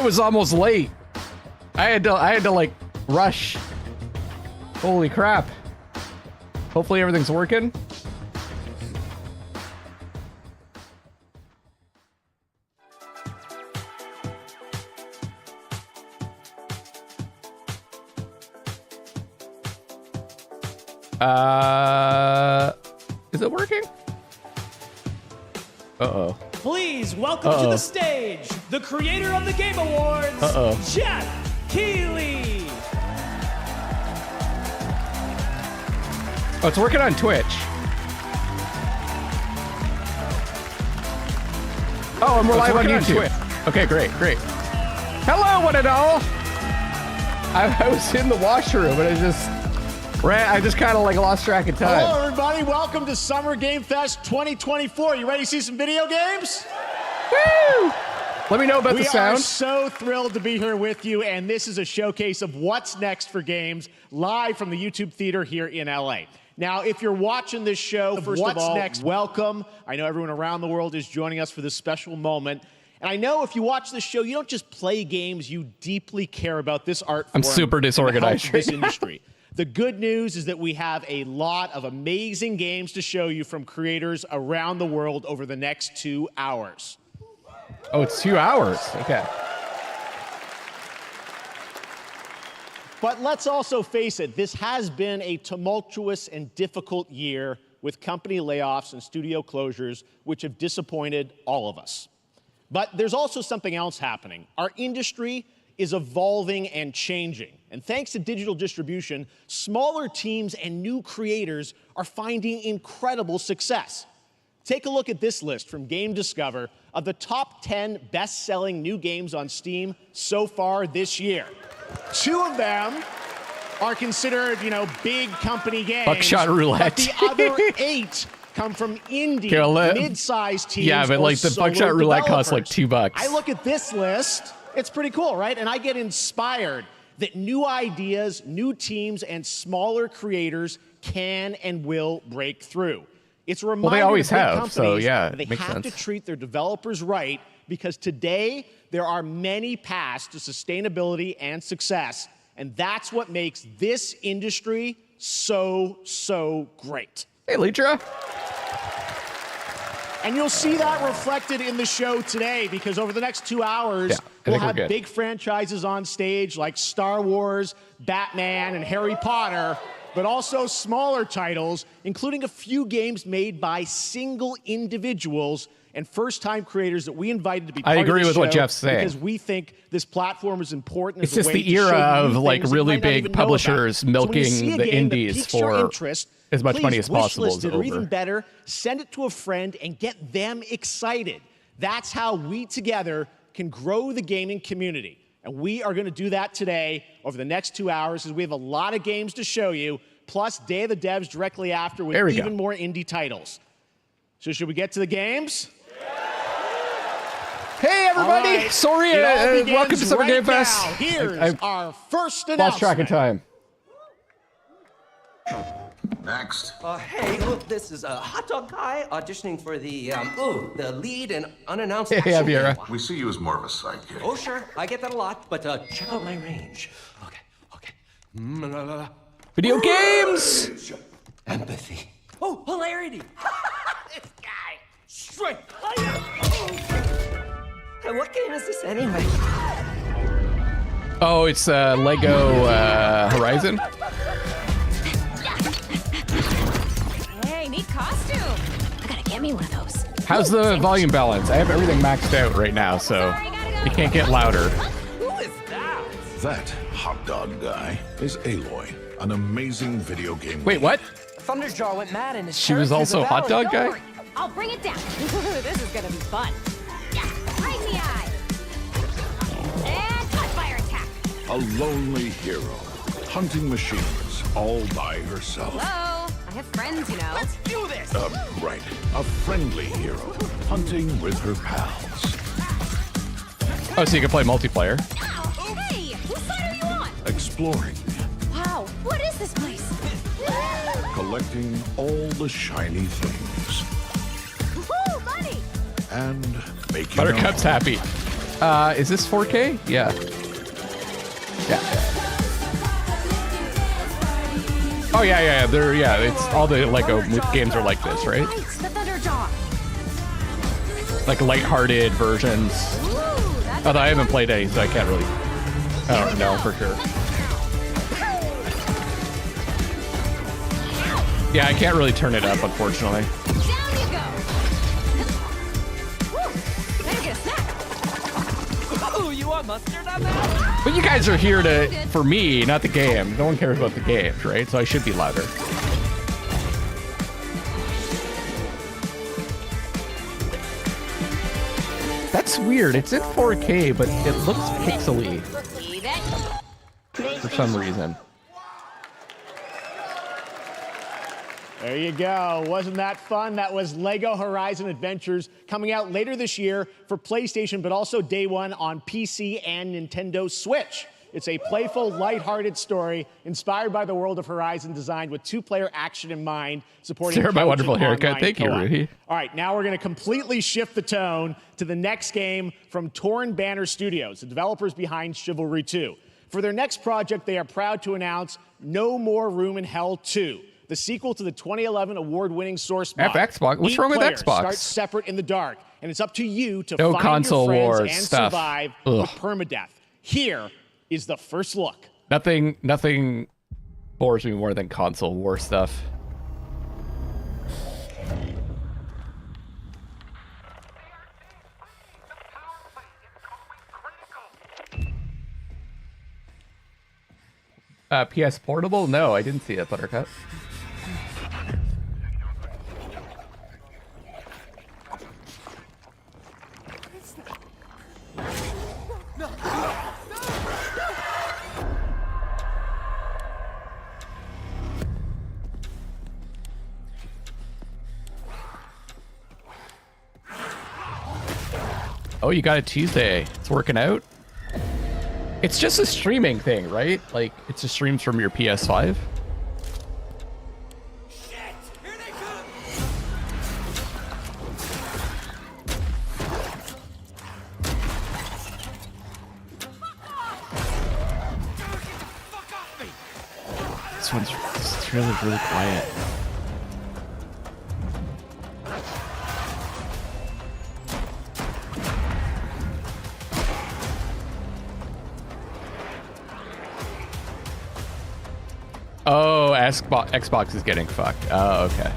I was almost late. I had to like rush. Holy crap. Hopefully everything's working. Is it working? Uh-oh. Please welcome to the stage the creator of the Game Awards, Jeff Keighley. Oh, it's working on Twitch. Oh, and we're live on YouTube. Okay, great. Hello, one and all. I was in the washroom and I just kind of like lost track of time. Hello, everybody. Welcome to Summer Game Fest 2024. You ready to see some video games? Woo! Let me know about the sound. We are so thrilled to be here with you, and this is a showcase of what's next for games live from the YouTube Theater here in LA. Now, if you're watching this show, first of all, welcome. I know everyone around the world is joining us for this special moment. And I know if you watch this show, you don't just play games, you deeply care about this art form. I'm super disorganized. And the health of this industry. The good news is that we have a lot of amazing games to show you from creators around the world over the next 2 hours. Oh, it's 2 hours. Okay. But let's also face it, this has been a tumultuous and difficult year with company layoffs and studio closures, which have disappointed all of us. But there's also something else happening. Our industry is evolving and changing. And thanks to digital distribution, smaller teams and new creators are finding incredible success. Take a look at this list from Game Discover of the top 10 best-selling new games on Steam so far this year. 2 of them are considered, big company games. Buckshot Roulette. But the other 8 come from indie, mid-sized teams. Yeah, but like the Buckshot Roulette costs like $2. I look at this list, it's pretty cool, right? And I get inspired that new ideas, new teams, and smaller creators can and will break through. It's a reminder they always to big have, companies so yeah, that they makes have sense. to treat their developers right, because today there are many paths to sustainability and success, and that's what makes this industry so great. Hey, Litra. And you'll see that reflected in the show today, because over the next 2 hours, we'll have big franchises on stage like Star Wars, Batman, and Harry Potter, but also smaller titles, including a few games made by single individuals and first-time creators that we invited to be part of the show. I agree with what Jeff's saying. Because we think this platform is important. It's just the era of like really big publishers milking the indies for as much money as possible. Please wishlist it, or even better, send it to a friend and get them excited. That's how we together can grow the gaming community. And we are going to do that today over the next 2 hours, as we have a lot of games to show you, plus Day of the Devs directly after with even more indie titles. So should we get to the games? Hey, everybody. Right. Sorry, welcome to Summer Game Fest. Now, here's our first announcement. Lost track of time. Next. Hey, look, this is a hot dog guy auditioning for the lead and unannounced Hey, action Aviera. game. We see you as more of a sidekick. Oh, sure, I get that a lot, but check out my range. Okay. Video games. Empathy. Oh, hilarity. This guy. Strength. And what game is this anyway? Oh, it's Lego Horizon. Hey, neat costume. I gotta get me one of those. How's the volume balance? I have everything maxed out right now, so it can't get louder. Who is that? That hot dog guy is Aloy, an amazing video game. Wait, what? Thunderjaw went mad in his She was also a hot dog Don't guy? worry, I'll bring it down. This is gonna be fun. Yeah, right in the eye. And cut fire attack. A lonely hero, hunting machines all by herself. Hello, I have friends, you know. Let's do this. Right. A friendly hero, hunting with her pals. Oh, so you can play multiplayer. Hey, whose side are you on? Exploring, Wow, what is this place? collecting all the shiny things, Woo, money! and making Buttercup's happy. Is this 4K? Yeah. Yeah. Oh yeah. It's all the Lego games are like this, right? Like lighthearted versions. Although I haven't played any, so I can't really. I don't know for sure. Yeah, I can't really turn it up, unfortunately. Down you go. Better get a snack. Oh, you want mustard on that? But you guys are here for me, not the game. No one cares about the games, right? So I should be louder. That's weird. It's in 4K, but it looks pixely for some reason. There you go. Wasn't that fun? That was Lego Horizon Adventures, coming out later this year for PlayStation, but also day one on PC and Nintendo Switch. It's a playful, lighthearted story inspired by the world of Horizon, designed with two-player action in mind, supporting Sarah, my wonderful haircut. online Thank you, co-op. Rudy. All right, now we're going to completely shift the tone to the next game from Torn Banner Studios, the developers behind Chivalry 2. For their next project, they are proud to announce No More Room in Hell 2, the sequel to the 2011 award-winning Source mod. Xbox. What's wrong with Players Xbox? Start separate in the dark, and it's up to you to No find console your friends wars and stuff. survive Ugh. with permadeath. Here is the first look. Nothing bores me more than console war stuff. PS Portable? No, I didn't see that, Buttercup. Oh, you got it Tuesday. It's working out. It's just a streaming thing, right? Like, it's just streams from your PS5. Shit! Here they come! This one's really quiet. Oh, Xbox is getting fucked. Oh, okay.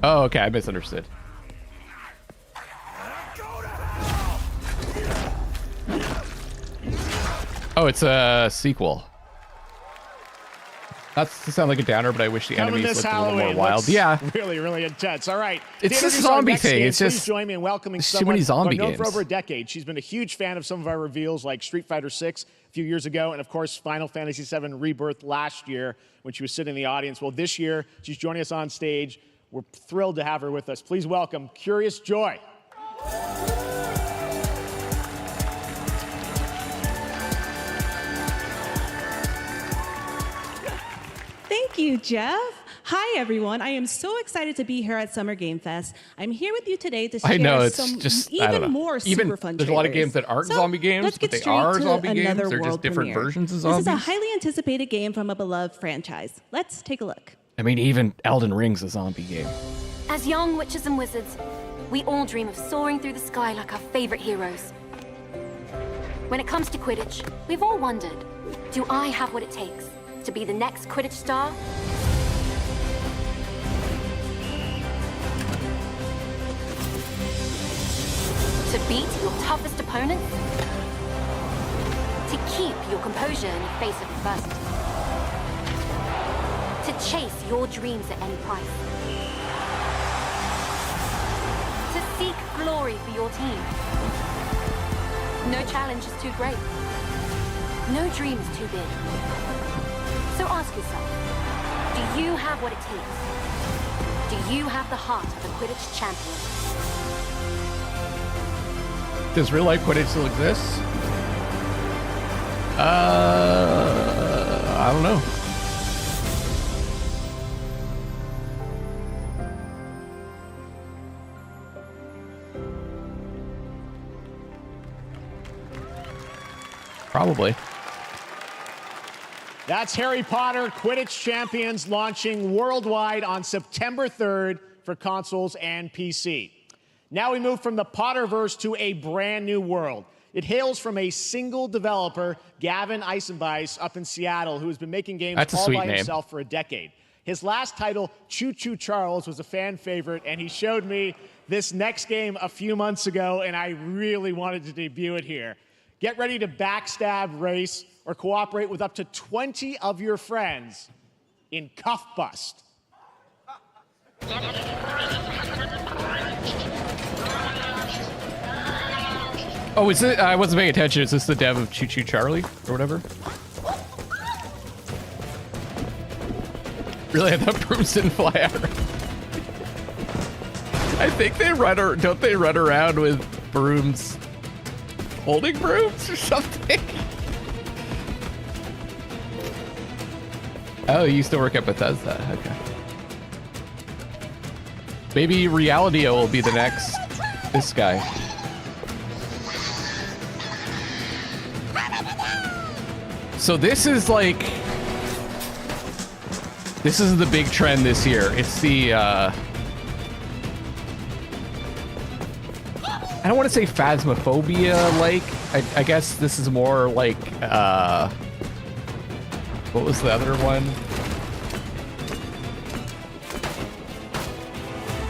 Oh, okay. I misunderstood. Oh, it's a sequel. Not to sound like a downer, but I wish the Coming enemies this looked a little Halloween. more wild. Looks Yeah. really, really intense. All right. It's To this introduce our zombie next thing. game, It's please just join me in welcoming there's too someone many zombie who I've known for games. over a decade. She's been a huge fan of some of our reveals, like Street Fighter 6 a few years ago, and of course Final Fantasy 7 Rebirth last year when she was sitting in the audience. Well, this year she's joining us on stage. We're thrilled to have her with us. Please welcome Curious Joy. Thank you, Jeff. Hi, everyone. I am so excited to be here at Summer Game Fest. I'm here with you today to share I know, it's some just, I don't even know. more Even super fun there's a lot of trailers. games that aren't So, zombie games, let's but get they straight are to zombie games. another They're just world different premiere. versions of This is a zombies. highly anticipated game from a beloved franchise. Let's take a look. I mean, even Elden Ring's a zombie game. As young witches and wizards, we all dream of soaring through the sky like our favorite heroes. When it comes to Quidditch, we've all wondered, do I have what it takes to be the next Quidditch star? To beat your toughest opponents? To keep your composure in the face of adversity? To chase your dreams at any price? To seek glory for your team? No challenge is too great. No dream is too big. So ask yourself, do you have what it takes? Do you have the heart of a Quidditch champion? Does real life Quidditch still exist? I don't know. Probably. That's Harry Potter Quidditch Champions launching worldwide on September 3rd for consoles and PC. Now we move from the Potterverse to a brand new world. It hails from a single developer, Gavin Eisenbeis, up in Seattle, who has been making games all by himself for a decade. His last title, Choo Choo Charles, was a fan favorite, and he showed me this next game a few months ago, and I really wanted to debut it here. Get ready to backstab, race, or cooperate with up to 20 of your friends in Cuffbust. Oh, is it? I wasn't paying attention. Is this the dev of Choo Choo Charlie or whatever? Really? I thought brooms didn't fly out. I think they run, or don't they run around with brooms, holding brooms or something? Oh, you used to work at Bethesda. Okay. Maybe Realitio will be the next. This guy. So this is like, this is the big trend this year. It's the, I don't want to say phasmophobia, like, I guess this is more like, what was the other one?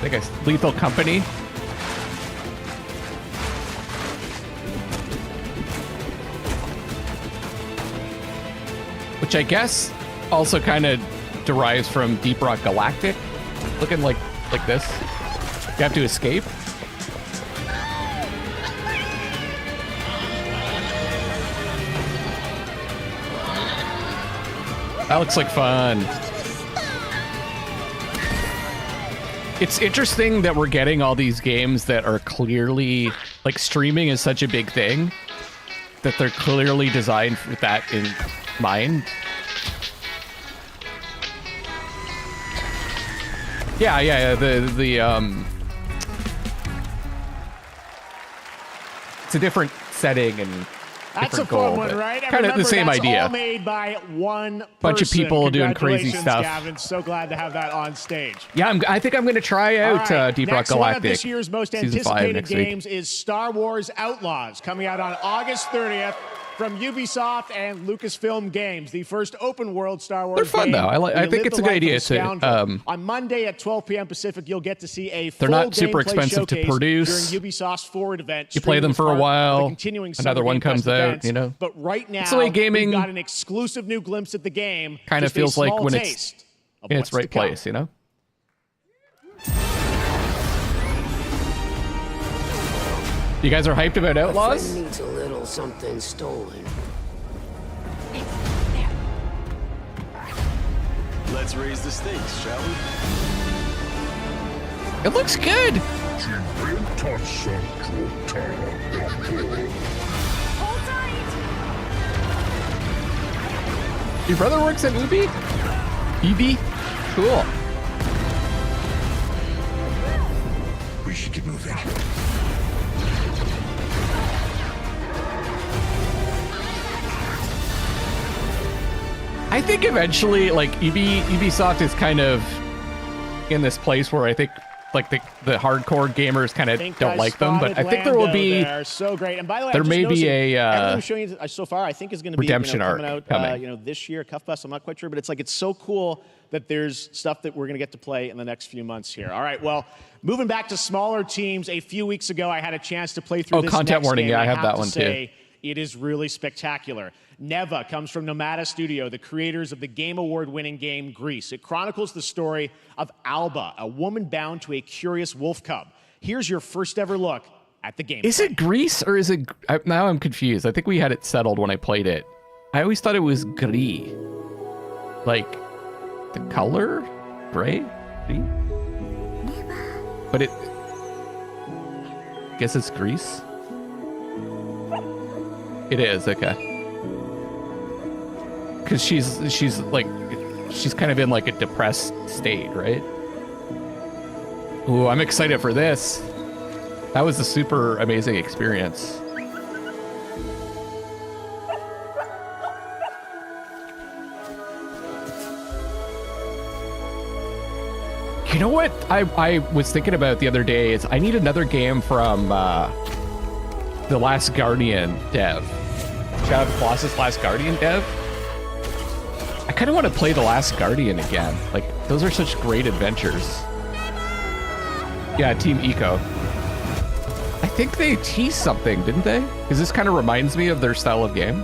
I think Lethal Company. Which I guess also kind of derives from Deep Rock Galactic, looking like this. You have to escape. That looks like fun. It's interesting that we're getting all these games that are clearly, like, streaming is such a big thing that they're clearly designed with that in mind. Yeah. It's a different setting and that's different a fun goal, one, right? Kind of the same idea. All made by one person. Bunch of people doing crazy stuff. Gavin, so glad to have that on stage. Yeah, I think I'm going to try out Deep Rock Galactic. One of this year's most anticipated games is Star Wars Outlaws, coming out on August 30th. From Ubisoft and Lucasfilm Games, the first open-world Star Wars game. They're fun, though. I think it's a good idea to. On Monday at 12 p.m. Pacific, you'll get to see a full they're not super expensive to produce. During Ubisoft's Forward event. You play them for a while. Another one comes out. You know. But right now, so gaming we've got an exclusive new glimpse at the game. Kind of feels like when it's in its right place, you know. You guys are hyped about Outlaws? Needs a little something stolen. Let's raise the stakes, shall we? It looks good. Hold tight. Your brother works at Ubi? Ubi? Cool. We should get moving. I think eventually, like, Ubisoft is kind of in this place where I think, like, the hardcore gamers kind of don't like them, but I think there will be. They're so great, and by the way, there may be everything I'm showing you so far. I think is going to be redemption coming arc out, this year. Cuffbust, I'm not quite sure, but it's so cool that there's stuff that we're going to get to play in the next few months here. All right, well, moving back to smaller teams. A few weeks ago, I had a chance to play through this content next warning. game. Yeah, I have that to one say, too. It is really spectacular. Neva comes from Nomada Studio, the creators of the Game Award-winning game Grease. It chronicles the story of Alba, a woman bound to a curious wolf cub. Here's your first ever look at the game. Is it Grease or is it... now I'm confused. I think we had it settled when I played it. I always thought it was gris. Like, the color? Gray? Gris? But it... I guess it's Grease? It is, okay. Because she's kind of in like a depressed state, right? Ooh, I'm excited for this. That was a super amazing experience. You know what I was thinking about the other day is I need another game from the Last Guardian dev. Shadow of the Colossus Last Guardian dev. I kind of want to play The Last Guardian again. Like, those are such great adventures. Yeah, Team Eco. I think they teased something, didn't they? Because this kind of reminds me of their style of game.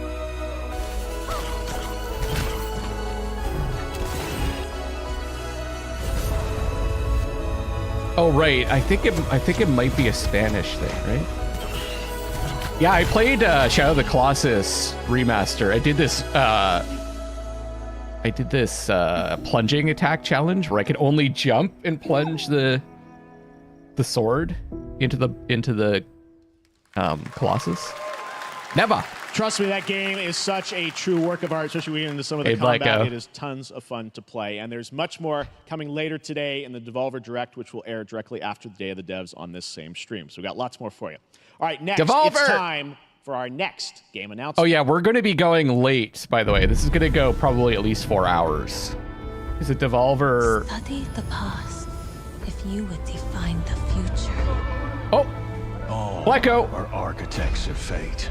Oh, right. I think it might be a Spanish thing, right? Yeah, I played Shadow of the Colossus remaster. I did this plunging attack challenge where I could only jump and plunge the sword into the Colossus. Neva. Trust me, that game is such a true work of art, especially when we get into some of the combat. It is tons of fun to play. And there's much more coming later today in the Devolver Direct, which will air directly after the Day of the Devs on this same stream. So we've got lots more for you. All right, next, Devolver! It's time for our next game announcement. Oh yeah, we're going to be going late, by the way. This is going to go probably at least 4 hours. Is it Devolver? Study the past if you would define the future. Oh! Blacko! Are architects of fate,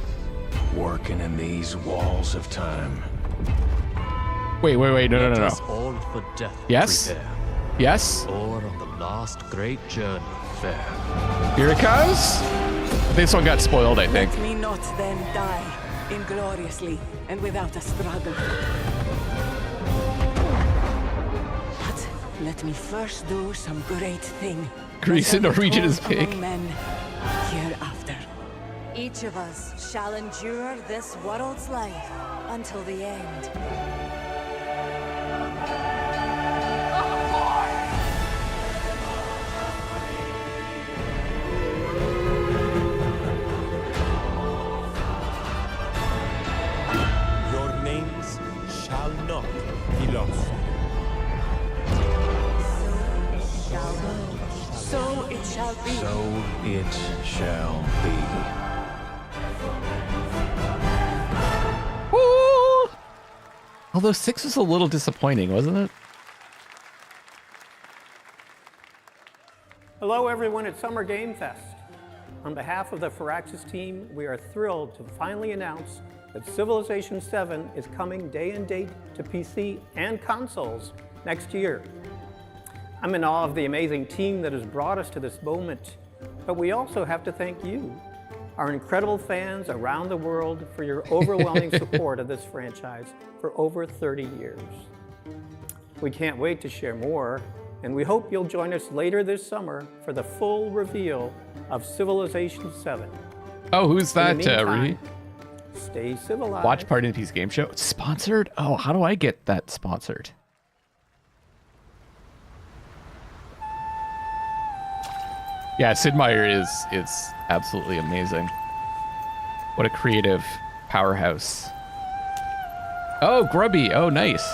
working in these walls of time. Wait, no. All for death. Yes? Prepare. Yes? Or on the last great journey, fair. Here it comes. This one got spoiled, I think. Let me not then die ingloriously and without a struggle. But let me first do some great thing. Greece and Norwegian is big. Men hereafter. Each of us shall endure this world's life until the end. Your names shall not be lost. So it shall be. So it shall be. Woo! Although 6 was a little disappointing, wasn't it? Hello everyone at Summer Game Fest. On behalf of the Firaxis team, we are thrilled to finally announce that Civilization 7 is coming day and date to PC and consoles next year. I'm in awe of the amazing team that has brought us to this moment, but we also have to thank you, our incredible fans around the world, for your overwhelming support of this franchise for over 30 years. We can't wait to share more, and we hope you'll join us later this summer for the full reveal of Civilization 7. Oh, who's that, Rudy? Stay civilized. Watch Party in Peace Game Show. Sponsored? Oh, how do I get that sponsored? Yeah, Sid Meier is absolutely amazing. What a creative powerhouse. Oh, Grubby. Oh, nice.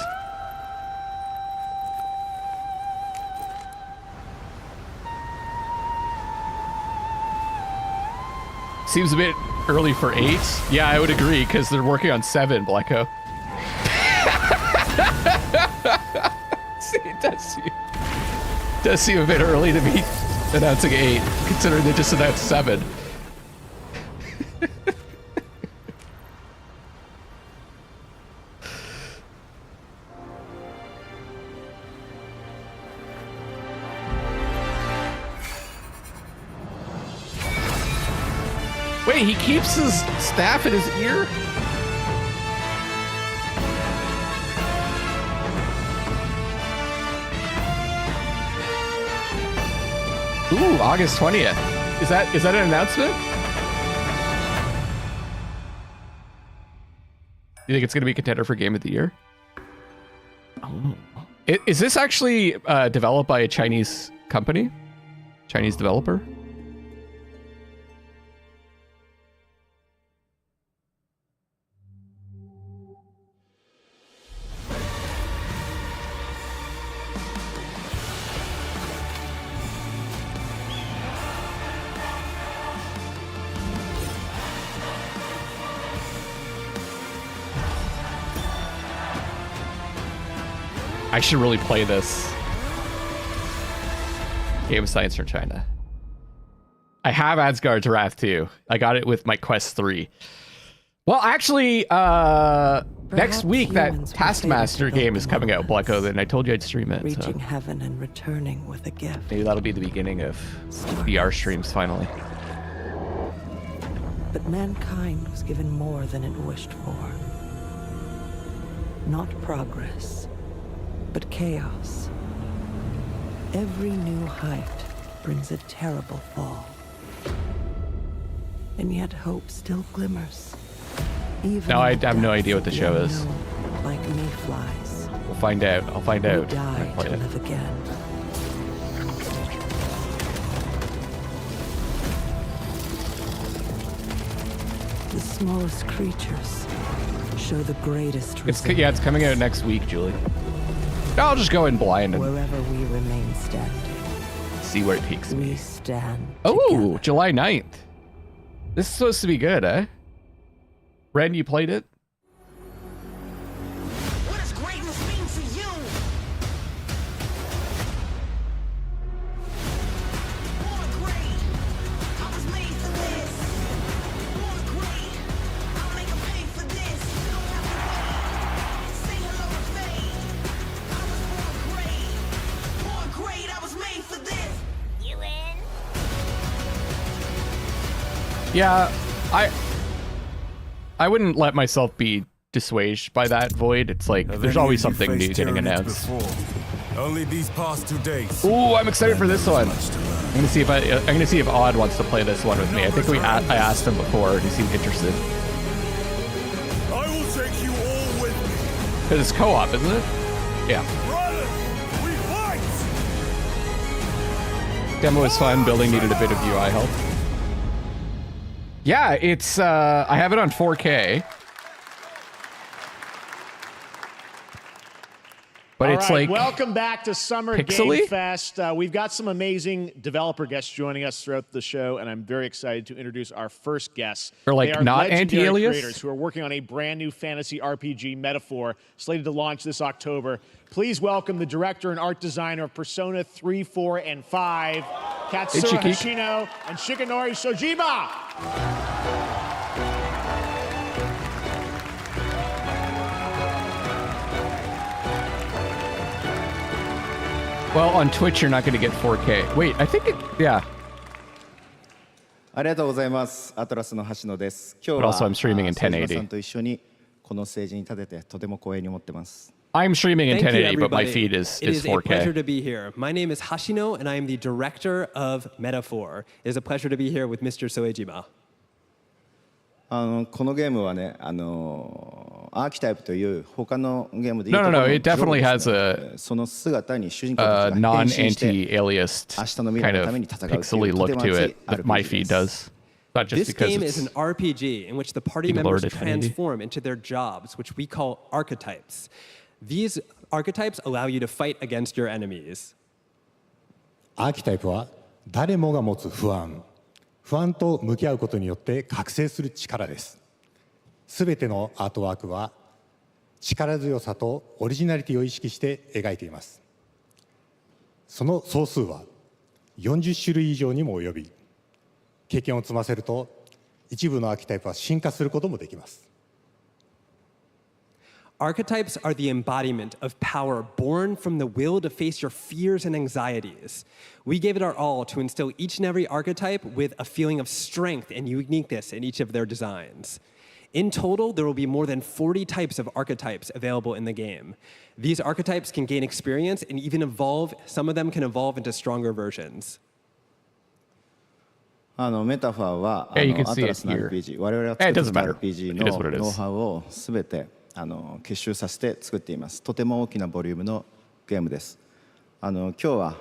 Seems a bit early for 8. Yeah, I would agree, because they're working on 7, Blacko. See, it does seem a bit early to be announcing 8, considering they just announced 7. Wait, he keeps his staff in his ear? Ooh, August 20th. Is that an announcement? You think it's going to be a contender for Game of the Year? Oh. Is this actually developed by a Chinese company? Chinese developer? I should really play this. Game science from China. I have Asgard's Wrath too. I got it with my Quest 3. Well, actually, next week that Taskmaster game is coming out, Blacko, and I told you I'd stream it. Reaching heaven and returning with a gift. Maybe that'll be the beginning of VR streams finally. But mankind was given more than it wished for. Not progress, but chaos. Every new height brings a terrible fall. And yet hope still glimmers. Even no, I have no idea what the show is. Like mayflies. We'll find out. I'll find out. Die to live again. The smallest creatures show the greatest resilience. Yeah, it's coming out next week, Julie. I'll just go in blind and wherever we remain standing. See where it takes me. We stand. Oh, together. July 9th. This is supposed to be good, eh? Ren, you played it? What does greatness mean to you? Born great, I was made for this. Born great, I'll make a pay for this. You don't have to wait. Say hello to fate. I was born great. Born great, I was made for this. You in? Yeah, I wouldn't let myself be dissuaded by that, Void. It's like there's always something new getting announced. Only these past 2 days. Ooh, I'm excited for this one. I'm gonna see if Odd wants to play this one with me. I think I asked him before and he seemed interested. I will take you all with me. Because it's co-op, isn't it? Yeah. Brothers, we fight. Demo was fun. Building needed a bit of UI help. Yeah, it's I have it on 4K. But it's like welcome back to Summer pixely? Game Fest. We've got some amazing developer guests joining us throughout the show, and I'm very excited to introduce our first guests. They're like they are not legendary anti-alias creators who are working on a brand new fantasy RPG metaphor slated to launch this October. Please welcome the director and art designer of Persona 3, 4, and 5, Katsura Hoshino and Shikanori Sojiba. Well, on Twitch, you're not going to get 4K. Wait, I think it, yeah. But also, I'm streaming in 1080. I'm streaming in 1080, but my feed is 4K. It is a pleasure to be here. My name is Hashino, and I am the director of Metaphor. It is a pleasure to be here with Mr. Soejima. このゲームはね、アーキタイプという他のゲームで No, it definitely has a non-anti-aliased kind of pixely look to it that my feed does. Not just this game is an RPG in which the party members transform into their jobs, which we call archetypes. These archetypes allow you to fight against your enemies. アーキタイプは誰もが持つ不安と向き合うことによって覚醒する力です。すべてのアートワークは力強さとオリジナリティを意識して描いています。その総数は40種類以上にも及び、経験を積ませると一部のアーキタイプは進化することもできます。Archetypes are the embodiment of power born from the will to face your fears and anxieties. We gave it our all to instill each and every archetype with a feeling of strength and uniqueness in each of their designs. In total, there will be more than 40 types of archetypes available in the game. These archetypes can gain experience and even evolve. Some of them can evolve into stronger versions. メタファーは新しい RPG、我々が作った RPG のノウハウをすべて結集させて作っています。とても大きなボリュームのゲームです。今日は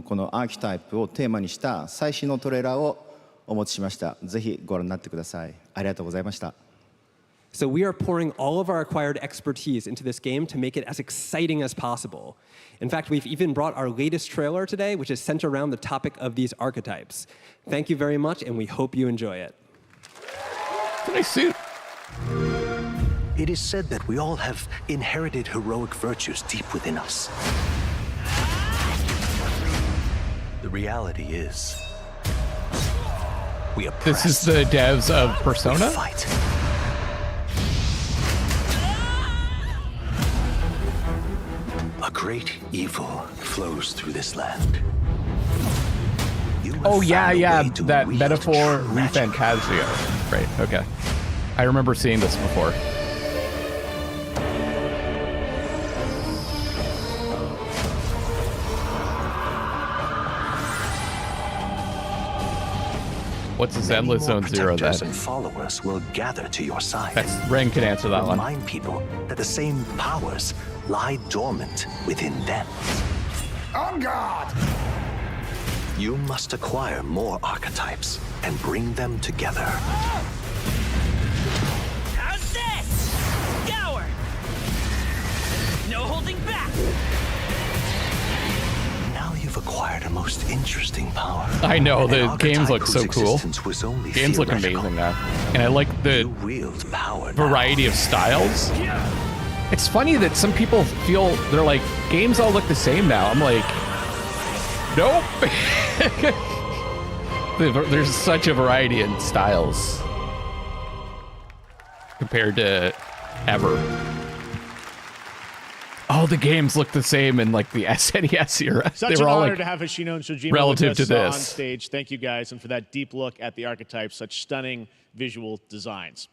このアーキタイプをテーマにした最新のトレーラーをお持ちしました。ぜひご覧になってください。ありがとうございました。So we are pouring all of our acquired expertise into this game to make it as exciting as possible. In fact, we've even brought our latest trailer today, which is centered around the topic of these archetypes. Thank you very much, and we hope you enjoy it. Nice suit. It is said that we all have inherited heroic virtues deep within us. The reality is, we oppress. This is the devs of Persona? We fight. A great evil flows through this land. Oh yeah, that metaphor ReFantazio. Right, okay. I remember seeing this before. What's this Endless Zone Zero then? And followers will gather to your side. Ren can answer that one. Remind people that the same powers lie dormant within them. On guard! You must acquire more archetypes and bring them together. How's this? Scour! No holding back! Now you've acquired a most interesting power. I know, the An games look archetype so cool. whose existence was only Games look theoretical. amazing now. And I like the Wield power variety of styles. It's funny that some people feel they're like, games all look the same now. I'm like, nope. There's such a variety in styles compared to ever. Oh, the games look the same in like the SNES era. Such they an were all honor like to have Hoshino and Shojima relative with us to on this. stage. Thank you guys, and for that deep look at the archetypes, such stunning visual designs.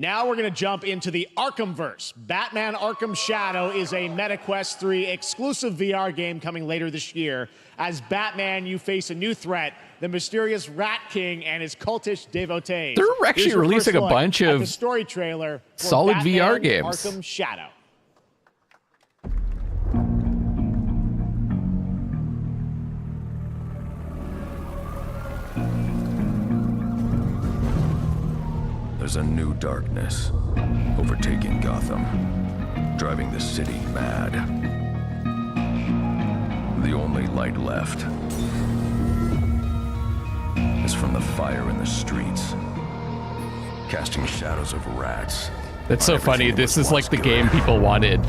Now we're going to jump into the Arkhamverse. Batman Arkham Shadow is a MetaQuest 3 exclusive VR game coming later this year. As Batman, you face a new threat, the mysterious Rat King and his cultish devotees. They're actually Here's your releasing first a look bunch at of the story trailer for solid Batman VR games. Arkham Shadow. There's a new darkness overtaking Gotham, driving the city mad. The only light left is from the fire in the streets, casting shadows of rats. That's so funny. This is like the game people wanted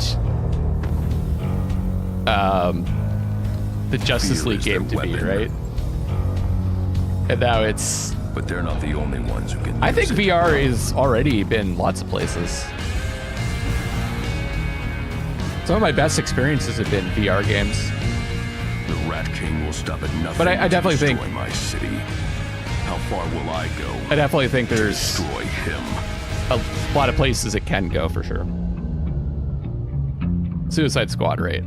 the Justice League game to be, right? And now it's... But they're not the only ones who can. I think VR has already been lots of places. Some of my best experiences have been VR games. The Rat King will stop at nothing. But I definitely to think destroy my city. How far will I go? I definitely think there's destroy him. A lot of places it can go for sure. Suicide Squad, right?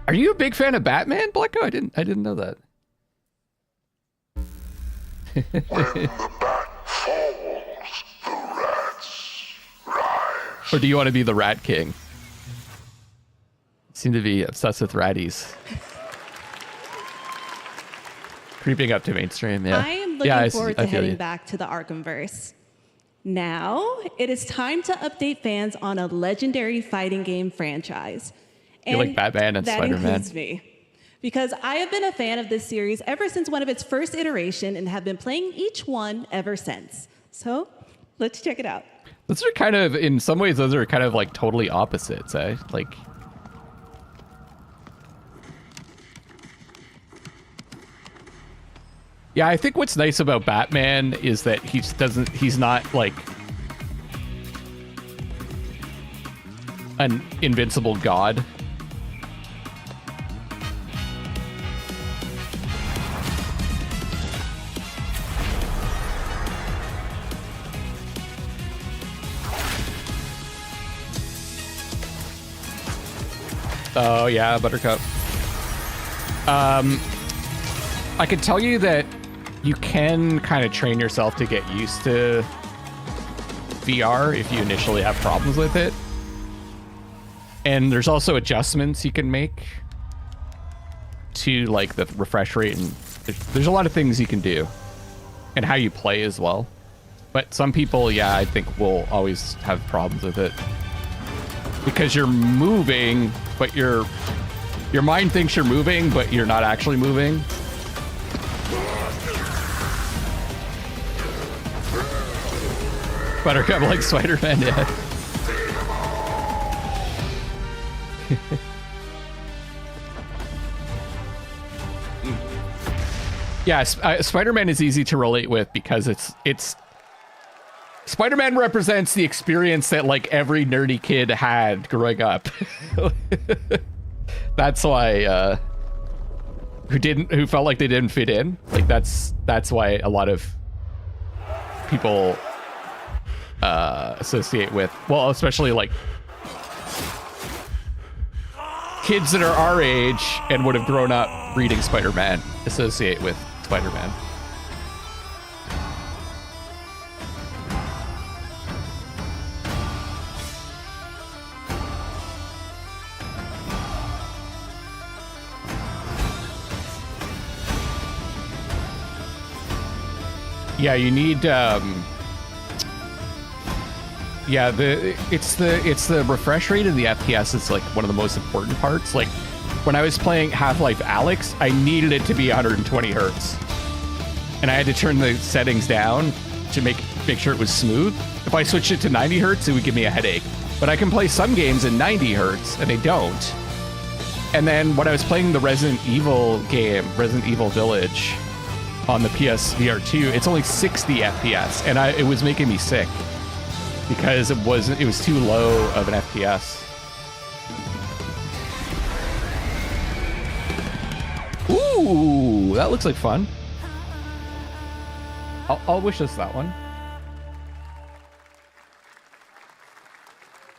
Are you a big fan of Batman, Blacko? I didn't know that. When the bat falls, the rats rise. Or do you want to be the Rat King? Seem to be obsessed with ratties. Creeping up to mainstream, yeah. I am looking forward to heading back to the Arkhamverse. Now, it is time to update fans on a legendary fighting game franchise. You like Batman and Spider-Man? That includes me. Because I have been a fan of this series ever since one of its first iteration and have been playing each one ever since. So, let's check it out. Those are kind of, in some ways, those are kind of like totally opposites, eh? Like... Yeah, I think what's nice about Batman is that he's not like an invincible god. Oh yeah, Buttercup. I could tell you that you can kind of train yourself to get used to VR if you initially have problems with it. And there's also adjustments you can make to like the refresh rate, and there's a lot of things you can do, and how you play as well. But some people, yeah, I think will always have problems with it because you're moving, but your mind thinks you're moving, but you're not actually moving. Buttercup like Spider-Man, yeah. Yeah, Spider-Man is easy to relate with because it's Spider-Man represents the experience that like every nerdy kid had growing up. That's why who felt like they didn't fit in. Like that's why a lot of people associate with, well, especially like kids that are our age and would have grown up reading Spider-Man associate with Spider-Man. Yeah, you need yeah, it's the refresh rate and the FPS is like one of the most important parts. Like when I was playing Half-Life Alyx, I needed it to be 120 hertz. And I had to turn the settings down to make sure it was smooth. If I switched it to 90 hertz, it would give me a headache. But I can play some games in 90 hertz and they don't. And then when I was playing the Resident Evil game, Resident Evil Village, on the PSVR 2, it's only 60 FPS, and it was making me sick because it was too low of an FPS. Ooh, that looks like fun. I'll wish us that one.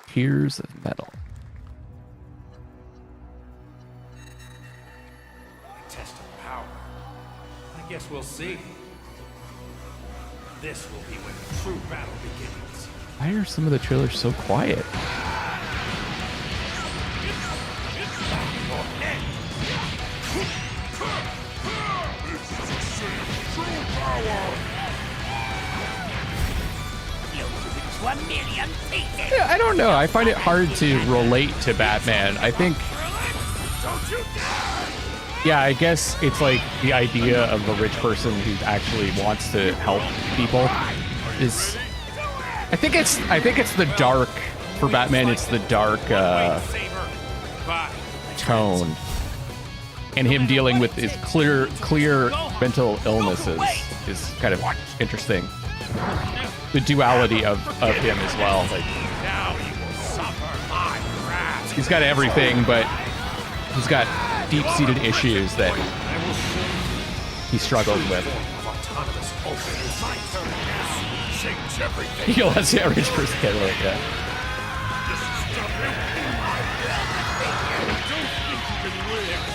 Tears of Metal. Test of power. I guess we'll see. This will be when the true battle begins. Why are some of the trailers so quiet? Yeah, I don't know. I find it hard to relate to Batman. I think... Yeah, I guess it's like the idea of a rich person who actually wants to help people is... I think it's the dark... For Batman, it's the dark tone. And him dealing with his clear mental illnesses is kind of interesting. The duality of him as well. Like, he's got everything, but he's got deep-seated issues that he struggles with. He'll have the average person get like that.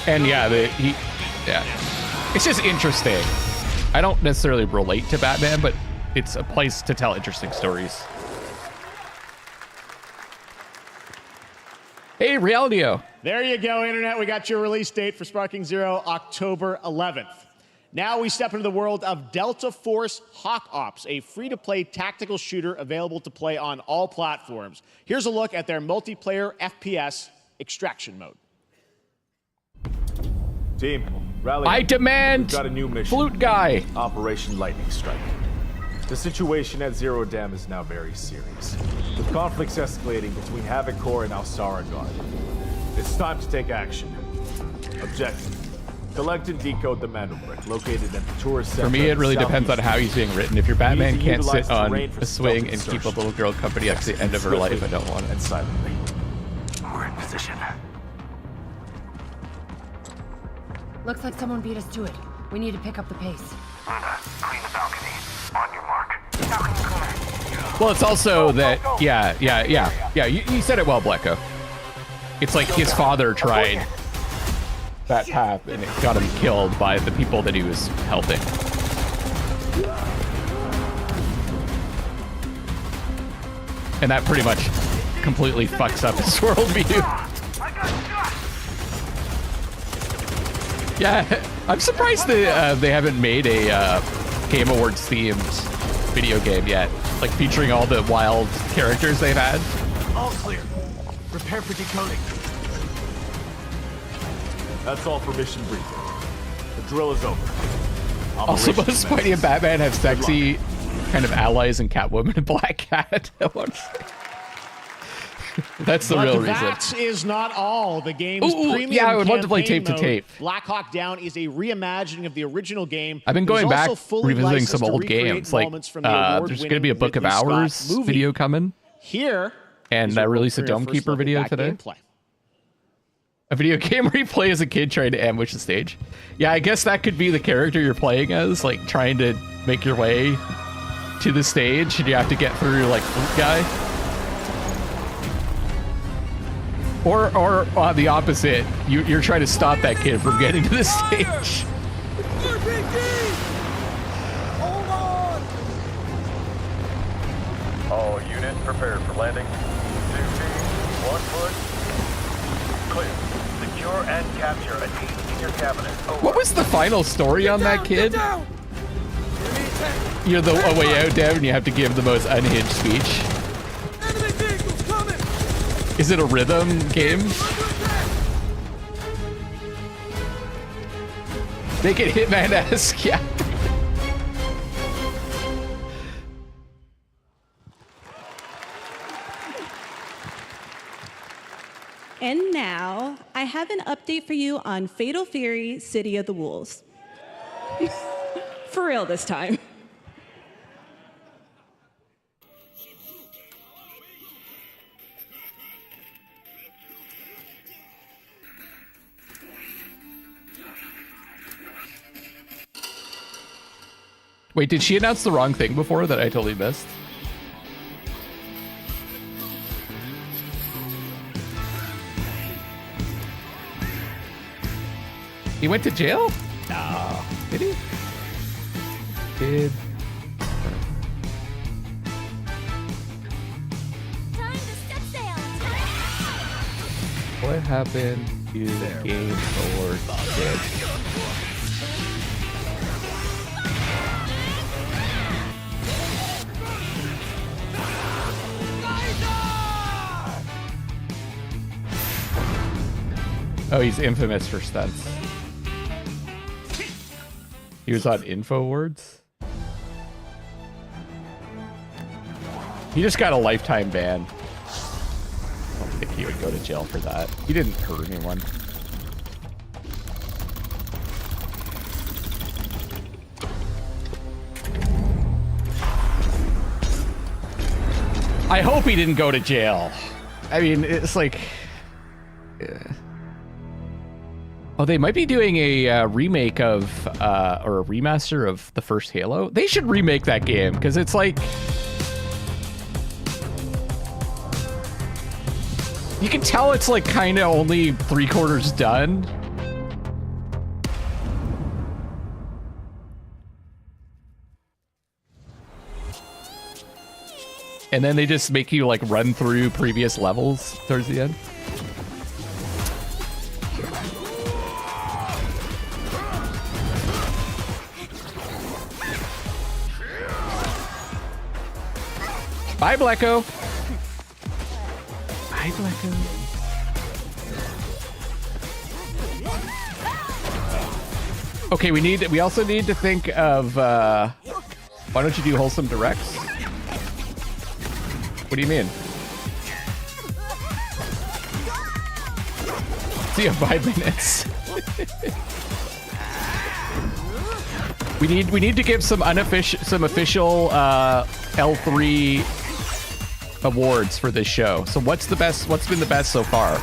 And yeah, it's just interesting. I don't necessarily relate to Batman, but it's a place to tell interesting stories. Hey, Realio. There you go, Internet. We got your release date for Sparking Zero, October 11th. Now we step into the world of Delta Force Hawk Ops, a free-to-play tactical shooter available to play on all platforms. Here's a look at their multiplayer FPS extraction mode. Team, rally. I demand got a new mission. Flute Guy. Operation Lightning Strike. The situation at Zero Dam is now very serious, with conflicts escalating between Havoc Corps and Alsara Guard. It's time to take action. Objective: collect and decode the Mando brick located at the tourist center. For me, it really depends on how he's being written. If your Batman can't sit on a swing and keep a little girl company up to the end of her life, I don't want it. And silently. We're in position. Looks like someone beat us to it. We need to pick up the pace. Clean the balcony. On your mark. Well, it's also that, yeah, you said it well, Blecko. It's like his father tried that path and it got him killed by the people that he was helping. And that pretty much completely fucks up his worldview. Yeah, I'm surprised that they haven't made a Game Awards themed video game yet, like featuring all the wild characters they've had. All clear. Prepare for decoding. That's all for mission briefing. The drill is over. Also, both Spidey and Batman have sexy kind of allies and Catwoman and Black Cat. That's the real reason. That is not all. The game's premium yeah, I would love to play campaign tape to tape. mode, Black Hawk Down is a reimagining of the original game. I've been going back, revisiting some old games. games. Like, there's going to be a Book of Hours video coming. Here, and I released a Dome Keeper video today. Gameplay. A video game where you play as a kid trying to ambush the stage. Yeah, I guess that could be the character you're playing as, like trying to make your way to the stage, and you have to get through like Flute Guy. Or on the opposite, you're trying to stop that kid from getting to the stage. All units prepared for landing. 2 teams, 1 foot. Clear. Secure and capture a team in your cabinet. Over. What was the final story on that kid? You're the way out, Dev, and you have to give the most unhinged speech. Is it a rhythm game? Make it Hitman-esque, yeah. And now, I have an update for you on Fatal Fury: City of the Wolves. For real this time. Wait, did she announce the wrong thing before that I totally missed? He went to jail? No. Did he? Did. Time to set sail. What happened to the game Lord did? Oh, he's infamous for stunts. He was on InfoWords. He just got a lifetime ban. I don't think he would go to jail for that. He didn't hurt anyone. I hope he didn't go to jail. I mean, it's like... Yeah. Oh, they might be doing a remake of, or a remaster of the first Halo. They should remake that game, because it's like... You can tell it's like kind of only 3/4 done. And then they just make you like run through previous levels towards the end. Bye, Blacko. Bye, Blacko. Okay, we also need to think of, why don't you do wholesome directs? What do you mean? See you in 5 minutes. We need to give some official L3 awards for this show. So what's been the best so far?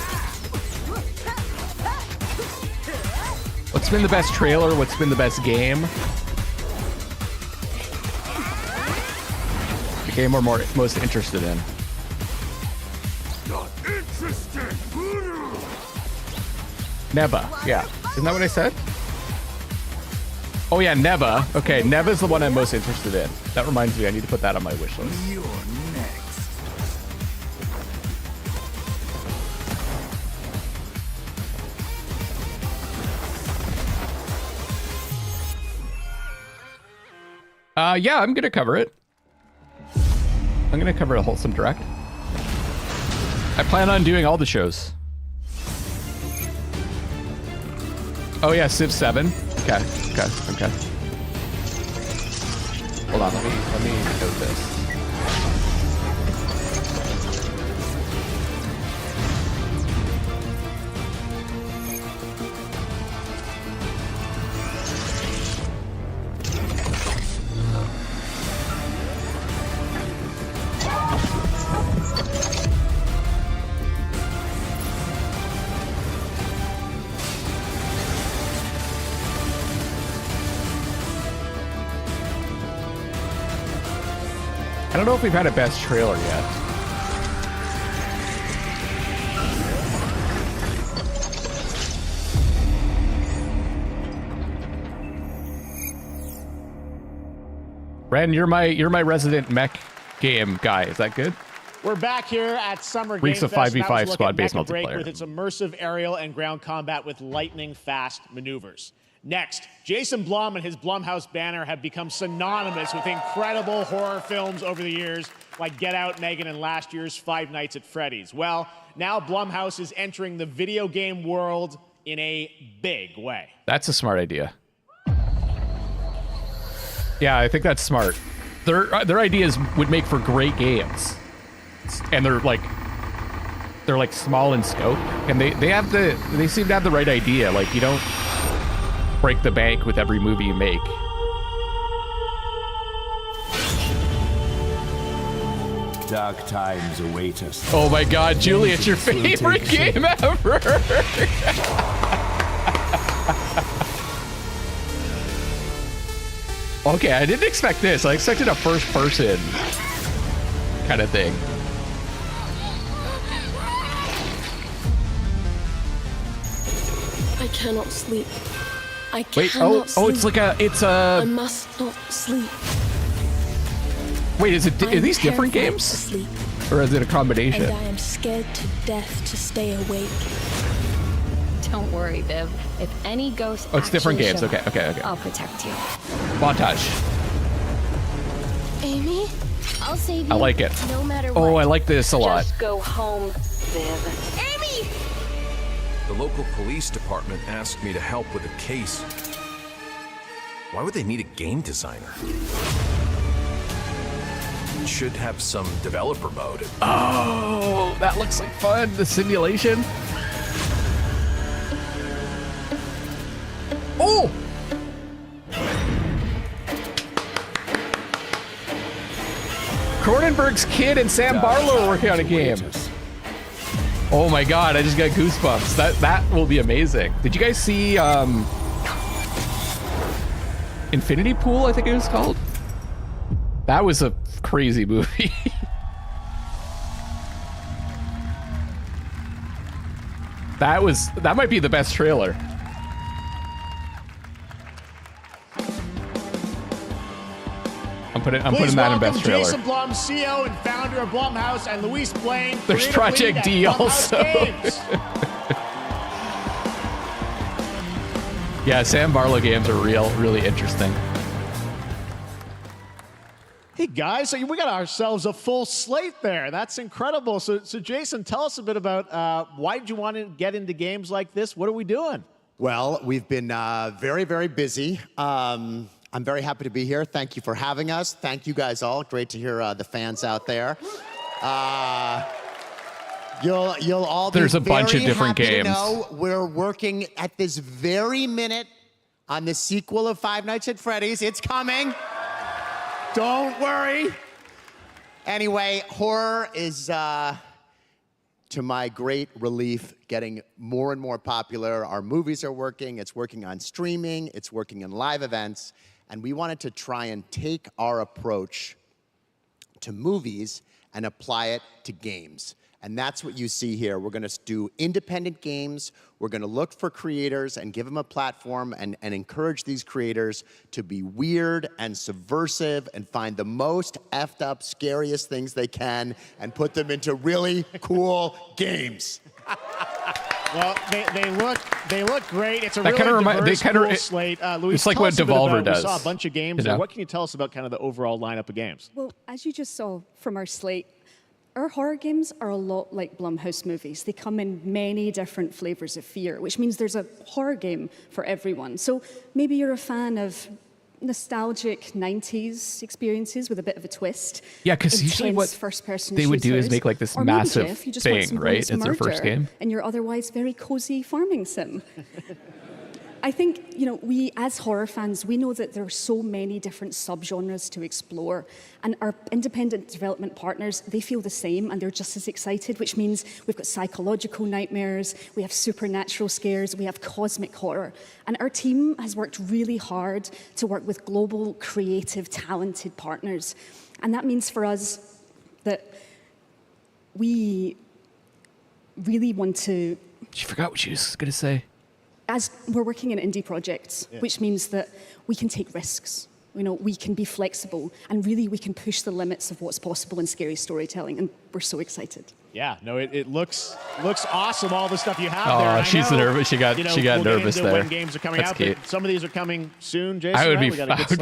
What's been the best trailer? What's been the best game? The game we're most interested in. Neva, yeah. Isn't that what I said? Oh yeah, Neva. Okay, Neva's the one I'm most interested in. That reminds me, I need to put that on my wish list. You're next. Yeah, I'm gonna cover it. I'm gonna cover a wholesome direct. I plan on doing all the shows. Oh yeah, Civ 7. Okay. Hold on, let me code this. I don't know if we've had a best trailer yet. Ren, you're my resident mech game guy. Is that good? We're back here at Summer Game Weeks of Fest. 5v5 squad-based Mecha Break multiplayer. with its immersive aerial and ground combat with lightning-fast maneuvers. Next, Jason Blum and his Blumhouse banner have become synonymous with incredible horror films over the years, like Get Out, Megan, and last year's Five Nights at Freddy's. Well, now Blumhouse is entering the video game world in a big way. That's a smart idea. Yeah, I think that's smart. Their ideas would make for great games, and they're like small in scope, and they seem to have the right idea. Like, you don't break the bank with every movie you make. Dark times await us. Oh my God, Julie, it's your favorite game ever. Okay, I didn't expect this. I expected a first-person kind of thing. I cannot sleep. I cannot Wait, sleep. it's a. I must not sleep. Wait, are these different games? Asleep, Or is it a combination? and I am scared to death to stay awake. Don't worry, Viv. If any ghost Oh, it's different actually games. show Okay. up, I'll protect you. Montage. Amy, I'll save you. I like it. No matter what. Oh, I like this a lot. Just go home, Viv. Amy! The local police department asked me to help with a case. Why would they need a game designer? It should have some developer mode. Oh, that looks like fun. The simulation. Oh! Cronenberg's kid and Sam Barlow are working on a game. Oh my God, I just got goosebumps. That will be amazing. Did you guys see Infinity Pool, I think it was called? That was a crazy movie. That might be the best trailer. I'm putting that in best trailer. Jason Blum, CEO and founder of Blumhouse, and Luis Blaine. There's Project D also. Yeah, Sam Barlow games are really interesting. Hey guys, so we got ourselves a full slate there. That's incredible. So Jason, tell us a bit about why did you want to get into games like this? What are we doing? Well, we've been very, very busy. I'm very happy to be here. Thank you for having us. Thank you guys all. Great to hear the fans out there. You'll all be There's a bunch of different happy games. To know we're working at this very minute on the sequel of Five Nights at Freddy's. It's coming. Don't worry. Anyway, horror is, to my great relief, getting more and more popular. Our movies are working. It's working on streaming. It's working in live events. And we wanted to try and take our approach to movies and apply it to games. And that's what you see here. We're going to do independent games. We're going to look for creators and give them a platform and encourage these creators to be weird and subversive and find the most effed up, scariest things they can and put them into really cool games. Well, they look great. It's a That really kinda diverse, kinda- cool slate. Luis, it's like tell what us a bit Devolver about- does, We saw a bunch of games. you know? What can you tell us about kind of the overall lineup of games? Well, as you just saw from our slate, our horror games are a lot like Blumhouse movies. They come in many different flavors of fear, which means there's a horror game for everyone. So maybe you're a fan of nostalgic 90s experiences with a bit of a twist. Yeah, 'cause usually what first-person they would do is shooters. make, like, this Or maybe, massive Jeff, you just want thing, some right? bonus It's their first murder game. in your otherwise very cozy farming sim. I think, we as horror fans, we know that there are so many different subgenres to explore. And our independent development partners, they feel the same and they're just as excited, which means we've got psychological nightmares, we have supernatural scares, we have cosmic horror. And our team has worked really hard to work with global, creative, talented partners. And that means for us that we really want to... She forgot what she was going to say. As we're working in indie projects, which means that we can take risks. We can be flexible, and really we can push the limits of what's possible in scary storytelling, and we're so excited. Yeah, no, it looks awesome, all the stuff you have there. Oh, she's nervous. She got nervous there. When games are coming out, but some of these are coming soon, Jason. I would be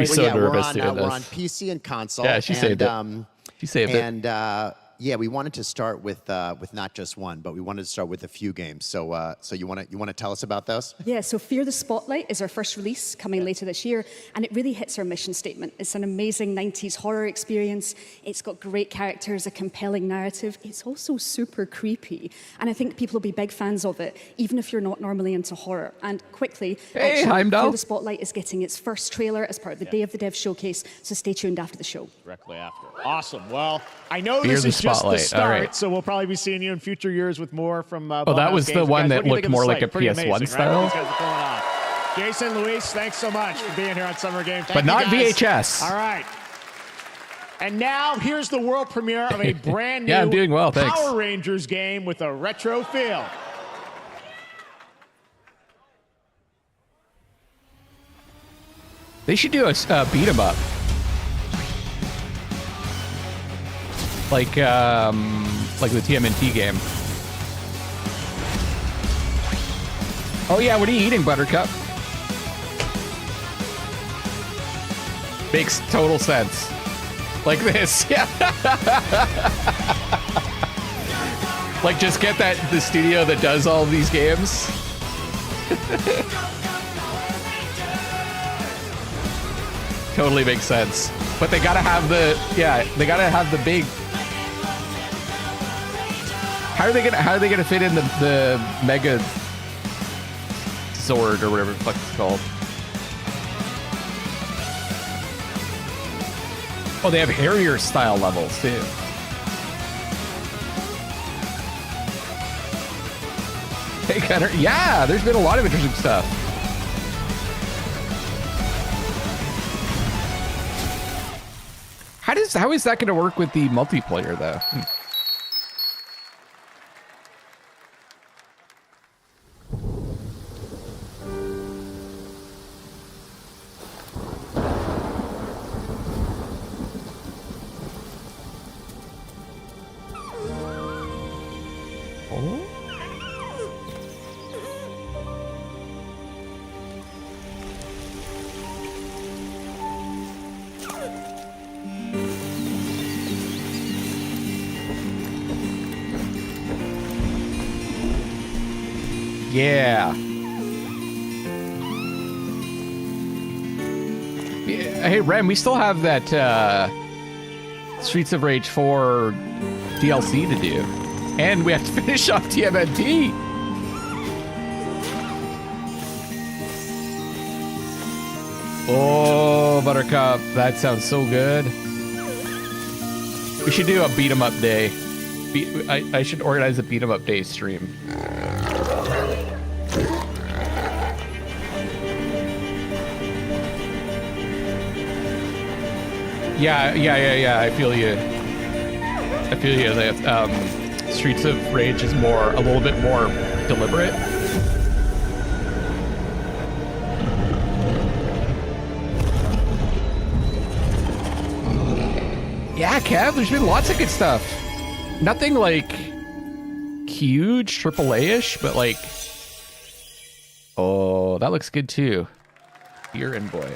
so nervous doing this. We're on PC and console. Yeah, she saved it. She saved it. And we wanted to start with not just one, but we wanted to start with a few games. So you want to tell us about those? Yeah, so Fear the Spotlight is our first release coming later this year, and it really hits our mission statement. It's an amazing 90s horror experience. It's got great characters, a compelling narrative. It's also super creepy, and I think people will be big fans of it, even if you're not normally into horror. And quickly, Hey, Heimdall. Fear the Spotlight is getting its first trailer as part of the Day of the Dev showcase, so stay tuned after the show. Directly after. Awesome. Well, I know Fear this the is just the Spotlight. start, All right. so we'll probably be seeing you in future years with more from that Blumhouse was the Games. one Guys, that what do you looked think of more the like slate? a Pretty PS1 amazing, style. Right? What these guys are pulling off. Jason, Luis, thanks so much for being here on Summer Game. But not VHS. All right. And now here's the world premiere of a brand new I'm doing well, thanks. Power Rangers game with a retro feel. They should do a beat 'em up. Like the TMNT game. Oh yeah, what are you eating, Buttercup? Makes total sense. Like this, yeah. Like just get the studio that does all these games. Totally makes sense. But they gotta have the big. How are they gonna fit in the Mega Sword or whatever the fuck it's called? Oh, they have Harrier style levels too. Hey, Connor. Yeah, there's been a lot of interesting stuff. How is that going to work with the multiplayer though? Yeah. Hey, Rem, we still have that Streets of Rage 4 DLC to do. And we have to finish off TMNT. Oh, Buttercup, that sounds so good. We should do a beat 'em up day. I should organize a beat 'em up day stream. Yeah. I feel you. That Streets of Rage is a little bit more deliberate. Yeah, Kev, there's been lots of good stuff. Nothing like huge AAA-ish, but like, oh, that looks good too. Deer and Boy.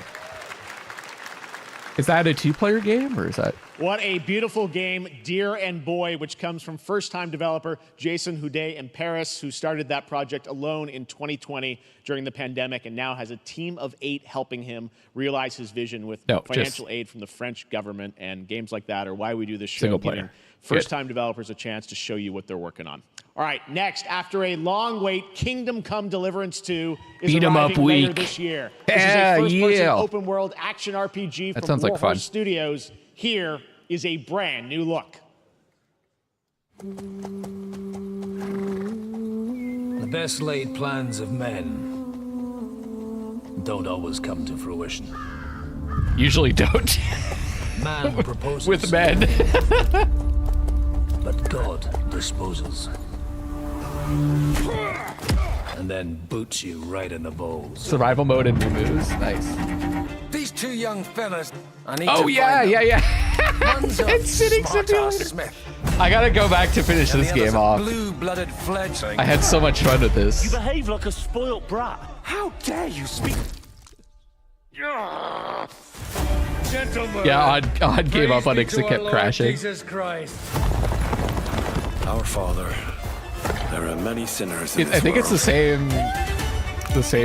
Is that a two-player game, or is that? What a beautiful game, Deer and Boy, which comes from first-time developer Jason Houdet in Paris, who started that project alone in 2020 during the pandemic and now has a team of 8 helping him realize his vision with financial aid from the French government. And games like that are why we do this show, Single player. giving first-time developers a chance to show you what they're working on. All right, next, after a long wait, Kingdom Come Deliverance 2 is Beat 'em up arriving later week. this year. This Yeah, is a first-person yeah. open-world action RPG That from sounds like Warhorse fun. Studios. Here is a brand new look. The best laid plans of men don't always come to fruition. Usually don't. Man proposes With men. but God disposes. And then boots you right in the balls. Survival mode and new moves. Nice. These two young fellas, I need Oh to yeah, find yeah, them. yeah. One's a It's sitting smart-ass simulator. Smith, I gotta go back to finish and this the other's game a off. blue-blooded fledgling. I had so much fun with You this. behave like a spoilt brat. How dare you speak? Gentlemen. Yeah, Odd gave up on it because it Praise be to kept our Lord crashing. Jesus Christ. Our Father, there are many sinners in I think it's the same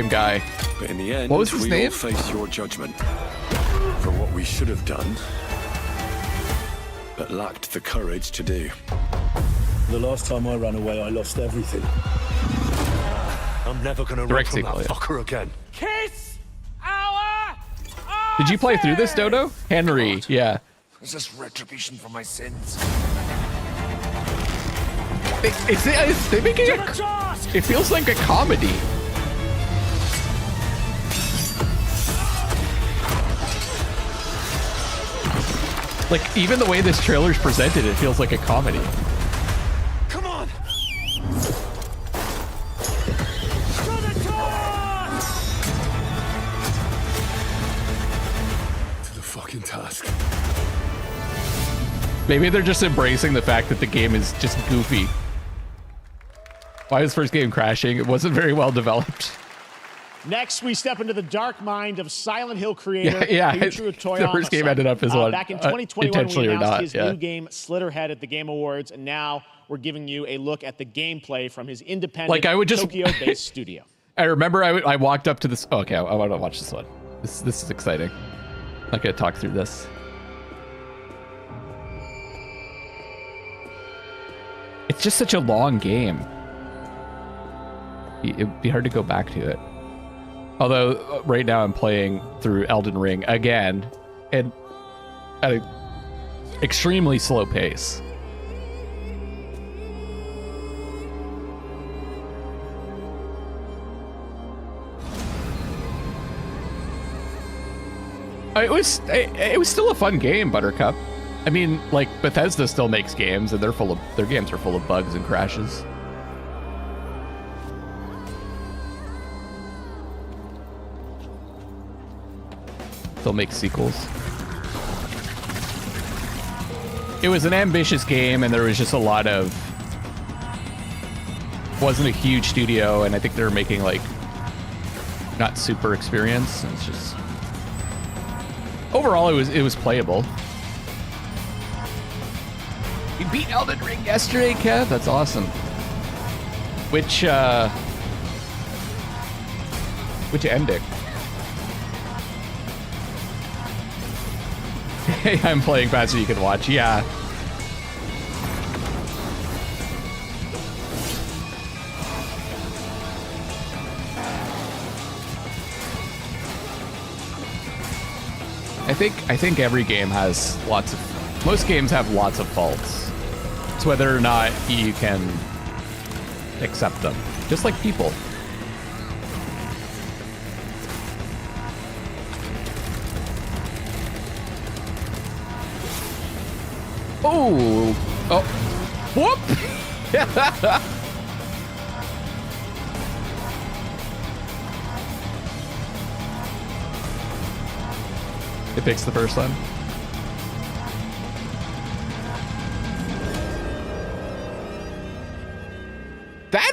guy. But in the end, What was his we name? all face your judgment for what we should have done, but lacked the courage to do. The last time I ran away, I lost everything. I'm never gonna run Direct from that sequel, yeah. fucker again. Kiss our Did you play through this, Dodo? Henry, yeah. Is this retribution for my sins? They make it. It feels like a comedy. Like even the way this trailer's presented, it feels like a comedy. Come on! To the fucking task. Maybe they're just embracing the fact that the game is just goofy. Why was first game crashing? It wasn't very well developed. Next, we step into the dark mind of Silent Hill creator Yeah, Keiichiro Toyama. the first game ended up as one. Back in 2021, we intentionally or announced not, his yeah. new game, Slitterhead, at the Game Awards, and now we're giving you a look at the gameplay from his independent Like, I would just- Tokyo-based studio. I remember I walked up to this. Oh, okay, I want to watch this one. This is exciting. I'm not gonna talk through this. It's just such a long game. It'd be hard to go back to it. Although right now I'm playing through Elden Ring again, and at an extremely slow pace. It was still a fun game, Buttercup. I mean, like, Bethesda still makes games, and their games are full of bugs and crashes. They'll make sequels. It was an ambitious game, and there was just a lot of... Wasn't a huge studio, and I think they were making, like, not super experience. It's just... Overall, it was playable. You beat Elden Ring yesterday, Kev? That's awesome. Which ending? Hey, I'm playing faster, you can watch. Yeah. I think every game has most games have lots of faults. It's whether or not you can accept them. Just like people. Oh, whoop! It picks the first one. That?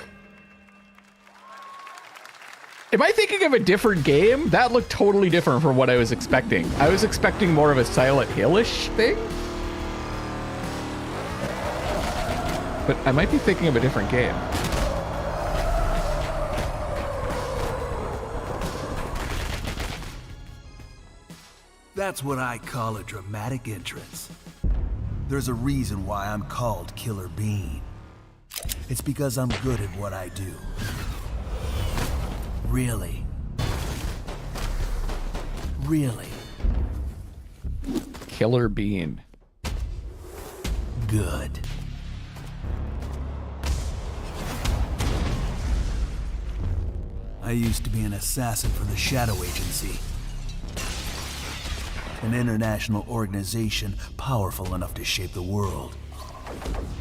Am I thinking of a different game? That looked totally different from what I was expecting. I was expecting more of a Silent Hill-ish thing. But I might be thinking of a different game. That's what I call a dramatic entrance. There's a reason why I'm called Killer Bean. It's because I'm good at what I do. Really. Really. Killer Bean. Good. I used to be an assassin for the Shadow Agency. An international organization powerful enough to shape the world.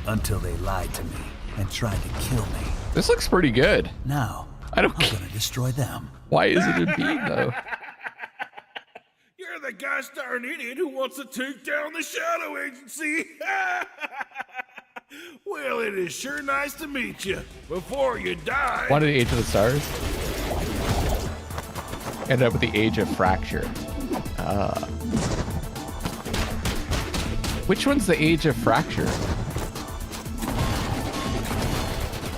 Until they lied to me and tried to kill me. This looks pretty good. Now, I'm gonna destroy them. Why is it a bean, though? You're the gosh darn idiot who wants to take down the Shadow Agency. Well, it is sure nice to meet you. Before you die. Wanted the Age of the Stars? Ended up with the Age of Fracture. Which one's the Age of Fracture?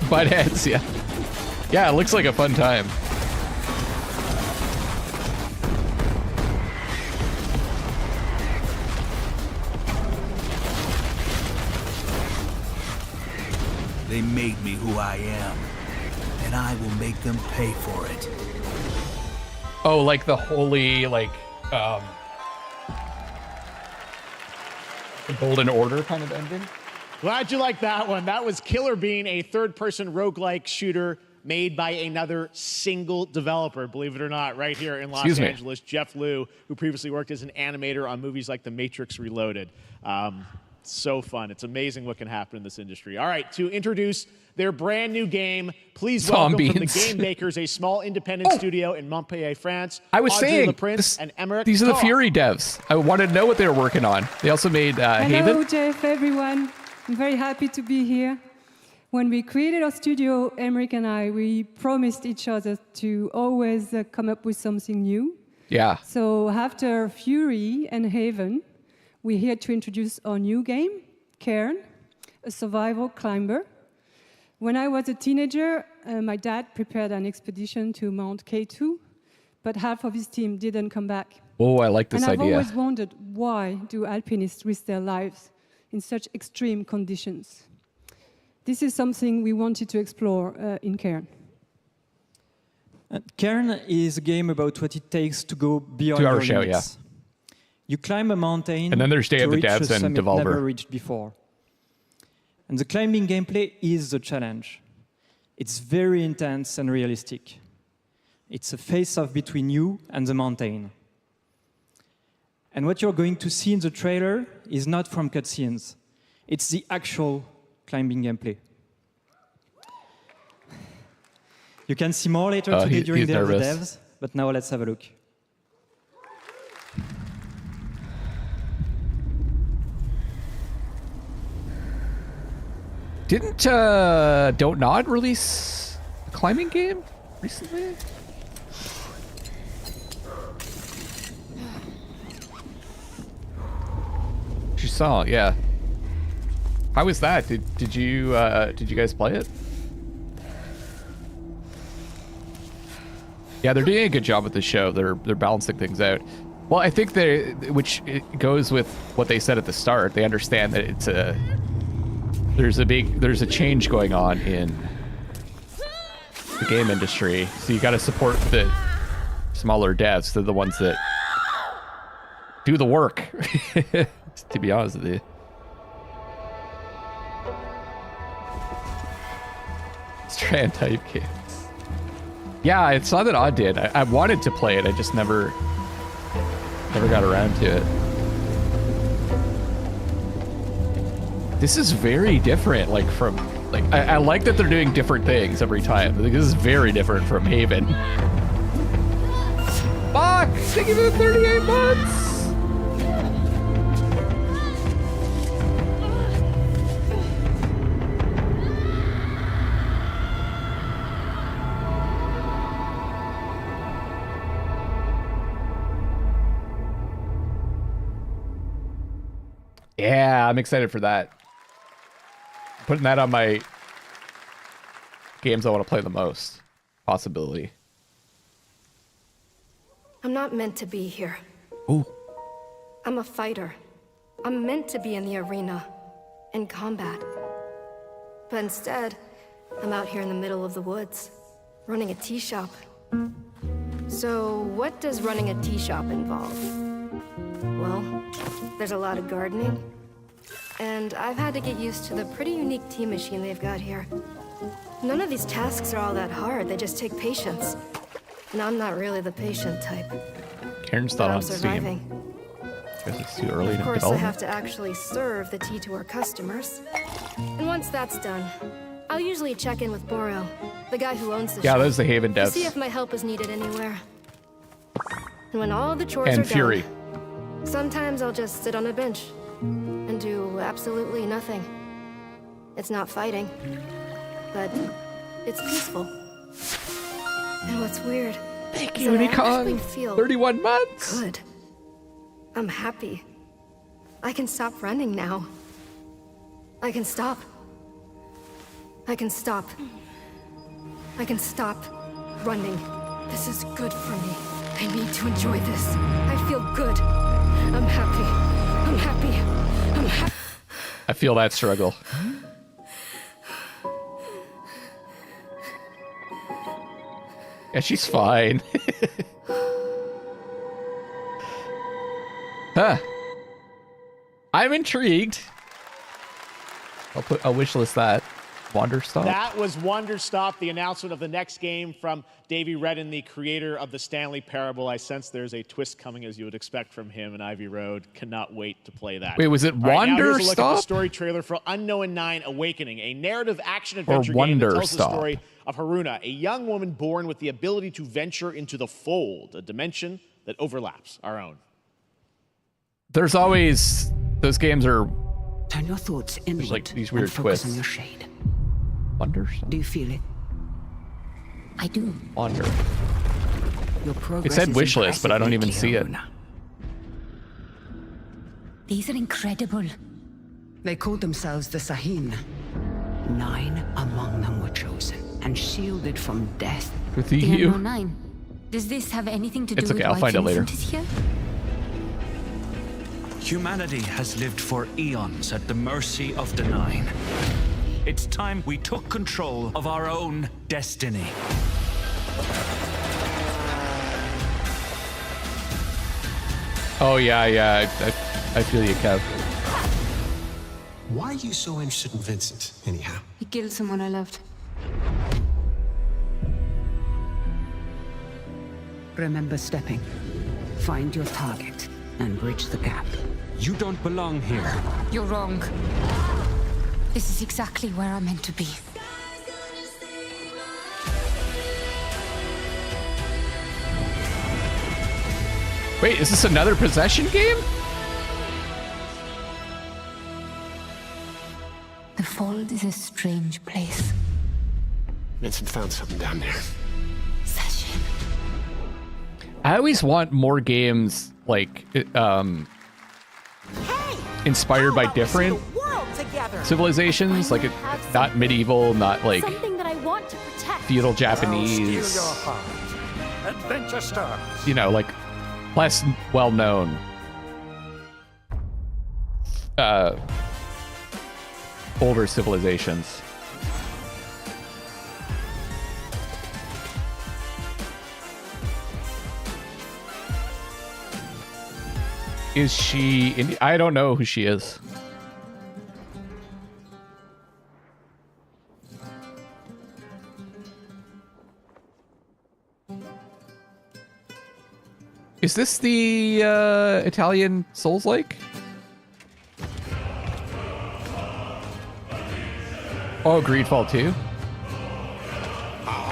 Buttheads, yeah. Yeah, it looks like a fun time. They made me who I am, and I will make them pay for it. Oh, like the holy, like, the Golden Order kind of ending? Glad you like that one. That was Killer Bean, a third-person roguelike shooter made by another single developer, believe it or not, right here in Los Angeles, Jeff Liu, who previously worked as an animator on movies like The Matrix Reloaded. So fun. It's amazing what can happen in this industry. All right, to introduce their brand new game, please welcome from the Game Makers, a small independent studio in Montpellier, France. I was Audrey saying, Laprince and Emmerich these are the Koch. Fury devs. I wanted to know what they were working on. They also made Hello, Haven. Jeff, everyone. I'm very happy to be here. When we created our studio, Emmerich and I, we promised each other to always come up with something new. Yeah. So after Fury and Haven, we're here to introduce our new game, Cairn, a survival climber. When I was a teenager, my dad prepared an expedition to Mount K2, but half of his team didn't come back. Oh, I like this and I've idea. always wondered, why do alpinists risk their lives in such extreme conditions? This is something we wanted to explore in Cairn. Cairn is a game about what it takes to go beyond your limits. You climb a mountain And then there's Day to of the reach a Devs and summit Devolver. never reached before. And the climbing gameplay is the challenge. It's very intense and realistic. It's a face-off between you and the mountain. And what you're going to see in the trailer is not from cutscenes. It's the actual climbing gameplay. You can see more later today during Day of the Devs, but now let's have a look. Didn't Don't Nod release a climbing game recently? You saw, yeah. How was that? Did you guys play it? Yeah, they're doing a good job with the show. They're balancing things out. Well, I think which goes with what they said at the start. They understand that it's there's a change going on in the game industry. So you got to support the smaller devs. They're the ones that do the work. To be honest with you. Strand type games. Yeah, I saw that Odd did. I wanted to play it. I just never got around to it. This is very different, like I like that they're doing different things every time. This is very different from Haven. Fuck! Thank you for the 38 months! Yeah, I'm excited for that. Putting that on my games I want to play the most. Possibility. I'm not meant to be here. Ooh. I'm a fighter. I'm meant to be in the arena, in combat. But instead, I'm out here in the middle of the woods, running a tea shop. So, what does running a tea shop involve? Well, there's a lot of gardening, and I've had to get used to the pretty unique tea machine they've got here. None of these tasks are all that hard, they just take patience. And I'm not really the patient type. Karen's But not I'm on Steam. surviving. Because it's too early Of to course, I develop. have to actually serve the tea to our customers. And once that's done, I'll usually check in with Boro, the guy who owns the Yeah, shop, those are the Haven to devs. see if my help is needed anywhere. And when all the chores And are Fury. done, sometimes I'll just sit on a bench and do absolutely nothing. It's not fighting, but it's peaceful. And what's weird Thank is you, that I Nikon. actually feel 31 months. good. I'm happy. I can stop running now. I can stop. I can stop. I can stop running. This is good for me. I need to enjoy this. I feel good. I'm happy. I'm happy. I'm happy. I feel that struggle. Yeah, she's fine. Huh. I'm intrigued. I'll wishlist that. Wanderstop. That was Wonderstop, the announcement of the next game from Davey Redden, the creator of the Stanley Parable. I sense there's a twist coming, as you would expect from him in Ivy Road. Cannot wait to play that. Wait, was it All right, now here's a look at the Wanderstop? story trailer for Unknown 9 Awakening, a narrative action-adventure game that tells the Wonderstop? story of Haruna, a young woman born with the ability to venture into the fold, a dimension that overlaps our own. There's always those games are. Turn your thoughts inward. There's like these weird and focus twists. on your shade. Wonderstop. Do you feel it? I do. Wander. Your It progress said is wish list, but I don't even impressively see it. clear, Haruna. These are incredible. They called themselves the Sahin. 9 among them were chosen and shielded from death. With The you. Unknown 9. Does this have anything to do It's with okay, I'll why find out later. Vincent is here? Humanity has lived for eons at the mercy of the Nine. It's time we took control of our own destiny. Oh yeah. I feel you, Kev. Why are you so interested in Vincent, anyhow? He killed someone I loved. Remember stepping. Find your target and bridge the gap. You don't belong here. You're wrong. This is exactly where I'm meant to be. Wait, is this another possession game? The Fold is a strange place. Vincent found something down there. I always want more games like inspired by different civilizations, like not medieval, not like Something that I want to protect. feudal I'll steal Japanese. your heart. Adventure stars. You know, like less well-known older civilizations. Is she I don't know who she is. Is this the Italian Souls-like? Oh, Greedfall 2?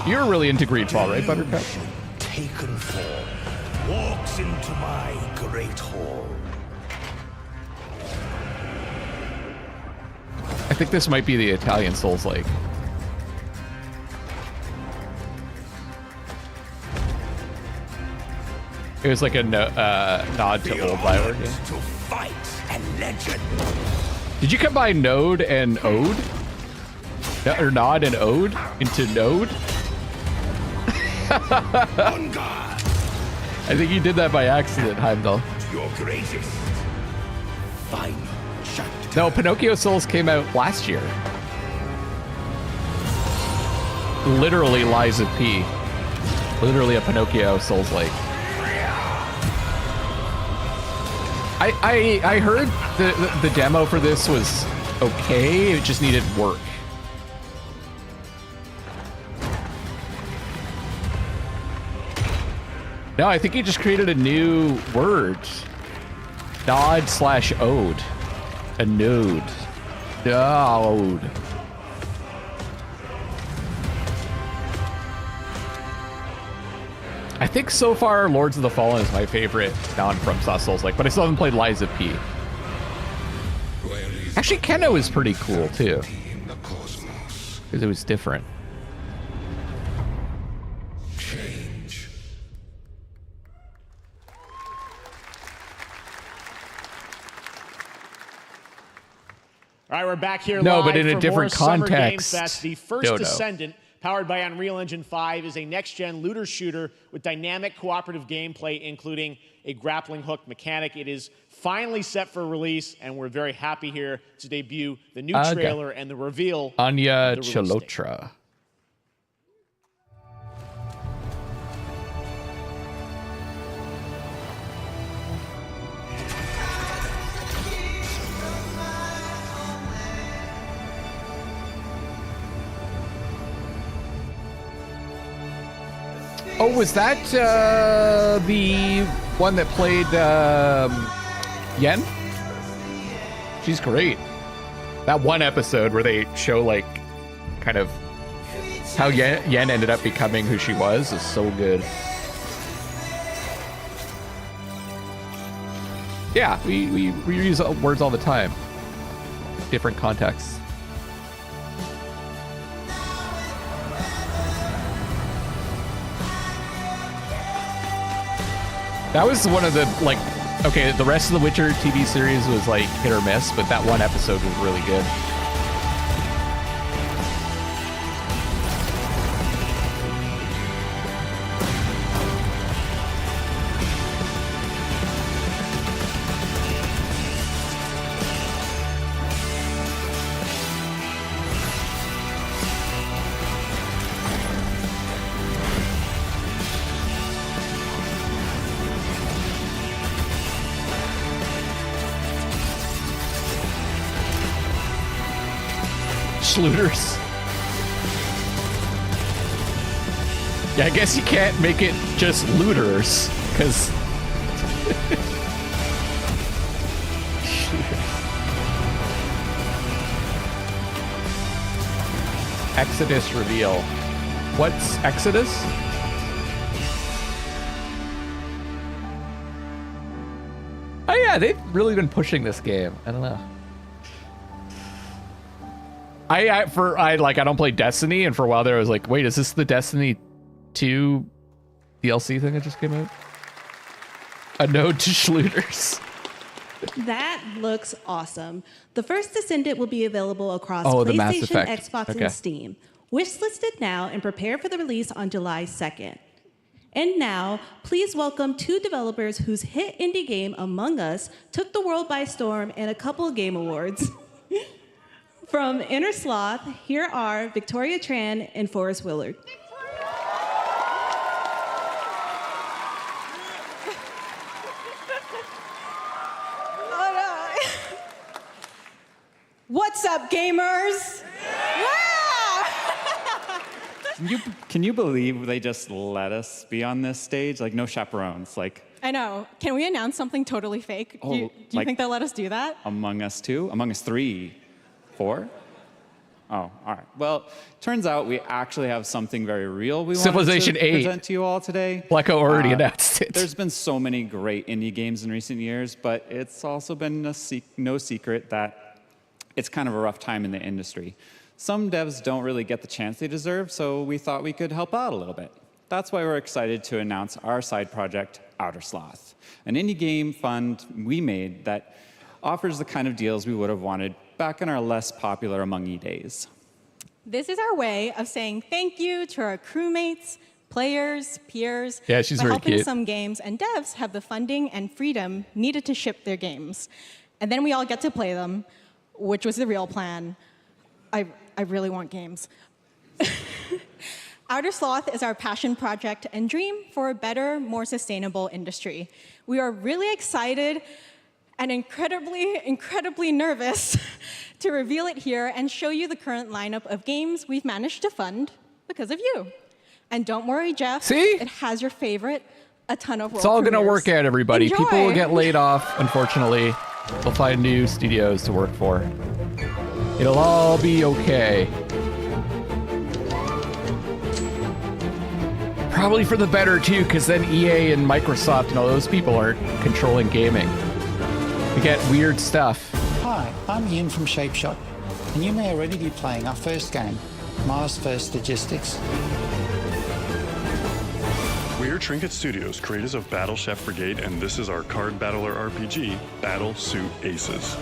You're really into Greedfall, right, Buttercup? Taken form, walks into my great hall. I think this might be the Italian Souls-like. It was like a nod to old Bioware game. To fight and legend. Did you combine Node and Ode? Or Nod and Ode into Node? On guard. I think you did that by accident, Heimdall. Your greatest. Final chapter. No, Pinocchio Souls came out last year. literally Lies of P. Literally a Pinocchio Souls-like. I heard the demo for this was okay. It just needed work. No, I think he just created a new word. Nod/ode. A node. Node. I think so far Lords of the Fallen is my favorite non-FromSoft Souls-like, but I still haven't played Lies of P. Actually, Keno is pretty cool too, because it was different. All right, we're back here No, live but in a for different more Summer Game context, Fest. The First Dodo. Descendant, powered by Unreal Engine 5, is a next-gen looter shooter with dynamic cooperative gameplay, including a grappling hook mechanic. It is finally set for release, and we're very happy here to debut the new trailer and the reveal. Anya of the release date. Chalotra. Oh, was that the one that played Yen? She's great. That one episode where they show like kind of how Yen ended up becoming who she was is so good. Yeah, we use words all the time. Different contexts. That was one of the, like, okay, the rest of the Witcher TV series was like hit or miss, but that one episode was really good. Looters. Yeah, I guess you can't make it just looters, because Exodus reveal. What's Exodus? Oh yeah, they've really been pushing this game. I don't know. I don't play Destiny, and for a while there I was like, wait, is this the Destiny 2 DLC thing that just came out? A node to Schlooters. That looks awesome. The First Descendant will be available across the Mass PlayStation, Effect. Xbox, Okay. and Steam. Wishlist it now and prepare for the release on July 2nd. And now, please welcome two developers whose hit indie game, Among Us, took the world by storm in a couple of game awards. From InnerSloth, here are Victoria Tran and Forrest Willard. Oh, no. What's up, gamers? Can you believe they just let us be on this stage? Like, no chaperones. Like, I know. Can we announce something totally fake? Do you like think they'll let us do that? Among Us 2? Among Us 3? 4? Oh, all right. Well, turns out we actually have something very real we Civilization wanted to 8. present to you all today. Blacko already announced it. There's been so many great indie games in recent years, but it's also been no secret that it's kind of a rough time in the industry. Some devs don't really get the chance they deserve, so we thought we could help out a little bit. That's why we're excited to announce our side project, InnerSloth, an indie game fund we made that offers the kind of deals we would have wanted back in our less popular Among Us days. This is our way of saying thank you to our crewmates, players, peers, Yeah, she's for very helping cute. some games and devs have the funding and freedom needed to ship their games. And then we all get to play them, which was the real plan. I really want games. InnerSloth is our passion project and dream for a better, more sustainable industry. We are really excited and incredibly nervous to reveal it here and show you the current lineup of games we've managed to fund because of you. And don't worry, Jeff. See? It has your favorite, a ton of world It's all going to premieres. work out, everybody. Enjoy. People will get laid off, unfortunately. They'll find new studios to work for. It'll all be okay. Probably for the better, too, because then EA and Microsoft and all those people aren't controlling gaming. We get weird stuff. Hi, I'm Ian from ShapeShot, and you may already be playing our first game, Mars First Logistics. We're Trinket Studios, creators of Battle Chef Brigade, and this is our card battler RPG, Battle Suit Aces.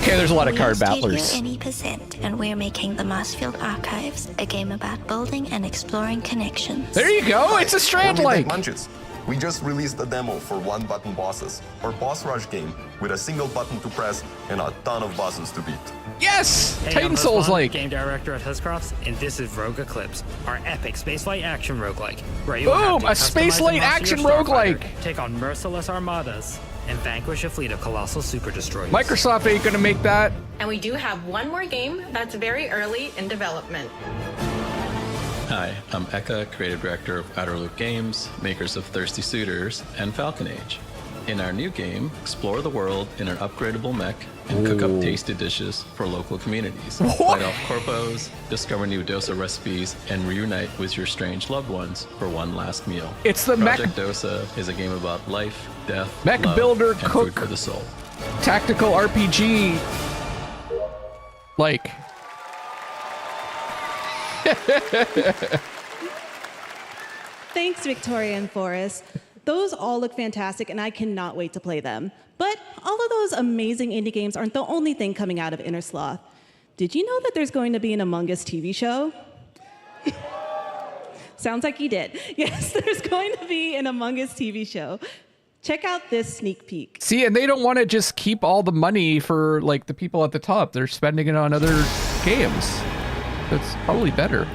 Okay, there's a lot of We card are Studio battlers. Any Percent, and we're making the Marsfield Archives, a game about building and exploring connections. There you go, it's a Strand-like. Munches. We just released a demo for one-button bosses, or boss rush game, with a single button to press and a ton of bosses to beat. Yes! Hey, Titan I'm Souls Husband, like. game director at Huscrofts, and this is Rogue Eclipse, our epic spaceflight action roguelike, where you will have Boom! to A customize spaceflight and master action your starfighter, roguelike. take on merciless armadas, and vanquish a fleet of colossal super destroyers. Microsoft ain't gonna make that. And we do have one more game that's very early in development. Hi, I'm Eka, creative director of Outer Loop Games, makers of Thirsty Suitors and Falcon Age. In our new game, explore the world in an upgradable mech and cook up tasty dishes for local communities. Fight off corpos, discover new dosa recipes, and reunite with your strange loved ones for one last meal. It's the mech- Project Dosa is a game about life, death, Mech love, builder and cook food for the soul. tactical RPG. Like. Thanks, Victoria and Forrest. Those all look fantastic, and I cannot wait to play them. But all of those amazing indie games aren't the only thing coming out of InnerSloth. Did you know that there's going to be an Among Us TV show? Sounds like you did. Yes, there's going to be an Among Us TV show. Check out this sneak peek. See, and they don't want to just keep all the money for like the people at the top. They're spending it on other games. That's probably better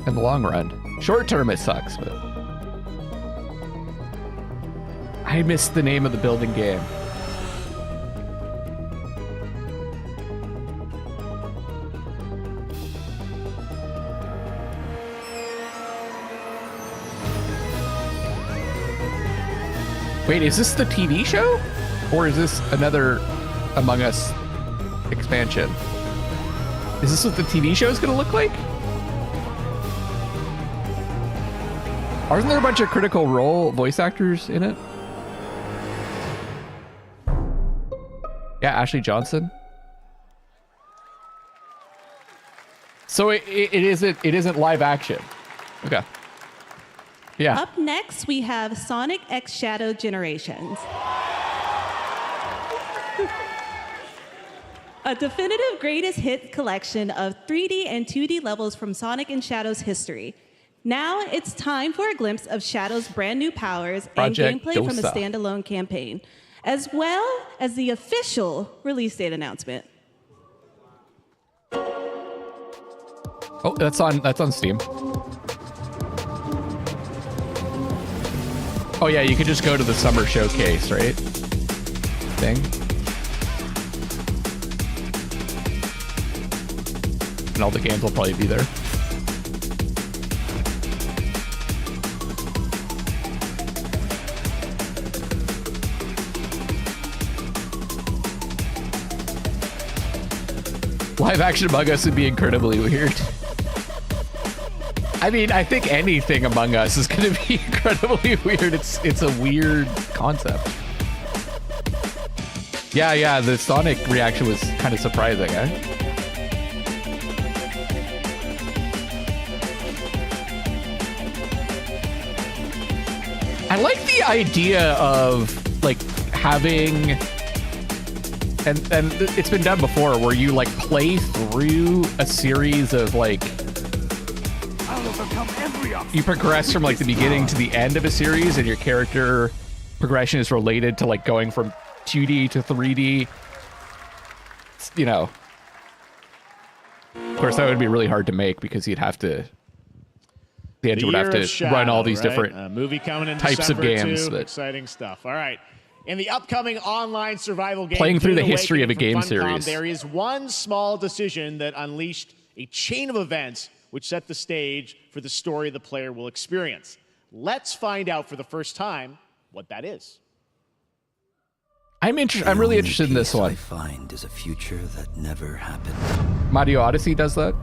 in the long run. Short term, it sucks, but I missed the name of the building game. Wait, is this the TV show? Or is this another Among Us expansion? Is this what the TV show is going to look like? Aren't there a bunch of Critical Role voice actors in it? Yeah, Ashley Johnson. So it isn't live action. Okay. Yeah. Up next, we have Sonic X Shadow Generations. A definitive greatest hit collection of 3D and 2D levels from Sonic and Shadow's history. Now it's time for a glimpse of Shadow's brand new powers Project and gameplay from a Dosa. standalone campaign, as well as the official release date announcement. Oh, that's on Steam. Oh yeah, you could just go to the summer showcase, right? Thing. And all the games will probably be there. Live action Among Us would be incredibly weird. I mean, I think anything Among Us is going to be incredibly weird. It's a weird concept. Yeah, the Sonic reaction was kind of surprising, eh? I like the idea of like having, and it's been done before, where you like play through a series of like, you progress from like the beginning to the end of a series, and your character progression is related to like going from 2D to 3D. You know, course, that would be really hard to make because you'd have to. The engine would have to run all these different movie coming in types of December games. too. That, Exciting stuff. All right. In the upcoming online survival game, playing through the Dune history of a Awakening game from Funcom, series. there is one small decision that unleashed a chain of events which set the stage for the story the player will experience. Let's find out for the first time what that is. I'm really interested in this one. I find is a future that never happened. Mario Odyssey does that.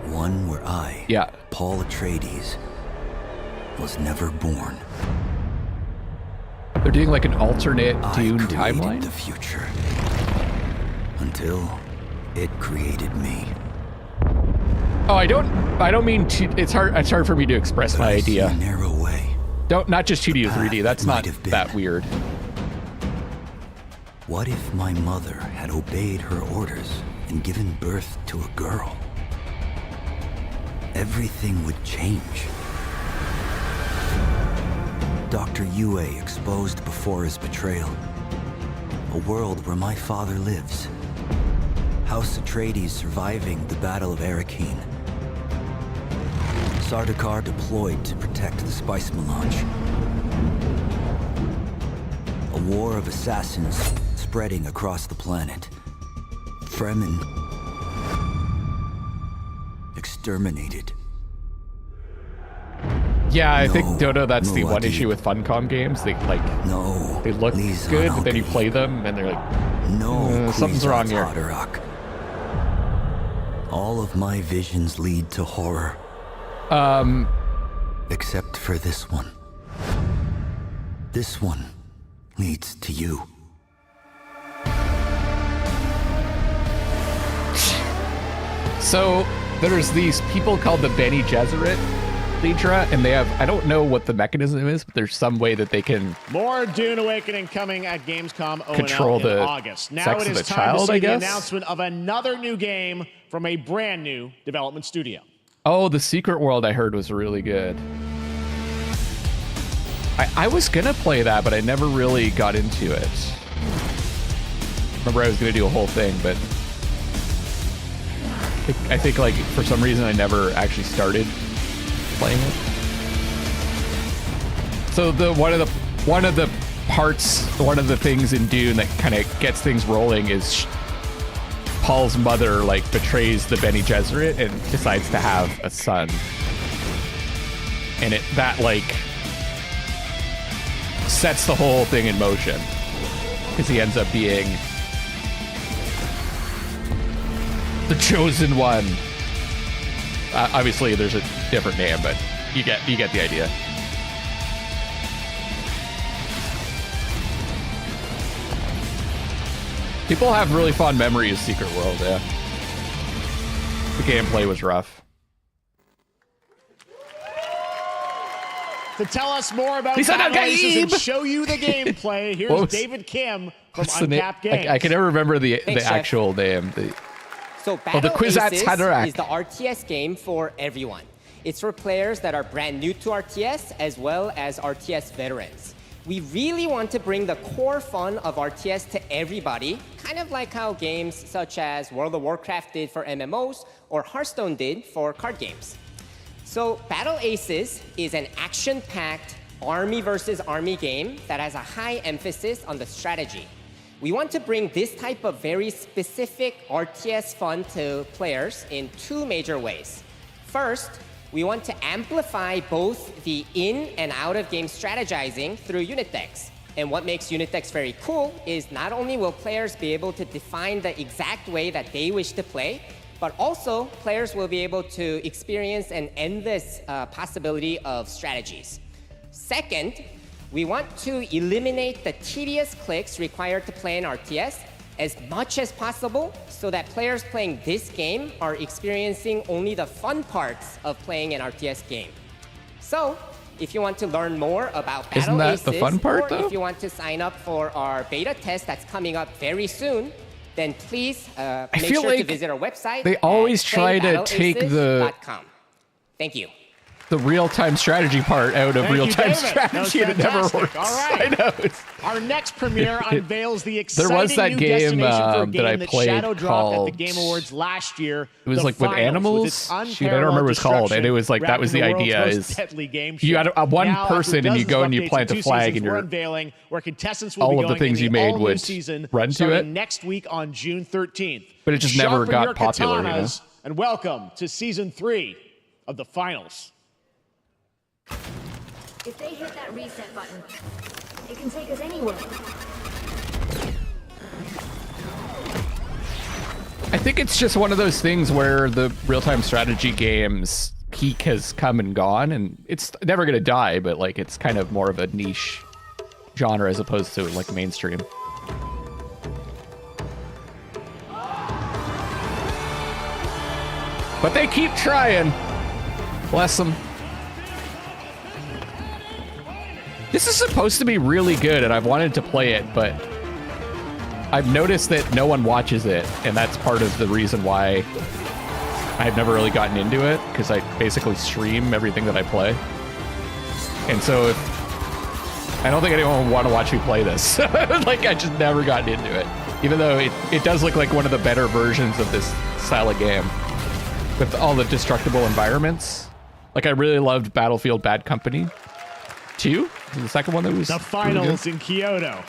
One where I, Paul Atreides, was never born. They're doing like an alternate Dune timeline. The future until it created me. Oh, I don't mean to. It's hard for me to express my idea. Narrow way. Not just 2D or 3D. That's not that weird. What if my mother had obeyed her orders and given birth to a girl? Everything would change. Dr. Yue exposed before his betrayal. A world where my father lives. House Atreides surviving the Battle of Arrakeen. Sardaukar deployed to protect the spice melange. A war of assassins spreading across the planet. Fremen exterminated. Yeah, I think Dodo, that's the one issue with Funcom games. They they look good, but then you play them and they're like, something's wrong here. All of my visions lead to horror. Except for this one. This one leads to you. So there's these people called the Bene Gesserit, Lidra, and they have, I don't know what the mechanism is, but there's some way that they can More Dune Awakening coming at Gamescom O&L control in the August. Now sex it of is the time child, to see I the guess? announcement of another new game from a brand new development studio. Oh, the Secret World I heard was really good. I was gonna play that, but I never really got into it. Remember I was gonna do a whole thing, but I think like for some reason I never actually started playing it. So one of the things in Dune that kind of gets things rolling is Paul's mother like betrays the Bene Gesserit and decides to have a son, and that like sets the whole thing in motion because he ends up being the chosen one. Obviously, there's a different name, but you get the idea. People have really fond memories of Secret World, yeah. The gameplay was rough. To tell us more about He's on a Battle Aces and game! show you the gameplay, here's David Kim from Uncapped Games. I can never remember the Thanks, Chef. actual name. So Battle Kwisatz Aces Haderach. is the RTS game for everyone. It's for players that are brand new to RTS as well as RTS veterans. We really want to bring the core fun of RTS to everybody, kind of like how games such as World of Warcraft did for MMOs or Hearthstone did for card games. So Battle Aces is an action-packed army versus army game that has a high emphasis on the strategy. We want to bring this type of very specific RTS fun to players in two major ways. First, we want to amplify both the in and out of game strategizing through unit decks. And what makes unit decks very cool is not only will players be able to define the exact way that they wish to play, but also players will be able to experience an endless possibility of strategies. Second, we want to eliminate the tedious clicks required to play an RTS as much as possible so that players playing this game are experiencing only the fun parts of playing an RTS game. So, if you want to learn more about Battle Isn't that Aces, the fun part, or though? if you want to sign up for our beta test that's coming up very soon, then please make feel sure to like visit our website. they always at try to take the playbattleaces.com. Thank you. the real-time strategy part out of Thank you, real-time David. That was strategy, and it never fantastic. works. All right. I know. It's- Our next premiere unveils the exciting There was that new game, destination for a that I game played Shadow dropped at called- the Game Awards last year. It was The like with Finals, animals. with its Shoot, I don't remember what it's called. And it was like, that was the wrapping the idea world's is most deadly game you show. had one Now, after person and you dozens go of and you updates plant and a two flag seasons and we're you're unveiling, where contestants will all be of the going things in you the made all-new would season run to starting it. next week on June 13th. But it just never Sharpen got your popular, you know? katanas, and welcome to season 3 of the finals. If they hit that reset button, it can take us anywhere. I think it's just one of those things where the real-time strategy games peak has come and gone, and it's never going to die, but like it's kind of more of a niche genre as opposed to like mainstream. But they keep trying. Bless them. This is supposed to be really good, and I've wanted to play it, but I've noticed that no one watches it, and that's part of the reason why I've never really gotten into it, because I basically stream everything that I play. And so if I don't think anyone would want to watch me play this. Like, I just never gotten into it. Even though it does look like one of the better versions of this style of game. With all the destructible environments. Like, I really loved Battlefield Bad Company 2. The second one that was the finals in Kyoto.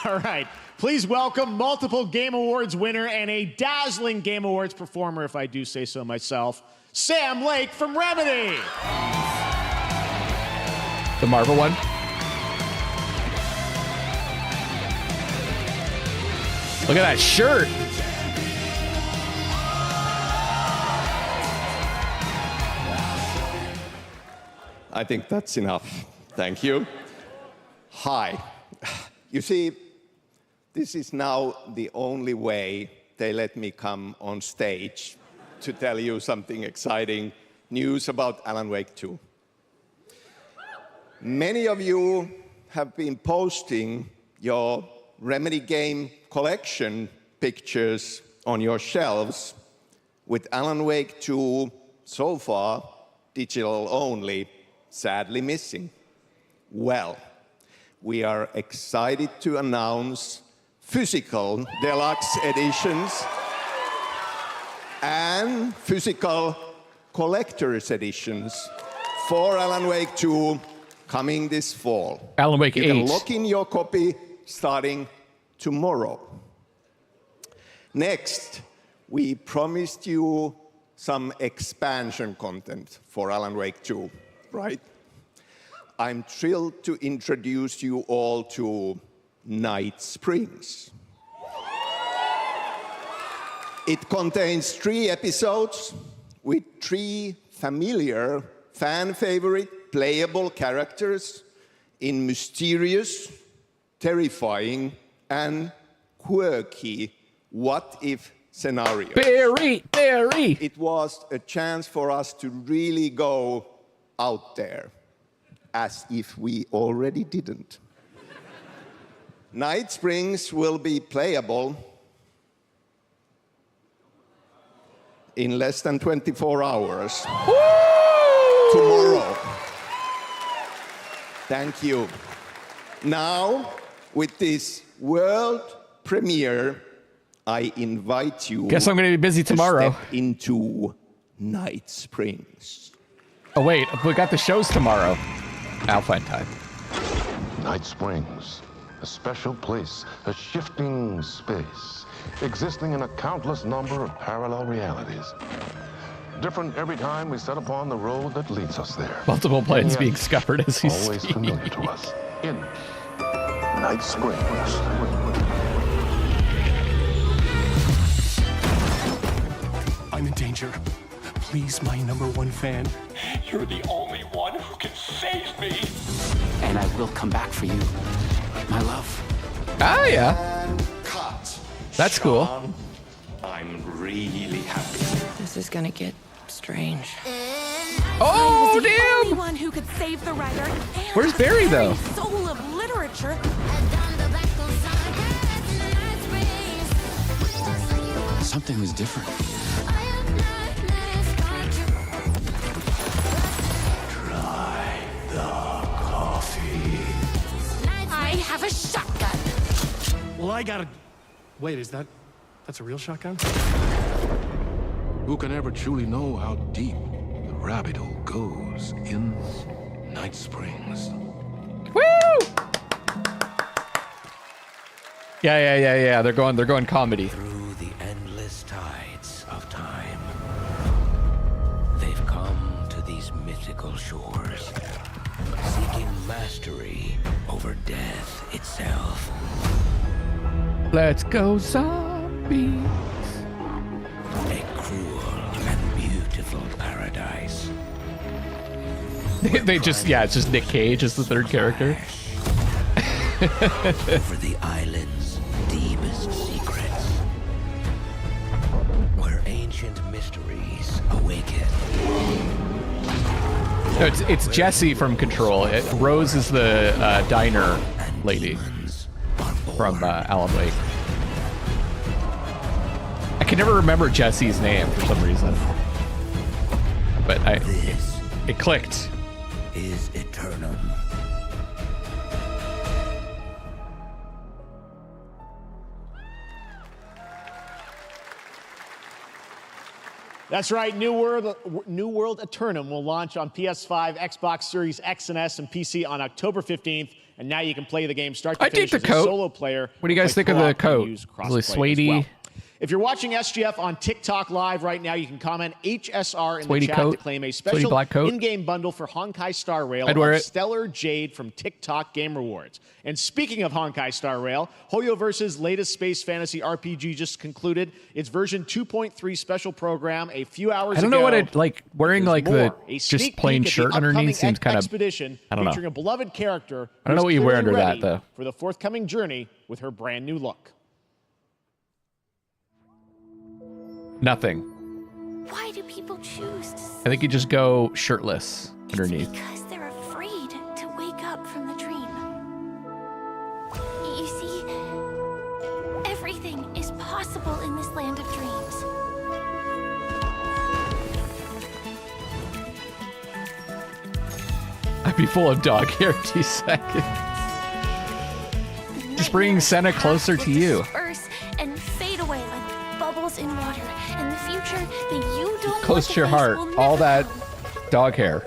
All right. Please welcome multiple Game Awards winner and a dazzling Game Awards performer, if I do say so myself, Sam Lake from Remedy. The Marvel one. Look at that shirt. I think that's enough. Thank you. Hi. You see, this is now the only way they let me come on stage to tell you something exciting news about Alan Wake 2. Many of you have been posting your Remedy game collection pictures on your shelves with Alan Wake 2 so far digital only, sadly missing. Well, we are excited to announce physical deluxe editions and physical collector's editions for Alan Wake 2 coming this fall. Alan Wake 8. You can lock in your copy starting tomorrow. Next, we promised you some expansion content for Alan Wake 2, right? I'm thrilled to introduce you all to Night Springs. It contains 3 episodes with 3 familiar, fan-favorite, playable characters in mysterious, terrifying, and quirky what-if scenarios. Barry! It was a chance for us to really go out there, as if we already didn't. Night Springs will be playable in less than 24 hours. Tomorrow. Thank you. Now, with this world premiere, I invite you. Guess I'm going to be busy tomorrow. To step into Night Springs. Oh wait, we got the shows tomorrow. I'll find time. Night Springs, a special place, a shifting space, existing in a countless number of parallel realities. Different every time we set upon the road that leads us there. Multiple plans being scuppered as we always speak. familiar to us. In Night Springs. I'm in danger. Please, my #1 fan. You're the only one who can save me. And I will come back for you, my love. Ah, yeah. That's cool. I'm really happy. This is gonna get strange. Oh, was the damn! only one who could save the writer. Where's Barry, though? Soul of literature. Something was different. have a shotgun. Well, I gotta... Wait, that's a real shotgun? Who can ever truly know how deep the rabbit hole goes in Night Springs? Woo! Yeah. They're going comedy. Through the endless tides of time, they've come to these mythical shores, seeking mastery over death itself. Let's go zombies. A cruel and beautiful paradise. They just, it's just Nick Cage as the third character. Over the island's deepest secrets, where ancient mysteries awaken. No, it's Jesse from Control. Rose is the diner lady from Alan Wake. I can never remember Jesse's name for some reason, but it clicked. Is eternal. That's right. New World Eternum will launch on PS5, Xbox Series X and S, and PC on October 15th. And now you can play the game start to finish as a solo player. What do you guys think of the coat? Really suede-y. If you're watching SGF on TikTok Live right now, you can comment HSR in the chat to claim a special in-game bundle for Honkai Star Rail of Stellar Jade from TikTok Game Rewards. And speaking of Honkai Star Rail, HoYoverse's latest space fantasy RPG just concluded its version 2.3 special program a few hours ago. I don't know what it like wearing like the just plain shirt underneath seems kind of. I don't know. Featuring a beloved character. I don't know what you wear under that though. For the forthcoming journey with her brand new look. Nothing. Why do people choose to I think you just go shirtless underneath. Because they're afraid to wake up from the dream. You see, everything is possible in this land of dreams. I'd be full of dog hair in 2 seconds. Just bringing Senna closer to you. Disperse and fade away like bubbles in water. In the future that you don't Close to your heart. All that dog hair.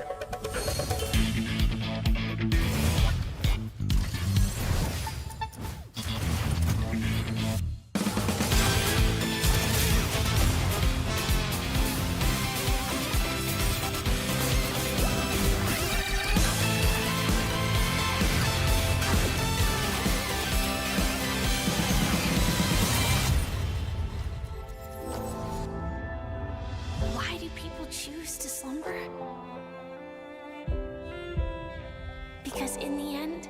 Because in the end,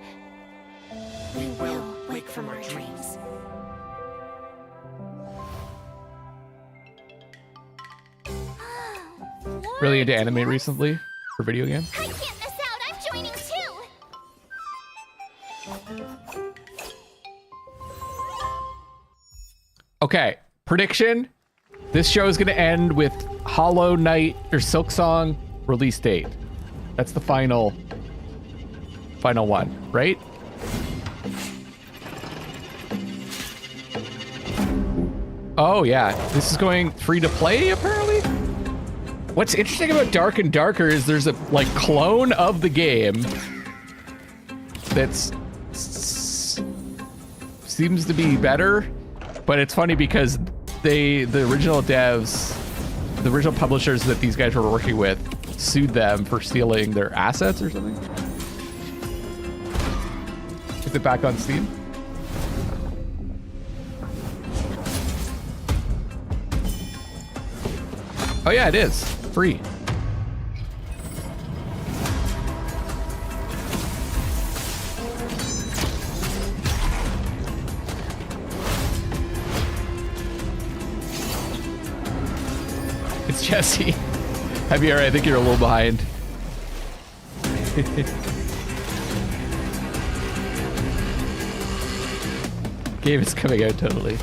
we will wake from our dreams. Really into anime recently for video games? I can't miss out. I'm joining too. Okay, prediction. This show is going to end with Hollow Knight or Silksong release date. That's the final one, right? Oh yeah, this is going free to play apparently. What's interesting about Dark and Darker is there's a like clone of the game that's seems to be better, but it's funny because the original devs, the original publishers that these guys were working with sued them for stealing their assets or something. Is it back on Steam? Oh yeah, it is. Free. It's Jesse. Javier, I think you're a little behind. Game is coming out totally.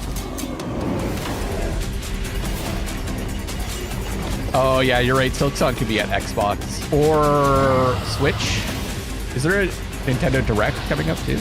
Oh yeah, you're right. Silksong could be at Xbox or Switch. Is there a Nintendo Direct coming up too?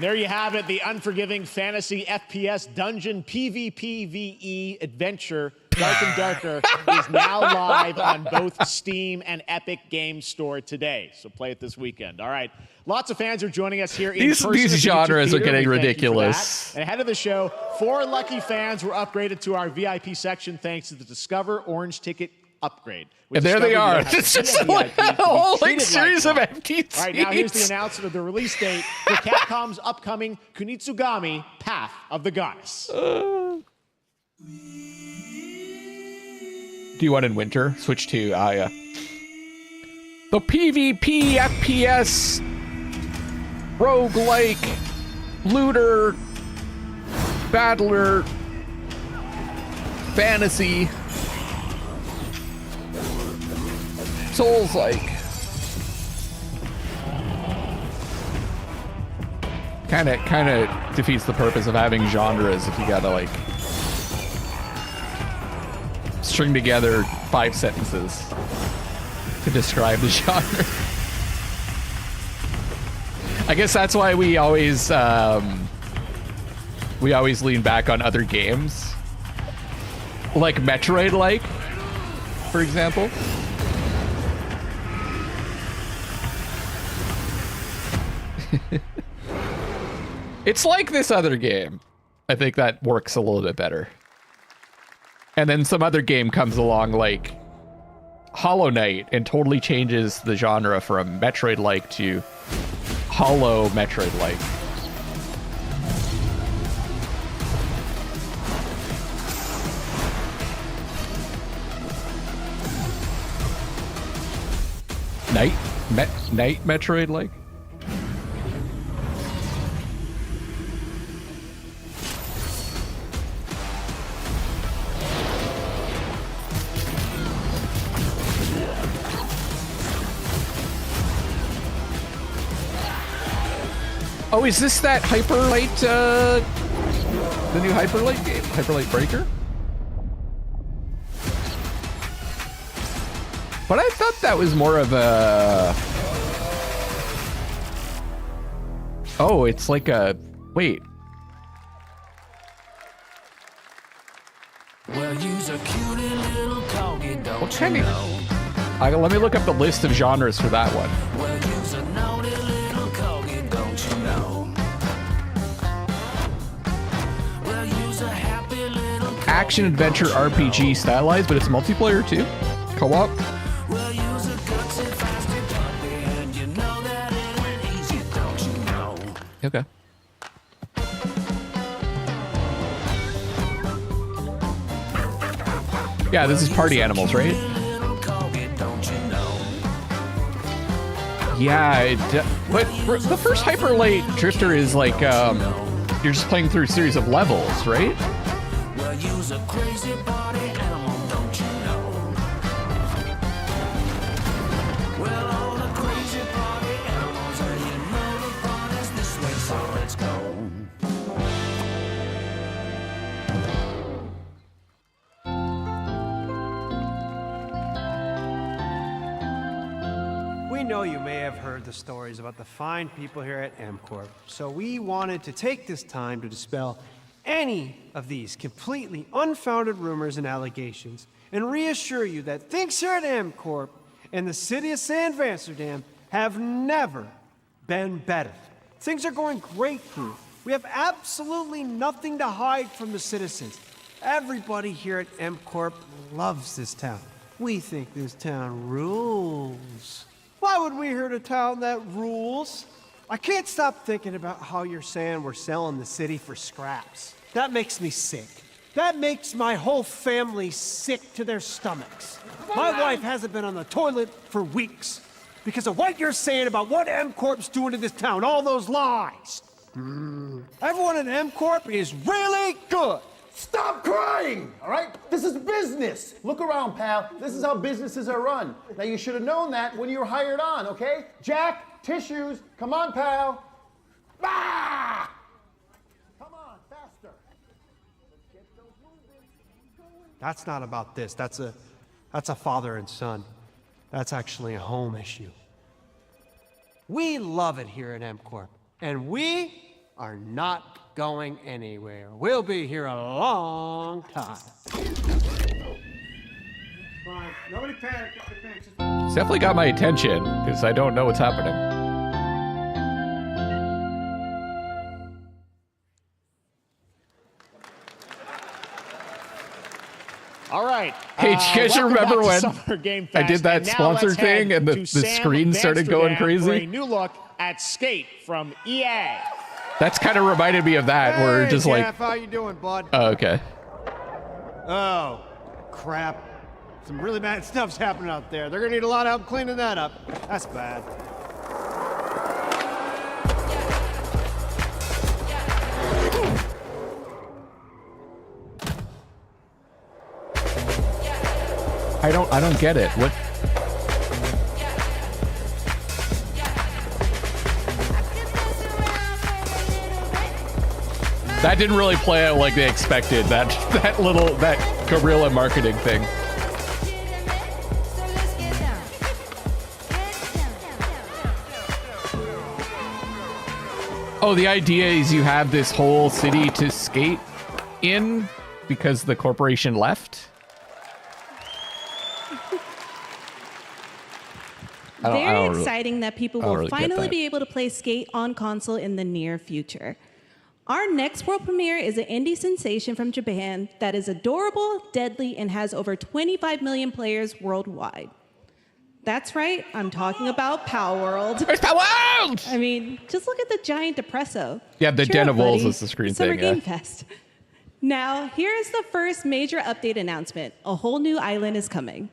There you have it, the unforgiving fantasy FPS dungeon PvPvE adventure, Dark and Darker, is now live on both Steam and Epic Games Store today. So play it this weekend. All right. Lots of fans are joining us here in person. These genres are getting We thank you for ridiculous. that. And ahead of the show, 4 lucky fans were upgraded to our VIP section thanks to the Discover Orange Ticket upgrade. With And there they Discover, are. you have It's to just be a like VIP a to be whole treated series of one. empty All right, now here's the seats. announcement of the release date for Capcom's upcoming Kunitsugami Path of the Goddess. Do you want in winter? Switch to Aya. The PvP FPS roguelike looter battler fantasy Souls-like. Kind of defeats the purpose of having genres if you gotta like string together 5 sentences to describe the genre. I guess that's why we always lean back on other games, like Metroid-like, for example. It's like this other game. I think that works a little bit better. And then some other game comes along like Hollow Knight and totally changes the genre from Metroid-like to Hollow Metroid-like. Night Metroid-like? Oh, is this that Hyper Light, the new Hyper Light game? Hyper Light Breaker? But I thought that was more of a... Oh, it's like a... Wait. Well, use a cutie little corgi, don't What kind of... let me look up the list of genres for that one. Well, use a naughty little corgi, don't you know? Well, use a happy little Action adventure RPG stylized, but it's multiplayer too? Co-op? well, use a gutsy, fasty puppy, and you know that it ain't easy, don't you know? Okay. Yeah, this is Party Animals, right? Little corgi, don't you know? Yeah, but the first Hyper Light Drifter is like, you're just playing through a series of levels, right? Well, use a crazy party animal, don't you know? Well, all the crazy party animals, and you know the party's this way, so let's go. We know you may have heard the stories about the fine people here at MCorp, so we wanted to take this time to dispel any of these completely unfounded rumors and allegations and reassure you that things here at MCorp and the city of San Amsterdam have never been better. Things are going great here. We have absolutely nothing to hide from the citizens. Everybody here at MCorp loves this town. We think this town rules. Why would we hurt a town that rules? I can't stop thinking about how you're saying we're selling the city for scraps. That makes me sick. That makes my whole family sick to their stomachs. My wife hasn't been on the toilet for weeks because of what you're saying about what MCorp's doing to this town, all those lies. Everyone at MCorp is really good. Stop crying, all right? This is business. Look around, pal. This is how businesses are run. Now, you should have known that when you were hired on, okay? Jack, tissues. Come on, pal. Ah! Come on, faster. Let's get those moving. That's not about this. That's a father and son. That's actually a home issue. We love it here at MCorp, and we are not going anywhere. We'll be here a long time. Fine. Nobody panic. It's definitely got my attention because I don't know what's happening. All right. Hey, do you guys remember when I did that And now sponsor let's thing head and the to Sam screen started going Amsterdam for a crazy? new look at Skate from EA. That's kind of reminded me of that, where Hey, just like, Jeff, how you doing, bud? oh, okay. Oh, crap. Some really bad stuff's happening out there. They're gonna need a lot of help cleaning that up. That's bad. I don't get it. What? That didn't really play out like they expected. That guerrilla marketing thing. Oh, the idea is you have this whole city to skate in because the corporation left? Very exciting that people will really finally be able to play Skate on console in the near future. Our next world premiere is an indie sensation from Japan that is adorable, deadly, and has over 25 million players worldwide. That's right, I'm talking about Palworld. Where's Palworld? I mean, just look at the giant depresso. Yeah, the Cheer Den up, of Wolves buddy. is the screen Summer thing. Yeah. Game Fest. Now, here is the first major update announcement. A whole new island is coming.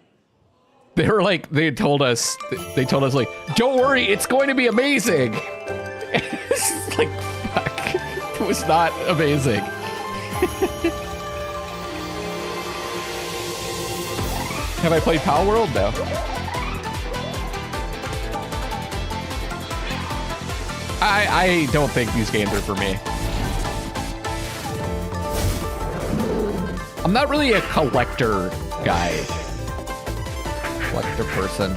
They were like, they told us like, don't worry, it's going to be amazing. It's like, fuck, it was not amazing. Have I played Palworld? No. I don't think these games are for me. I'm not really a collector guy. Collector person.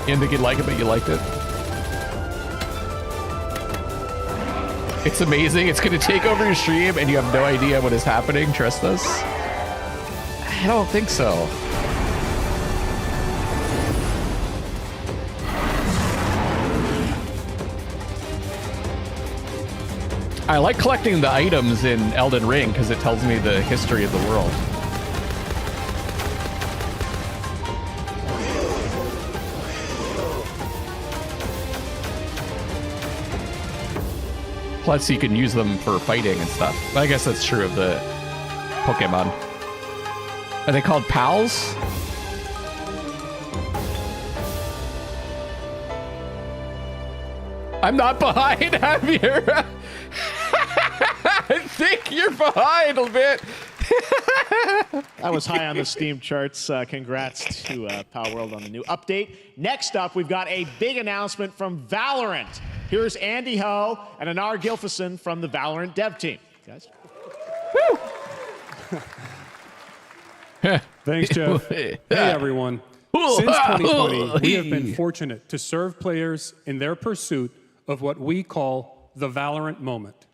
You didn't think you'd like it, but you liked it. It's amazing. It's going to take over your stream and you have no idea what is happening. Trust us. I don't think so. I like collecting the items in Elden Ring because it tells me the history of the world. Plus, you can use them for fighting and stuff. But I guess that's true of the Pokemon. Are they called pals? I'm not behind, Javier. I think you're behind a bit. That was high on the Steam charts. Congrats to Palworld on the new update. Next up, we've got a big announcement from Valorant. Here's Andy Ho and Anar Gilfison from the Valorant dev team. Guys. Thanks, Jeff. Hey, everyone. Since 2020, we have been fortunate to serve players in their pursuit of what we call the Valorant moment.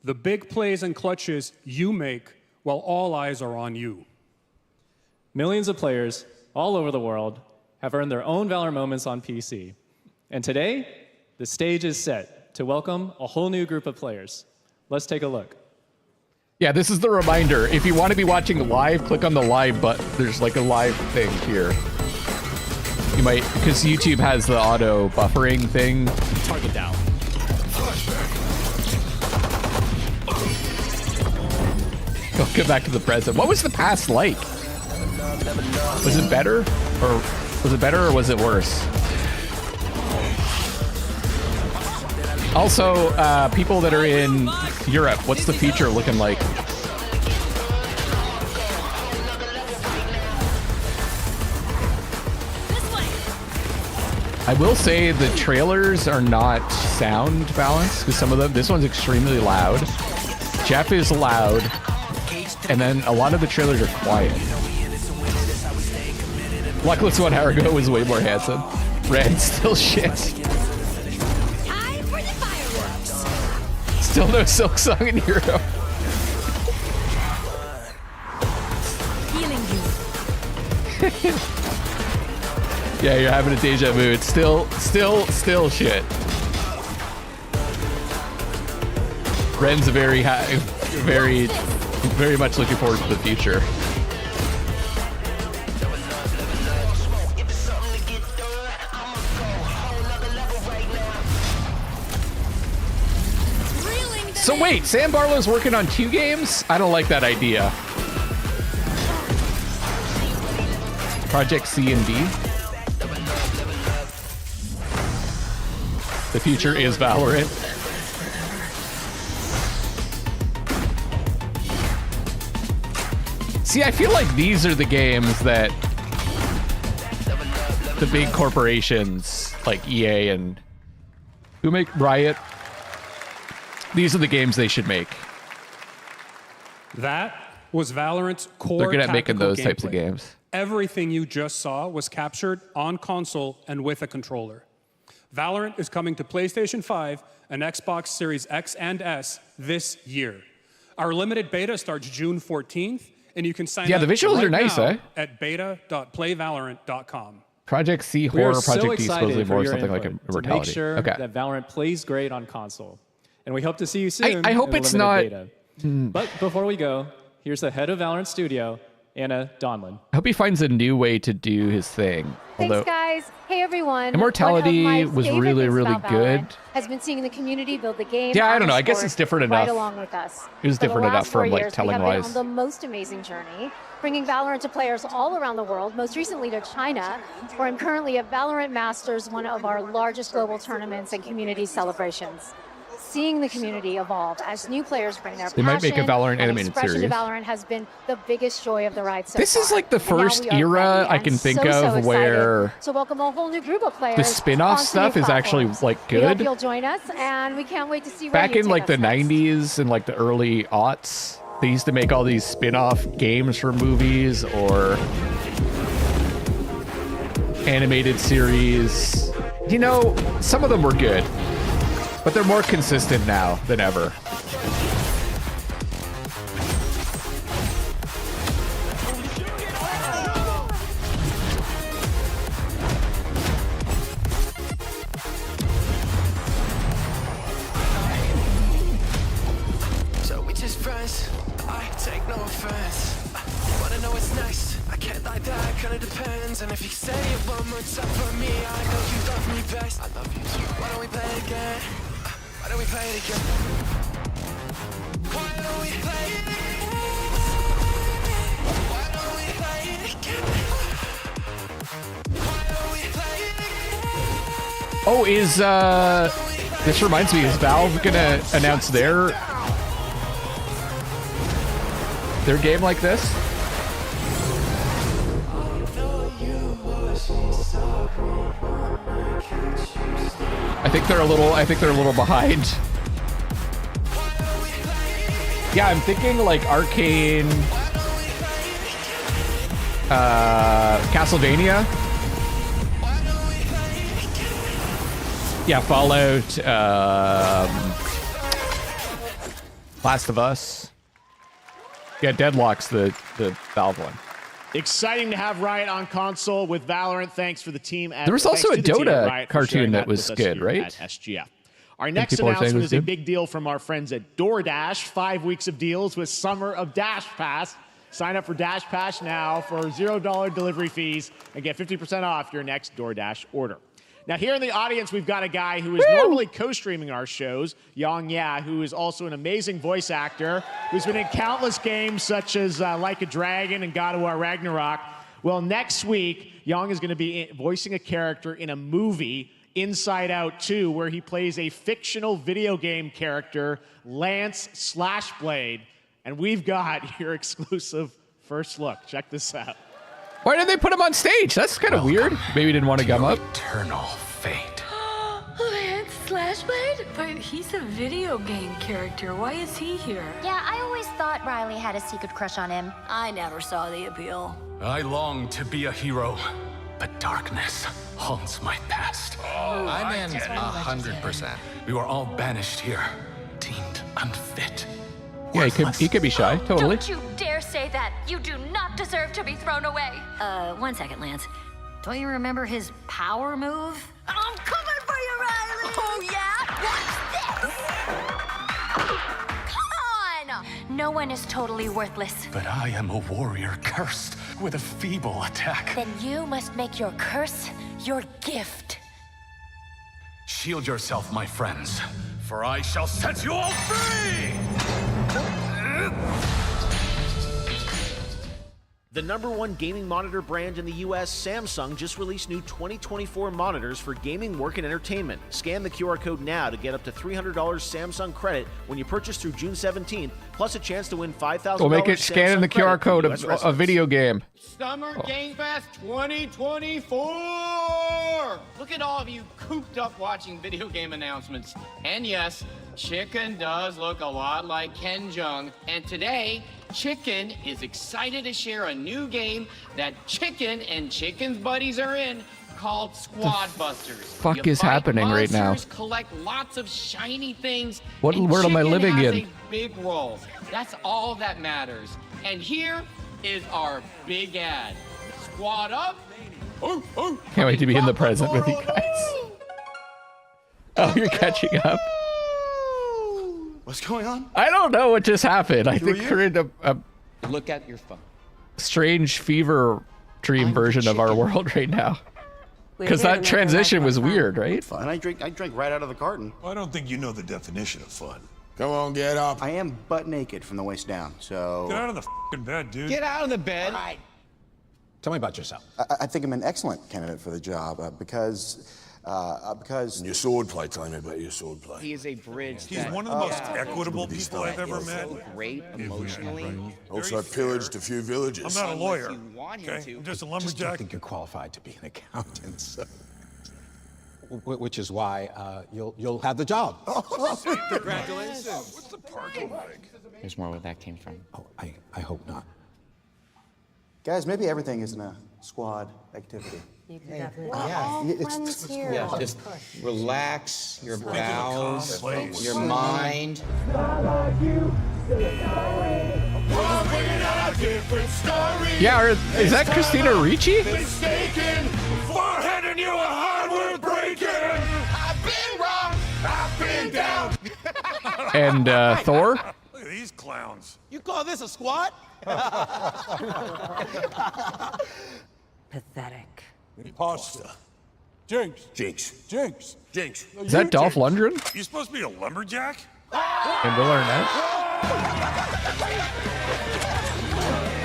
The big plays and clutches you make while all eyes are on you. Millions of players all over the world have earned their own Valorant moments on PC. And today, the stage is set to welcome a whole new group of players. Let's take a look. Yeah, this is the reminder. If you want to be watching live, click on the live button. There's like a live thing here. You might, because YouTube has the auto buffering thing. Target down. Go get back to the present. What was the past like? Was it better? Or was it worse? Also, people that are in Europe, what's the future looking like? I will say the trailers are not sound balanced because some of them, this one's extremely loud. Jeff is loud. And then a lot of the trailers are quiet. Luckless 1 hour ago was way more handsome. Red's still shit. Time for the fireworks. Still no Silk Song in Hero. Healing you. Yeah, you're having a deja vu. It's still shit. Ren's very much looking forward to the future. So wait, Sam Barlow's working on 2 games? I don't like that idea. Project C and D. The future is Valorant. See, I feel like these are the games that the big corporations like EA and who make Riot, these are the games they should make. That was Valorant's core. They're good at making tactical those types of gameplay. games. Everything you just saw was captured on console and with a controller. Valorant is coming to PlayStation 5 and Xbox Series X and S this year. Our limited beta starts June 14th, and you can sign up the visuals right are nice, now eh? at beta.playvalorant.com. Project C We are horror, so Project D excited supposedly for more your something like input to immortality. make sure Okay. that Valorant plays great on console. And we hope to see you soon. I hope in the it's limited not- beta. But before we go, here's the head of Valorant Studio, Anna Donlin. I hope he finds a new way to do his thing. Although Thanks, guys. Hey, everyone. Immortality One of my was favorite really, things really about good. Valorant has been seeing the community build the game. Yeah, I on don't know. the I guess sport it's different right enough. along with us. It was For the different last enough 4 from, like, years, telling we have been wise. on the most amazing journey, bringing Valorant to players all around the world, most recently to China, where I'm currently at Valorant Masters, one of our largest global tournaments and community celebrations. Seeing the community evolve as new players bring their They might make a passion Valorant and animated expression series. to Valorant has been the biggest joy of the ride so This far. is like the And now first we are era ready I and can think so of excited where to welcome a whole new group of players the spin-off onto stuff new is actually platforms. like We hope good. you'll join us, and we can't wait to see where Back you in take like us the next. 90s and like the early aughts, they used to make all these spin-off games for movies or animated series. You know, some of them were good, but they're more consistent now than ever. So we just friends, I take no offense. Wanna know what's next? I can't lie, that kinda depends. And if you say it one more time for me, I know you love me best. I love you too. Why don't we play it again? Why don't we play it again? Why don't we play it again? Why don't we play it again? Why don't we play it again? Oh, is this reminds me, is Valve gonna announce their game like this? I think they're a little behind. Yeah, I'm thinking like Arcane, Castlevania. Yeah, Fallout, Last of Us. Yeah, Deadlock's the Valve one. Exciting to have Riot on console with Valorant. Thanks for the team. There was also thanks a to the team at Dota Riot for cartoon sharing that was with us good, here right? At SGF. Our And next people are saying it announcement was is a good? big deal from our friends at DoorDash. 5 weeks of deals with Summer of Dash Pass. Sign up for Dash Pass now for $0 delivery fees and get 50% off your next DoorDash order. Now, here in the audience, we've got a guy who is normally co-streaming our shows, Yang Ya, who is also an amazing voice actor, who's been in countless games such as Like a Dragon and God of War Ragnarok. Well, next week, Yang is going to be voicing a character in a movie, Inside Out 2, where he plays a fictional video game character, Lance Slashblade. And we've got your exclusive first look. Check this out. Why did they put him on stage? That's kind of weird. Maybe didn't want to gum up. Eternal fate. Lance Slashblade? But he's a video game character. Why is he here? Yeah, I always thought Riley had a secret crush on him. I never saw the appeal. I long to be a hero, but darkness haunts my past. I'm in 100%. We were all banished here, deemed unfit. Yeah, he could be shy, totally. Don't you dare say that. You do not deserve to be thrown away. 1 second, Lance. Don't you remember his power move? I'm coming for you, Riley! Oh, yeah? Watch this! Come on! No one is totally worthless. But I am a warrior cursed with a feeble attack. Then you must make your curse your gift. Shield yourself, my friends, for I shall set you all free! The #1 gaming monitor brand in the US, Samsung, just released new 2024 monitors for gaming, work, and entertainment. Scan the QR code now to get up to $300 Samsung credit when you purchase through June 17th, plus a chance to win $5,000. We'll make it scanning the QR code of a video game. Summer Game Fest 2024! Look at all of you cooped up watching video game announcements. And yes, Chicken does look a lot like Ken Jeong. And today, Chicken is excited to share a new game that Chicken and Chicken's buddies are in called Squad Busters. Fuck is happening right now? Collect lots of shiny things. What and world am I Chicken living has in? A big role. That's all that matters. And here is our big ad. Squad up. Can't wait to be in the present with you guys. Oh, you're catching up. What's going on? I don't know what just happened. I think we're in a Look at your phone. strange fever dream version of our world right now. Because that transition was weird, right? Fun. I drink right out of the carton. I don't think you know the definition of fun. Come on, get up. I am butt naked from the waist down, so... Get out of the f***ing bed, dude. Get out of the bed. All right. Tell me about yourself. I think I'm an excellent candidate for the job because... And your swordplay, tell me about your swordplay. He is a bridge. He's one of the most equitable people I've ever met. So great emotionally. Also pillaged a few villages. I'm not a lawyer, okay? I'm just a lumberjack. I think you're qualified to be an accountant, so. Which is why you'll have the job. Congratulations. What's the parking like? There's more where that came from. Oh, I hope not. Guys, maybe everything isn't a squad activity. You can definitely. Yeah, just relax your bowels, your mind. Yeah, is that Christina Ricci? Foreheading you a hardware breaking. I've been wrong. I've been down. And Thor? Look at these clowns. You call this a squad? Pathetic. Pasta. Jinx. Jinx. Jinx. Jinx. Is that Dolph Lundgren? You supposed to be a lumberjack? And Will Arnett?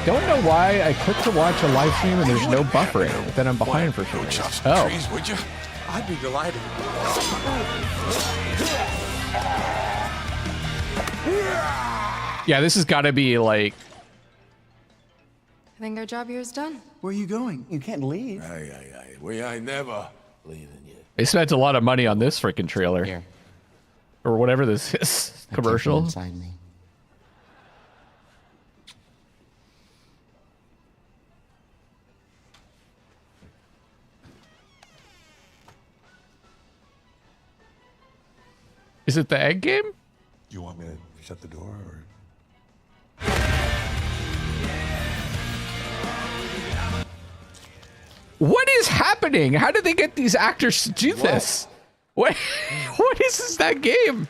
Don't know why I click to watch a live stream and there's no buffering, but then I'm behind for some reason. Oh. Trees, would you? I'd be delighted. Yeah, this has got to be like... I think our job here is done. Where are you going? You can't leave. Aye. We ain't never leaving you. They spent a lot of money on this freaking trailer. Here. Or whatever this is. Commercial. Inside me. Is it the egg game? Do you want me to shut the door or? What is happening? How did they get these actors to do this? What is this, that game?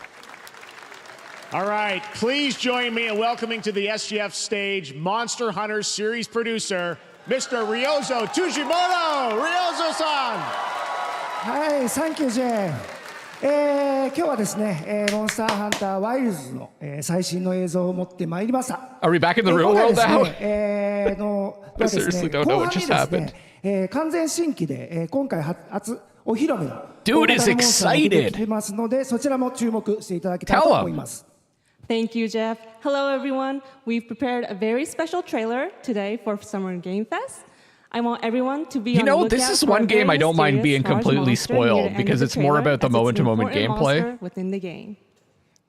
All right, please join me in welcoming to the SGF stage Monster Hunter series producer, Mr. Ryozo Tujimoto. Ryozo-san! はい、サンキュージェーン。今日はですね、モンスターハンターワイルズの、最新の映像を持ってまいりました。Are we back in the real world now? I seriously don't know what just happened. 完全新規で、今回初お披露目の Dude is excited. 出ますので、そちらも注目していただきたいと思います。 Thank you, Jeff. Hello, everyone. We've prepared a very special trailer today for Summer Game Fest. I want everyone to be on the lookout this is for one a game I very don't mind mysterious being large completely monster near the spoiled end because of it's more trailer about the as it's an moment-to-moment important gameplay. monster within the game.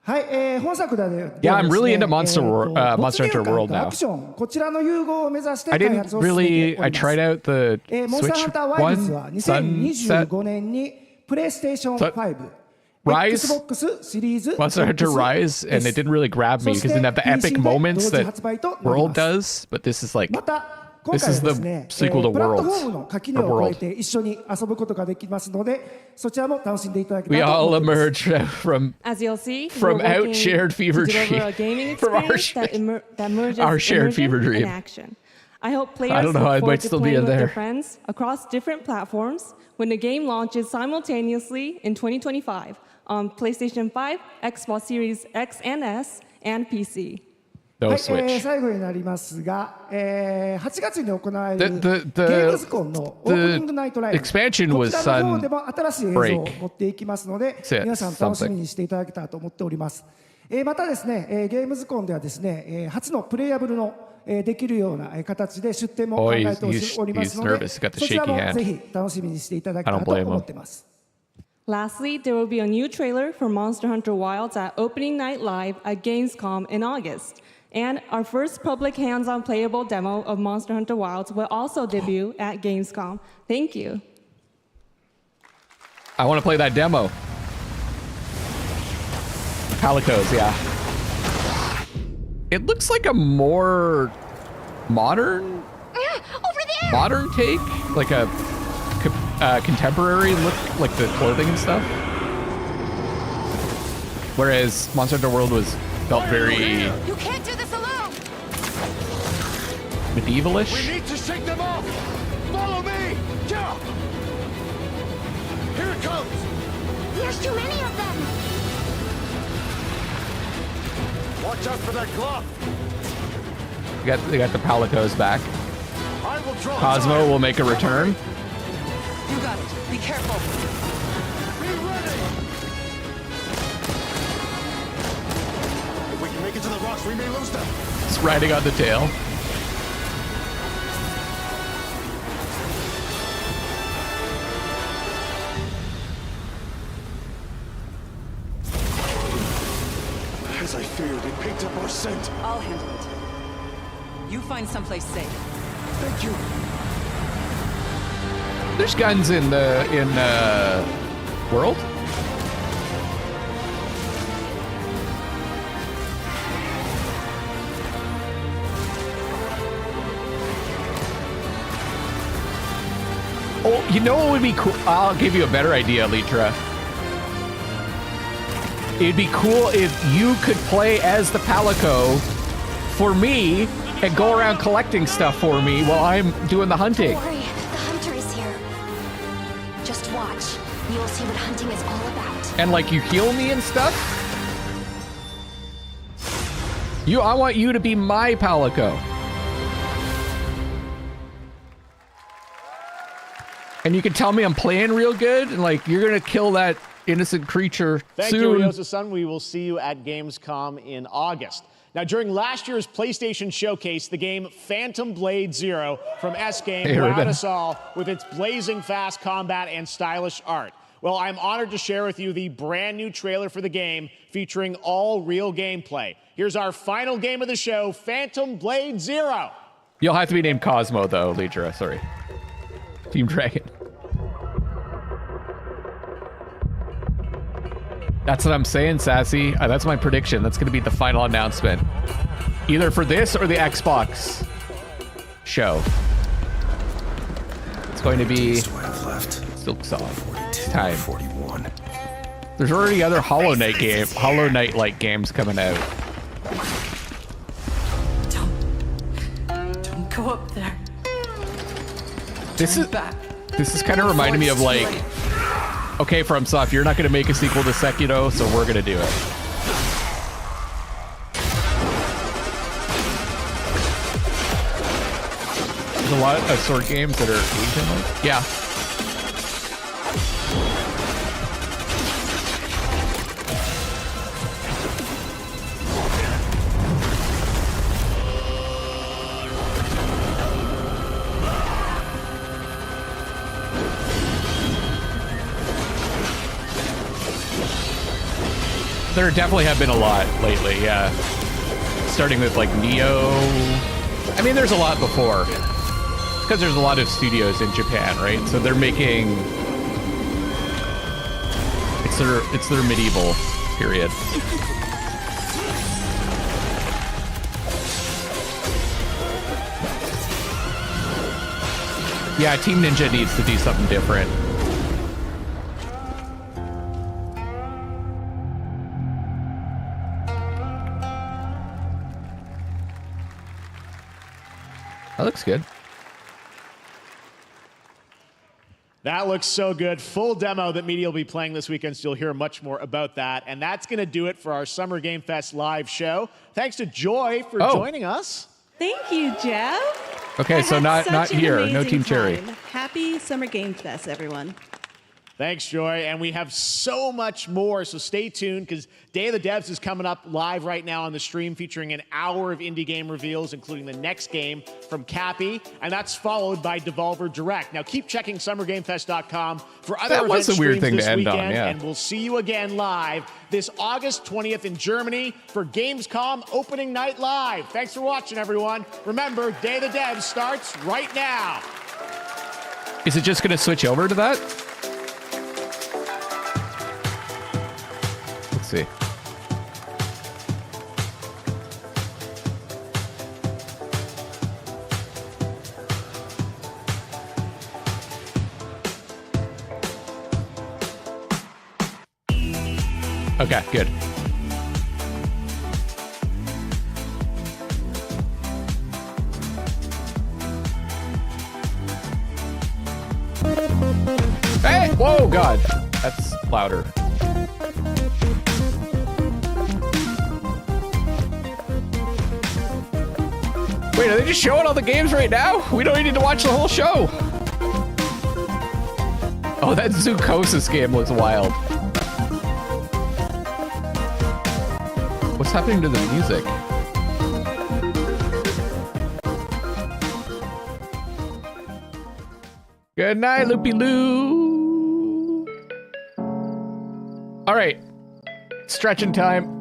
はい、本作ではですね、 Yeah, I'm really into Monster Hunter World ア now. クションこちらの融合を目指して I 開 didn't 発を進めてお really. りま I す。 tried out the モンスターハン Switch ターワイルズは one, Sunset, 2025年にプレイステーション5、 Rise, Xbox シリーズ Monster Hunter Rise, and it didn't really grab me because it didn't have the epic moments that World does. But this is like また今 this 回 is はです the ね、 sequel to プラット World フォームの垣根 or を World. 越えて一緒に遊ぶことができますので、そちらも楽しんでいただけた We らと all 思います emerge from As you'll see, from we're out working shared fever to deliver dream a gaming from our experience that merges our shared immersion fever dream. and action. I hope players I don't know, look I forward might to still be playing in with their there. friends across different platforms when the game launches simultaneously in 2025 on PlayStation 5, Xbox Series X and S, and PC. No はい、 Switch. 最後になりますが、8月に行われる The ゲームズコンのオープニングナイトライブ、 expansion こ was ちらの方でも新しい映像を Sunbreak. 持っていきますので、 That's it, 皆さん楽しみにしていただけたらと思っております。またですね、ゲームズコンではですね、初のプレイヤブルのできるような形で出展も考えておりますので、 he's nervous. Got the そちら shaky も hand. ぜひ楽しみにしていただけたらと思ってます。 Lastly, there will be a new trailer for Monster Hunter Wilds at Opening Night Live at Gamescom in August. And our first public hands-on playable demo of Monster Hunter Wilds will also debut at Gamescom. Thank you. I want to play that demo. Calicos, yeah. It looks like a more modern take, like a contemporary look, like the clothing and stuff. Whereas Monster Hunter World felt very You can't do this alone. medievalish. We need to shake them off. Follow me. Yeah. Here it comes. There's too many of them. Watch out for that glove. They got the Palicos back. I will draw. Cosmo will make a return. You got it. Be careful. Be ready. If we can make it to the rocks, we may lose them. It's riding on the tail. As I feared, it picked up our scent. I'll handle it. You find someplace safe. Thank you. There's guns in World. Oh, you know what would be cool? I'll give you a better idea, Litra. It'd be cool if you could play as the Palico for me and go around collecting stuff for me while I'm doing the hunting. Don't worry, the hunter is here. Just watch. You will see what hunting is all about. And like you heal me and stuff? I want you to be my Palico. And you can tell me I'm playing real good and like you're gonna kill that innocent creature Thank soon. you, Ryosa-san. We will see you at Gamescom in August. Now, during last year's PlayStation Showcase, the game Phantom Blade Zero from S-Game wowed us all with its blazing fast combat and stylish art. Well, I'm honored to share with you the brand new trailer for the game featuring all real gameplay. Here's our final game of the show, Phantom Blade Zero. You'll have to be named Cosmo though, Lidra, sorry. Team Dragon. That's what I'm saying, Sassy. That's my prediction. That's going to be the final announcement. Either for this or the Xbox show. It's going to be Silk Song. Time. 41. There's already other Hollow Knight-like games coming out. Don't go up there. This is kind of reminding me of like, okay, FromSoft, you're not going to make a sequel to Sekiro, so we're going to do it. There's a lot of sword games that are Asian-like. Yeah. There definitely have been a lot lately, yeah. Starting with like Neo. I mean, there's a lot before. Because there's a lot of studios in Japan, right? So they're making... It's their medieval period. Yeah, Team Ninja needs to do something different. That looks good. That looks so good. Full demo that media will be playing this weekend, so you'll hear much more about that. And that's going to do it for our Summer Game Fest live show. Thanks to Joy for joining us. Thank you, Jeff. Okay, so not here. No Team Cherry. Happy Summer Game Fest, everyone. Thanks, Joy. And we have so much more, so stay tuned because Day of the Devs is coming up live right now on the stream, featuring an hour of indie game reveals, including the next game from Cappy, and that's followed by Devolver Direct. Now keep checking SummerGameFest.com for other event streams this weekend, and we'll see you again live this August 20th in Germany for Gamescom Opening Night Live. Thanks for watching, everyone. Remember, Day of the Devs starts right now. Is it just going to switch over to that? Let's see. Okay, good. Hey! Whoa, God. That's louder. Wait, are they just showing all the games right now? We don't need to watch the whole show. Oh, that Zookosis game looks wild. What's happening to the music? Good night, Loopy Loo. All right, stretching time.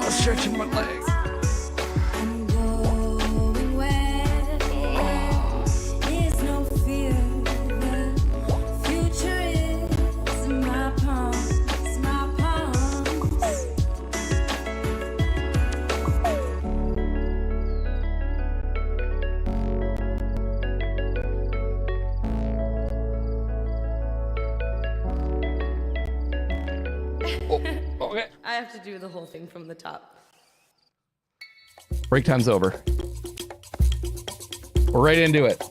Stretching my legs. Okay. I have to do the whole thing from the top. Break time's over. We're right into it.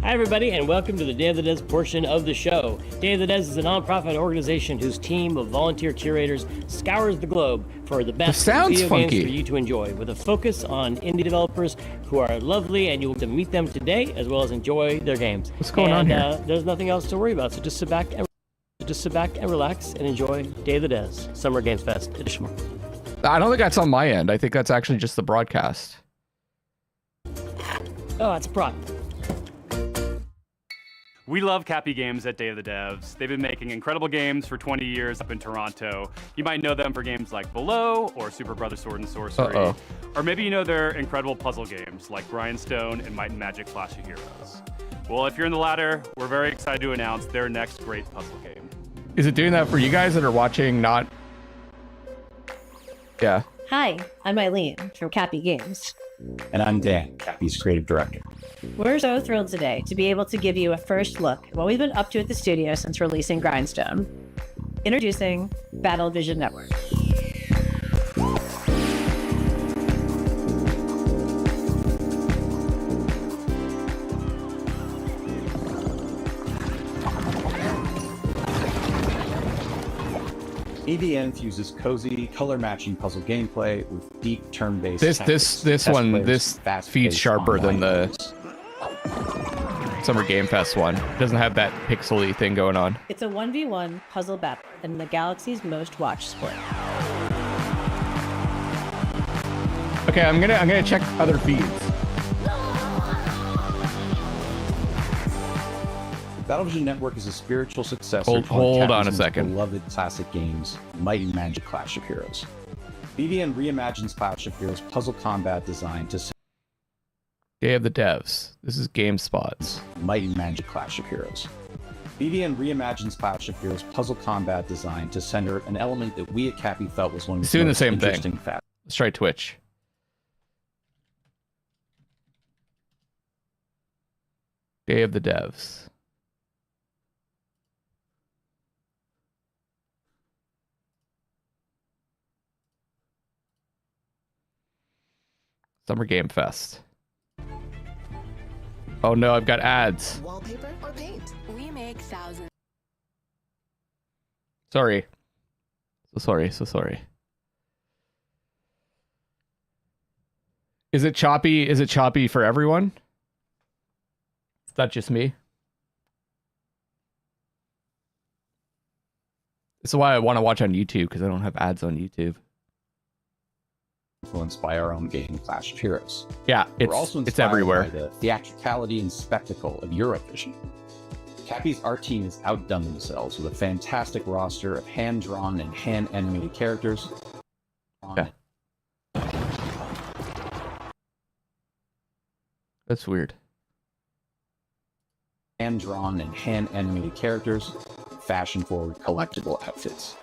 Hi, everybody, and welcome to the Day of the Devs portion of the show. Day of the Devs is a nonprofit organization whose team of volunteer curators scours the globe for the best video games for you to enjoy, with a focus on indie developers who are lovely, and you will meet them today as well as enjoy their games. What's going on here? There's nothing else to worry about, so just sit back and relax and enjoy Day of the Devs Summer Games Fest edition. I don't think that's on my end. I think that's actually just the broadcast. Oh, that's a prop. We love Cappy Games at Day of the Devs. They've been making incredible games for 20 years up in Toronto. You might know them for games like Below or Super Brother Sword and Sorcery. Or maybe you know their incredible puzzle games like Grindstone and Might and Magic Clash of Heroes. Well, if you're in the latter, we're very excited to announce their next great puzzle game. Is it doing that for you guys that are watching, not... Yeah. Hi, I'm Eileen from Cappy Games. And I'm Dan, Cappy's creative director. We're so thrilled today to be able to give you a first look at what we've been up to at the studio since releasing Grindstone. Introducing Battle Vision Network. EVN fuses cozy, color-matching puzzle gameplay with deep turn-based This feeds sharper than the Summer Game Fest one. It doesn't have that pixely thing going on. It's a 1v1 puzzle battle in the galaxy's most watched sport. Okay, I'm gonna check other feeds. Battlevision Network is a spiritual successor to Hold on a Capcom's second. beloved classic games, Might and Magic Clash of Heroes. BVN reimagines Clash of Heroes puzzle combat design to Day of the Devs. This is GameSpot's. Might and Magic Clash of Heroes. BVN reimagines Clash of Heroes puzzle combat design to center an element that we at Cappy felt was one of It's the doing the most same interesting thing. facets. Let's try Twitch. Day of the Devs. Summer Game Fest. Oh no, I've got ads. Wallpaper or paint? We make thousands. Sorry. So sorry. Is it choppy? Is it choppy for everyone? Is that just me? This is why I want to watch on YouTube, because I don't have ads on YouTube. Influenced by our own game, Clash of Heroes. Yeah, We're also it's inspired everywhere. by the theatricality and spectacle of Eurovision. Cappy's art team has outdone themselves with a fantastic roster of hand-drawn and hand-animated characters. Yeah. That's weird. Hand-drawn and hand-animated characters, fashion-forward collectible outfits.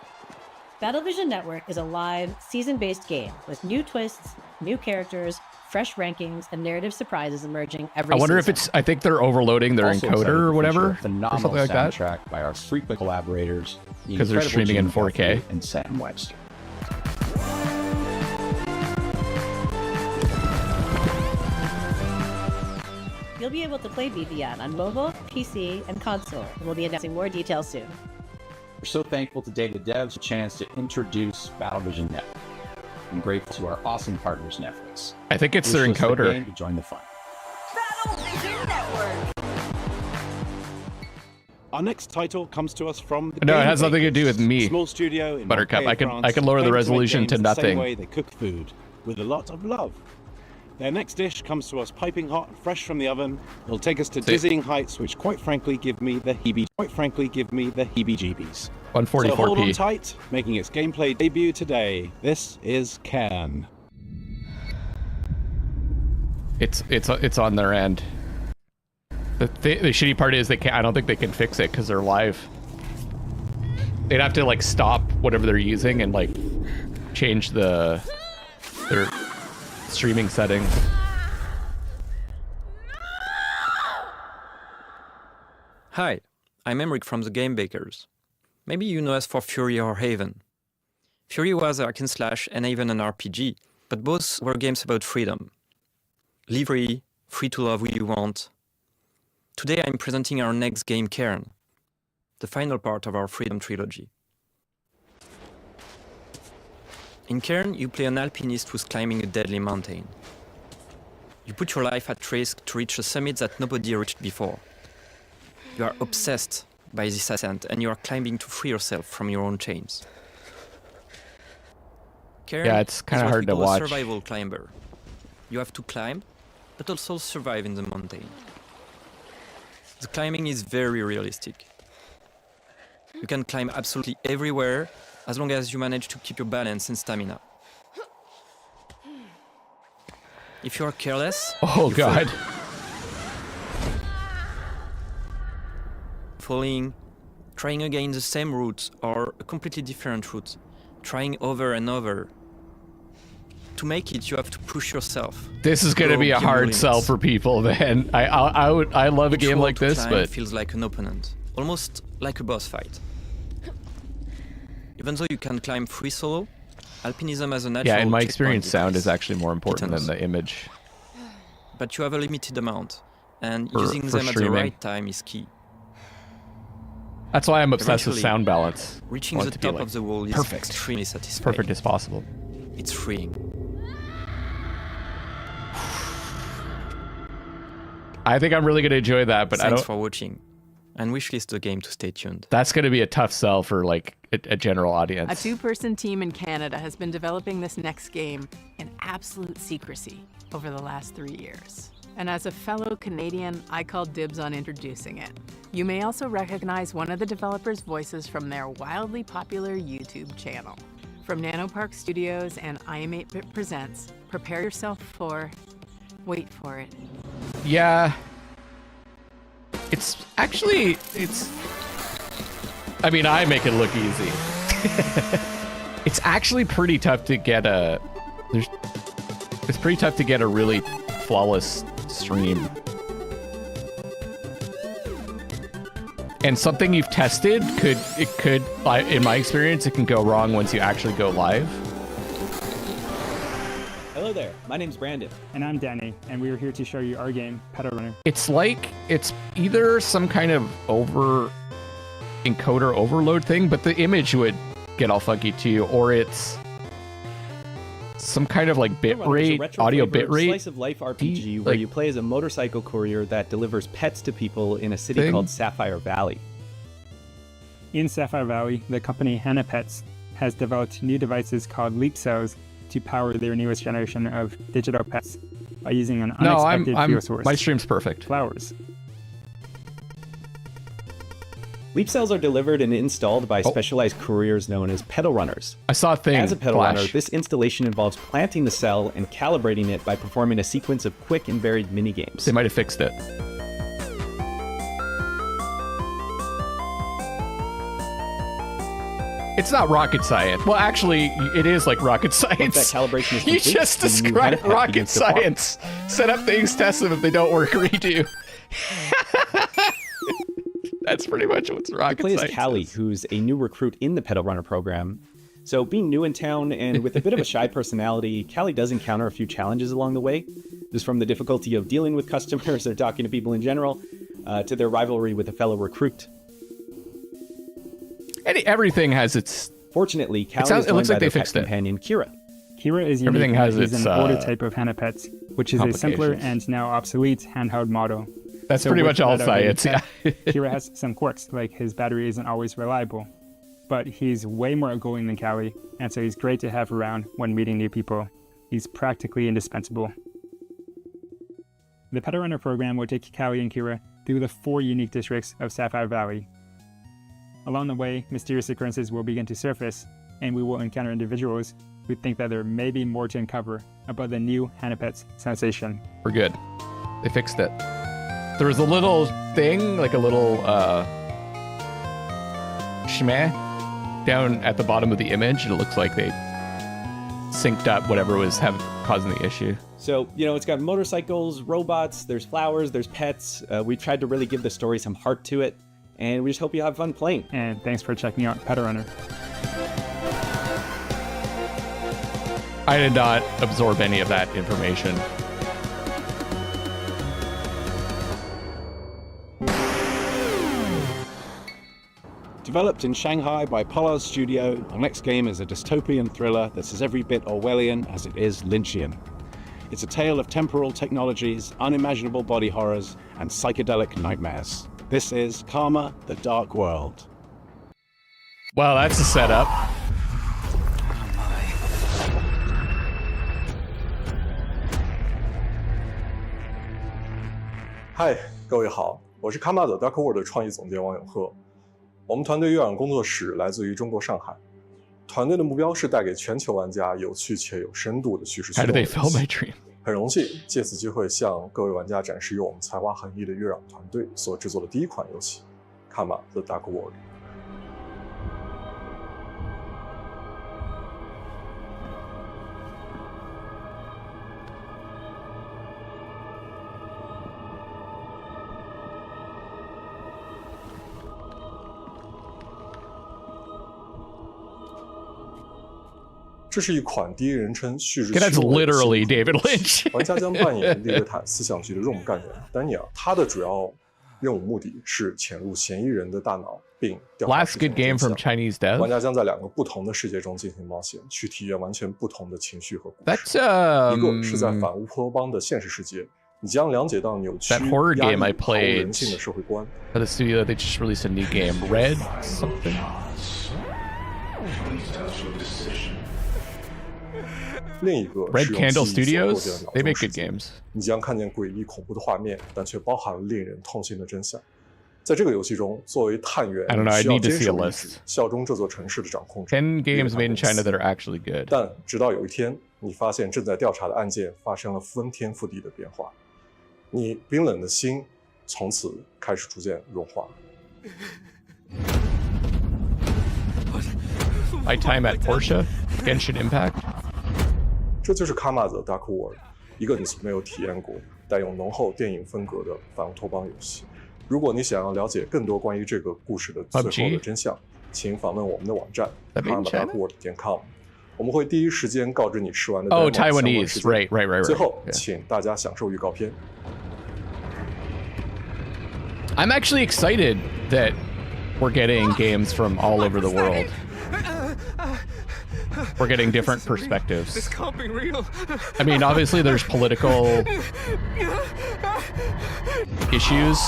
Battlevision Network is a live, season-based game with new twists, new characters, fresh rankings, and narrative surprises emerging every I wonder season. if it's, I think they're overloading their Also encoder excited or to whatever, feature a or phenomenal something like that. soundtrack by our frequent collaborators, the 'Cause they're incredible streaming in Gene 4K. Guthrie and Sam Webster. You'll be able to play BVN on mobile, PC, and console, and we'll be announcing more details soon. We're so thankful to David Devs for the chance to introduce Battlevision Network. I'm grateful to our awesome partners, Netflix. I think it's their Wish list the encoder. game to join the fun. Battlevision Network. Our next title comes to us from the No, it Game has nothing to do Bakers, with me. Small studio in Buttercup. Montpellier, I France, can lower the claim to make resolution games to the nothing. Same way they cook food, with a lot of love. Their next dish comes to us piping hot, fresh from the oven. It'll take us to dizzying heights, which quite frankly give me the heebie-jeebies. 144p. So hold on tight, making its gameplay debut today. This is Cairn. It's on their end. The shitty part is they can't. I don't think they can fix it because they're live. They'd have to like stop whatever they're using and like change their streaming settings. Hi, I'm Emric from the Game Bakers. Maybe you know us for Fury or Haven. Fury was a hack and slash and even an RPG, but both were games about freedom. Live free to love who you want. Today I'm presenting our next game, Cairn, the final part of our Freedom trilogy. In Cairn, you play an alpinist who's climbing a deadly mountain. You put your life at risk to reach a summit that nobody reached before. You are obsessed by this ascent, and you are climbing to free yourself from your own chains. Cairn Yeah, it's kinda is what hard we to call watch. a survival climber. You have to climb, but also survive in the mountain. The climbing is very realistic. You can climb absolutely everywhere, as long as you manage to keep your balance and stamina. If you are careless, Oh you god. fall. Falling, trying again the same route or a completely different route, trying over and over. To make it, you have to push yourself. This is gonna Go be a beyond hard your sell limits. for people, man. I love a Each game wall like to this, climb but feels like an opponent, almost like a boss fight. Even though you can climb free solo, alpinism has a natural yeah, in my checkpoint experience, sound device. is actually more important than Buttons. the image. But you have a limited amount, and For using them at the streaming. right time is key. That's why I'm obsessed with Eventually, sound balance. I Reaching want the it to be, top like, of the wall is perfect. extremely satisfying. Perfect as possible. It's freeing. I think I'm really gonna enjoy that, but Thanks for watching, and wishlist the game to stay tuned. That's gonna be a tough sell for like a general audience. A two-person team in Canada has been developing this next game in absolute secrecy over the last 3 years. And as a fellow Canadian, I call dibs on introducing it. You may also recognize one of the developers' voices from their wildly popular YouTube channel. From Nanopark Studios and I Am 8-Bit Presents, prepare yourself for... wait for it. Yeah. I mean, I make it look easy. It's actually pretty tough to get it's pretty tough to get a really flawless stream. And something you've tested could, in my experience, it can go wrong once you actually go live. Hello there, my name's Brandon. And I'm Danny, and we are here to show you our game, Pedal It's like, it's either some kind of encoder overload thing, but the image would get all funky too, or it's some kind of like bitrate, audio bitrate. Slice of life RPG where you play as a motorcycle courier that delivers pets to people in a city called Sapphire Valley. In Sapphire Valley, the company Hannah Pets has developed new devices called Leap Cells to power their newest generation of digital pets by using an unexpected fuel source. My stream's perfect. Flowers. Leap cells are delivered and installed by specialized couriers known as pedal runners. I saw a thing. As a pedal runner, this installation involves planting the cell and calibrating it by performing a sequence of quick and varied mini-games. They might have fixed it. It's not rocket science. Well, actually, it is like rocket science. Once that calibration is You complete, just described rocket science. Set up things, test them. If they don't work, redo. That's pretty much what's rocket science. You play as Callie, who's a new recruit in the Pedal Runner program. So being new in town and with a bit of a shy personality, Callie does encounter a few challenges along the way. Just from the difficulty of dealing with customers or talking to people in general, to their rivalry with a fellow recruit. Everything has its... Fortunately, Callie is joined by their pet companion, Kira. Kira is unique. Everything has its an older type of Hannah Pets, which is a simpler and now obsolete handheld model. That's pretty much all science, yeah. Kira has some quirks, like his battery isn't always reliable. But he's way more outgoing than Callie, and so he's great to have around when meeting new people. He's practically indispensable. The Pedal Runner program will take Callie and Kira through the 4 unique districts of Sapphire Valley. Along the way, mysterious occurrences will begin to surface, and we will encounter individuals who think that there may be more to uncover about the new Hannah Pets sensation. We're good. They fixed it. There was a little thing, like a little shmeh down at the bottom of the image, and it looks like they synced up whatever was causing the issue. So, it's got motorcycles, robots, there's flowers, there's pets. We tried to really give the story some heart to it, and we just hope you have fun playing. And thanks for checking out Pedal Runner. I did not absorb any of that information. Developed in Shanghai by Outlaws Studio, our next game is a dystopian thriller that's as every bit Orwellian as it is Lynchian. It's a tale of temporal technologies, unimaginable body horrors, and psychedelic nightmares. This is Karma: The Dark World. Well, that's a setup. Hi， 各位好，我是 Karma: The Dark World 的创意总监王永鹤。我们团队阅览工作室来自于中国上海，团队的目标是带给全球玩家有趣且有深度的叙事。很荣幸借此机会向各位玩家展示由我们才华横溢的阅览团队所制作的第一款游戏《Karma: The Dark World》。这是一款第一人称叙事。That's literally David Lynch 玩家将扮演利维坦思想局的任务干员丹尼尔，他的主要任务目的是潜入嫌疑人的大脑，并调查事情的真相。 Last good game from Chinese dev. 玩家将在2个不同的世界中进行冒险，去体验完全不同的情绪和故事。一个是在反乌托邦的现实世界，你将了解到扭曲、 That horror 压抑、 game I 毫无 played 人性的社会观。 for the studio, they just released a new game, Red something. Red Candle Studios, they make good games. 你将看见诡异恐怖的画面，但却包含了令人痛心的真相。在这个游戏中，作为探员， I don't know, I 需要 need to 坚 see a 守遗 list. 址，效忠这座城市的掌控者。 10 games made in China that are actually good. 但直到有一天，你发现正在调查的案件发生了翻天覆地的变化，你冰冷的心从此开始逐渐融化。 My time at Porsche, Genshin Impact. 这就是卡玛的 Dark World， 一个你从没有体验过、带有浓厚电影风格的反乌托邦游戏。如果你想要了解更多关于这个故事的最后的真相，请访问我们的网站 karmadarkworld.com。我们会第一时间告知你试玩的 Oh, Taiwanese, right. 最后，请大家享受预告片。 I'm actually excited that we're getting games from all over the world. We're getting different perspectives. This can't be real. I mean, obviously there's political issues,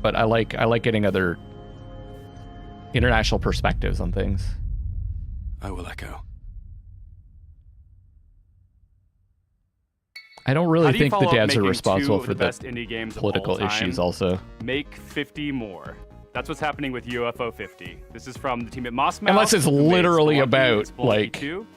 but I like getting other international perspectives on things. I will echo. I don't really think the follow up devs are making responsible two of for the the best indie games of political all time? issues also. Make 50 more. That's what's happening with UFO 50. This is from the team at Moss Mouse. Unless it's who made literally Spelunky about, and Spelunky like, 2.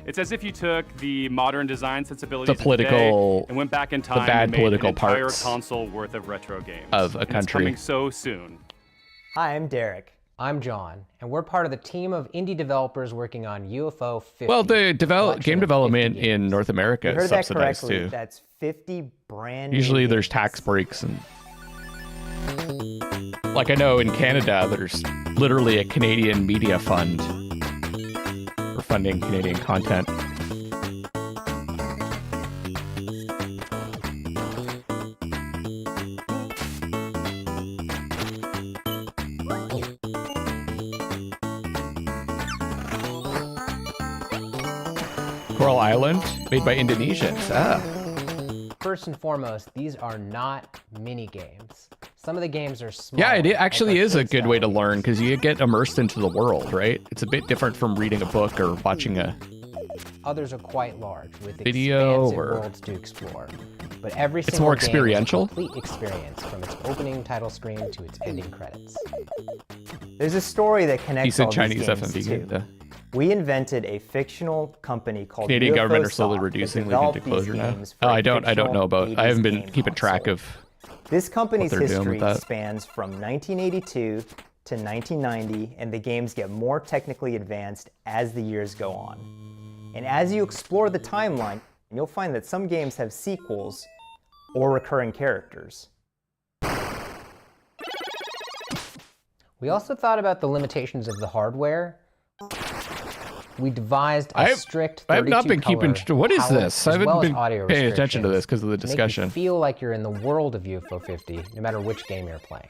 It's as if you took the modern design sensibilities the political, of today and went back in time the bad and made political an entire parts console worth of retro games. of a And country. It's coming so soon. Hi, I'm Derek. I'm John, and we're part of the team of indie developers working on UFO 50. Well, the game development in North America You heard is that subsidized correctly. too. That's 50 brand new Usually games. there's tax breaks and like I know in Canada there's literally a Canadian media fund for funding Canadian content. Coral Island, made by Indonesians. Ah. First and foremost, these are not mini games. Some of the games are small. Yeah, it actually is a good way to learn because you get immersed into the world, right? It's a bit different from reading a book or watching a Others are quite large with video expansive or worlds to explore. But every it's single more game experiential. is a complete experience from its opening title screen to its ending credits. There's a story that connects Decent all Chinese these games FMV too. game, though. We invented a fictional company called Canadian government are UFOSoft slowly that reducing leading developed to these closure now. games for Oh, a I don't know fictional about. I haven't 80s been game keeping track of. This company's what they're doing history with that. spans from 1982 to 1990, and the games get more technically advanced as the years go on. And as you explore the timeline, you'll find that some games have sequels or recurring characters. We also thought about the limitations of the hardware. We devised a strict 32 I have not been keeping. What is this? I haven't been paying attention to this because of the to make discussion. you feel like you're in the world of UFO 50, no matter which game you're playing.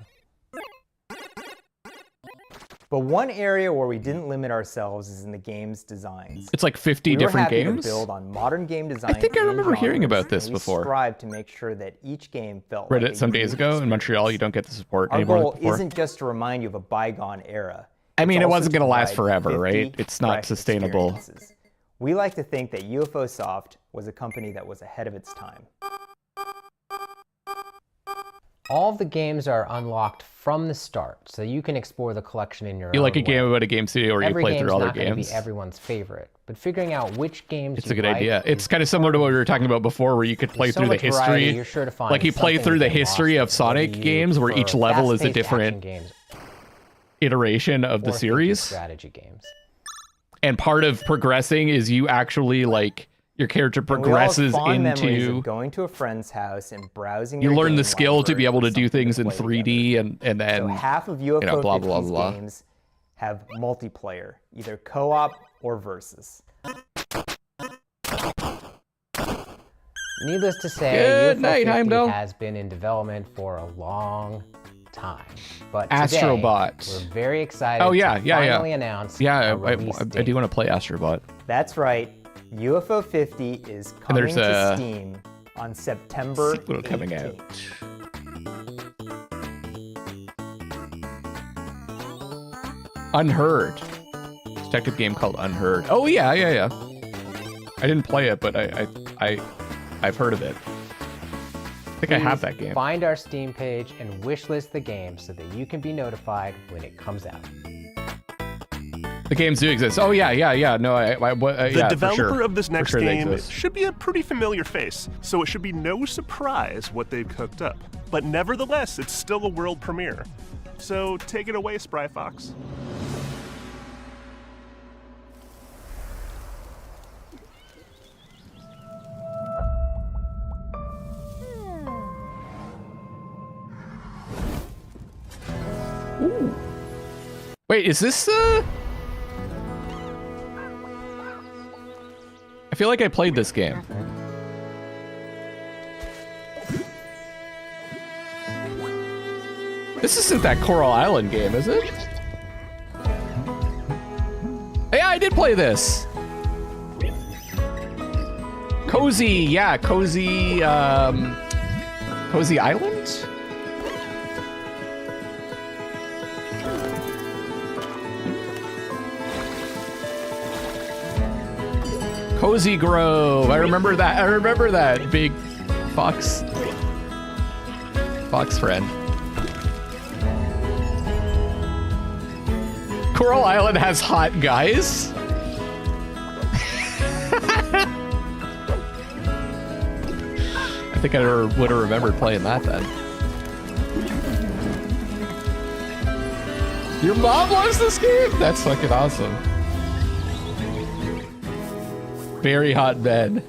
But one area where we didn't limit ourselves is in the game's designs. It's like 50 we were different happy games? To build on modern game design. I think I remember hearing about this and before. We strive to make sure that each game felt Read like it some days ago in Montreal. You don't get the support Our anymore. goal than before. isn't just to remind you of a bygone era. I mean, It's it also wasn't going to last provide forever, 50 right? It's not fresh sustainable. experiences. We like to think that UFOSoft was a company that was ahead of its time. All of the games are unlocked from the start, so you can explore the collection in your own You like a way. game about a game studio where you play through all their Every game's not games? gonna be everyone's favorite, but figuring out which games It's you a good like idea. It's kind of similar to what we were talking about before, where you could play There's so through the much variety, history. you're sure to find Like you play something through the you can history of watch, Sonic whether you games, where each prefer level is a fast-paced different action games iteration of the or series. strategy games. And part of progressing is you actually like your character progresses we all have fond memories into. of going to a friend's house and browsing. You your learn the game skill to be able to do library things in 3D and then So half of UFO you know, blah blah 50's blah. games have multiplayer, either co-op or versus. Needless to say, Good UFO night, 50 Heimdall. has been in development for a long time. But Astrobot. today, we're very excited Oh yeah, to yeah, finally yeah. announce Yeah, a release I do want to play Astrobot. That's right. UFO 50 is coming to Steam on September 18th. Coming out. Unheard. Detective game called Unheard. Oh yeah. I didn't play it, but I've heard of it. I think I have that game. Find our Steam page and wishlist the game so that you can be notified when it comes out. The games do exist. Oh yeah. No, the developer of this next game exist. should be a pretty familiar face, so it should be no surprise what they've cooked up. But nevertheless, it's still a world premiere. So take it away, Spry Fox. Ooh. Wait, is this I feel like I played this game. This isn't that Coral Island game, is it? Yeah, I did play this. Cozy Island? Cozy Grove. I remember that big fox friend. Coral Island has hot guys. I think I would have remembered playing that then. Your mom loves this game? That's fucking awesome. Very hot bed.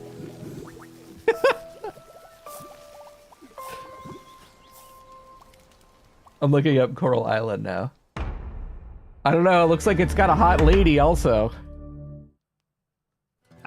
I'm looking up Coral Island now. I don't know, it looks like it's got a hot lady also.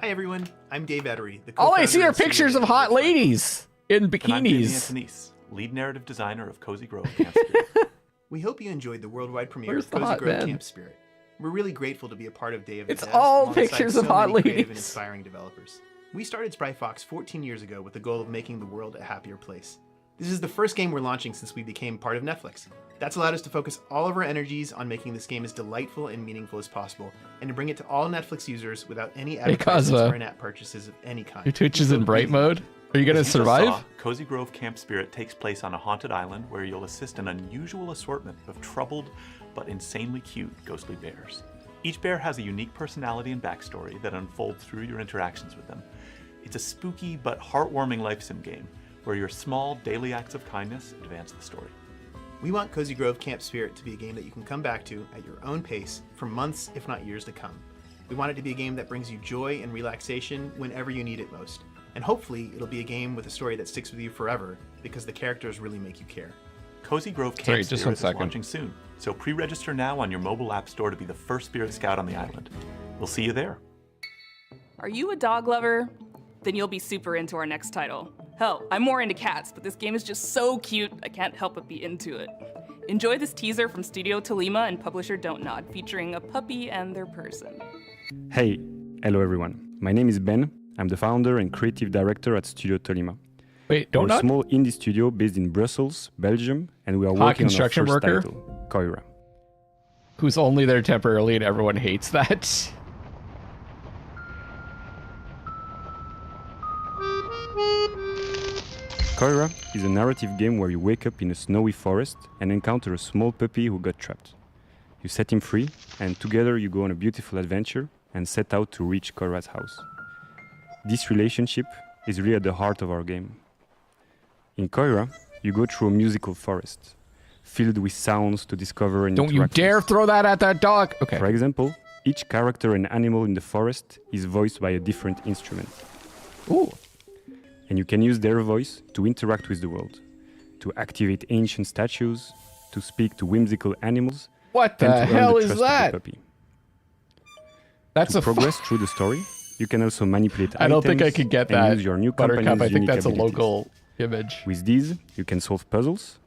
Hi everyone, I'm Dave Ettery. All I see are pictures of hot ladies in bikinis. And I'm Jamie Antonise, lead narrative designer of Cozy Grove Camp Spirit. We hope you enjoyed the worldwide premiere Where's of the Cozy hot Grove man? Camp Spirit. We're really grateful to be a part of Day of the It's Devs all alongside pictures of so hot many creative and ladies. inspiring developers. We started Spry Fox 14 years ago with the goal of making the world a happier place. This is the first game we're launching since we became part of Netflix. That's allowed us to focus all of our energies on making this game as delightful and meaningful as possible, and to bring it to all Netflix users without any advertisements or in-app purchases of any kind. Your Twitch is in bright mode? Are you gonna As just survive? saw, Cozy Grove Camp Spirit takes place on a haunted island where you'll assist an unusual assortment of troubled but insanely cute ghostly bears. Each bear has a unique personality and backstory that unfolds through your interactions with them. It's a spooky but heartwarming life sim game where your small daily acts of kindness advance the story. We want Cozy Grove Camp Spirit to be a game that you can come back to at your own pace for months, if not years to come. We want it to be a game that brings you joy and relaxation whenever you need it most. And hopefully, it'll be a game with a story that sticks with you forever, because the characters really make you care. Cozy Grove Camp Spirit is launching soon, so pre-register now on your mobile app store to be the first Spirit Scout on the island. We'll see you there. Are you a dog lover? Then you'll be super into our next title. Hell, I'm more into cats, but this game is just so cute, I can't help but be into it. Enjoy this teaser from Studio Tolima and publisher Don't Nod, featuring a puppy and their person. Hey, hello everyone. My name is Ben. I'm the founder and creative director at Studio Tolima. Wait, We're Don't a Nod? small indie studio based in Brussels, Belgium, and we are Hot working on our construction first worker? title, Koira. Who's only there temporarily and everyone hates that. Koira is a narrative game where you wake up in a snowy forest and encounter a small puppy who got trapped. You set him free, and together you go on a beautiful adventure and set out to reach Koira's house. This relationship is really at the heart of our game. In Koira, you go through a musical forest, filled with sounds to discover and Don't you interact dare with. throw that at that dog! Okay. For example, each character and animal in the forest is voiced by a different instrument. Ooh. And you can use their voice to interact with the world, to activate ancient statues, to speak to whimsical animals. What the and to earn hell the is trust of the that? puppy. That's to a progress through the story, you can also manipulate I don't think I items could get and that. use your new Buttercup, company's I think unique that's abilities. a local image. With these, you can solve puzzles,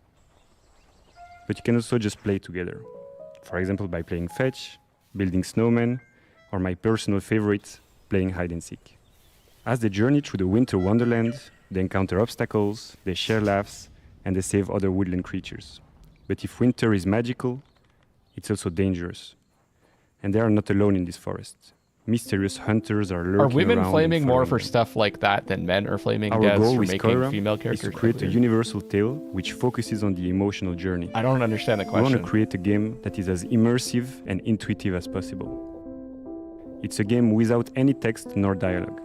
but you can also just play together. For example, by playing fetch, building snowmen, or my personal favorite, playing hide and seek. As they journey through the winter wonderland, they encounter obstacles, they share laughs, and they save other woodland creatures. But if winter is magical, it's also dangerous. And they are not alone in this forest. Mysterious hunters are lurking around. Are women flaming more for them. stuff like that than men are flaming Our devs goal for with making Colorama female characters? is to create a universal tale which focuses on the emotional journey. I don't understand the We question. want to create a game that is as immersive and intuitive as possible. It's a game without any text nor dialogue.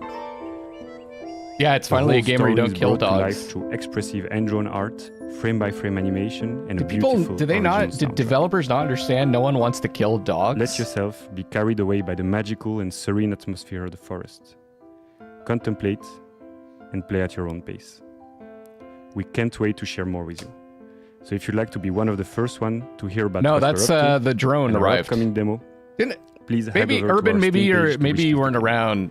Yeah, it's The finally a whole game where you story don't is kill brought to dogs. life through expressive hand-drawn art, frame-by-frame animation, and a People, beautiful do they original not? Did soundtrack. developers not understand? No one wants to kill dogs. Let yourself be carried away by the magical and serene atmosphere of the forest. Contemplate and play at your own pace. We can't wait to share more with you. So if you'd like to be one of the first one to hear about No, what that's we're up to the drone and our arrived. upcoming demo, please head Maybe over to Urban, our maybe Steam page you're to maybe receive you the weren't game. around.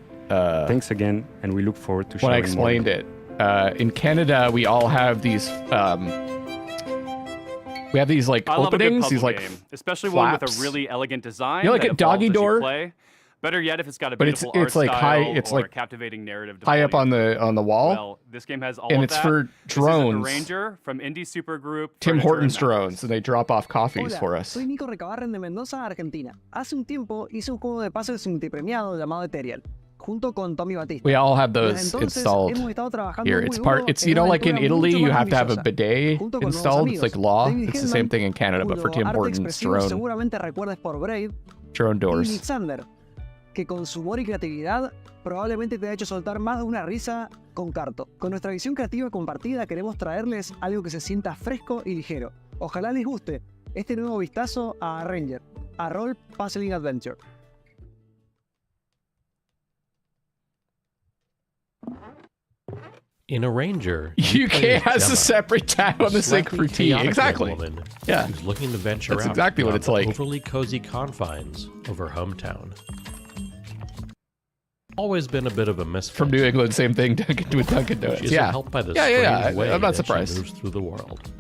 Thanks again, and we look forward to When I sharing explained more. it. In Canada, we all have these. We have these like I love a good openings, puzzle these like game, especially one with flaps. a really elegant design. You know, like that a doggy evolves as you door? play. Better yet, if it's got a But it's- beautiful it's art like high- style it's or like a captivating narrative. To high play. up on the wall. Well, this game has all and of it's that. for drones. This is a Ranger from indie supergroup Tim Furniture Hortons and drones, and they drop off coffees Hola, for us. soy Nico Recabarren de Mendoza, Argentina. Hace un tiempo hice un juego de puzzles multipremiado llamado Ethereal, junto con Tommy Batista. We all have Desde those entonces, installed hemos estado trabajando here. muy It's duro part. It's you en know una like in aventura Italy, mucho you más have to have a ambiciosa. bidet Junto con nuevos installed. It's like amigos, law. David It's the same Hellman, thing in Canada, but for cuyo Tim arte Hortons expresivo drone seguramente recuerdes por Brave, drone y doors. Nick Sander, que con su humor y creatividad probablemente te ha hecho soltar más de una risa con Carto. Con nuestra visión creativa compartida queremos traerles algo que se sienta fresco y ligero. Ojalá les guste este nuevo vistazo a Ranger, a Role Puzzling Adventure. In a Ranger, UK has a separate tab on the sink for tea. Exactly. Woman Yeah. who's looking to venture That's out exactly what beyond it's the like. overly cozy confines of her hometown. Always been a bit of a misfit. From New England, same thing with Dunkin' Donuts. She isn't Yeah. helped by the Yeah, strange way I'm not that surprised. she moves through the world.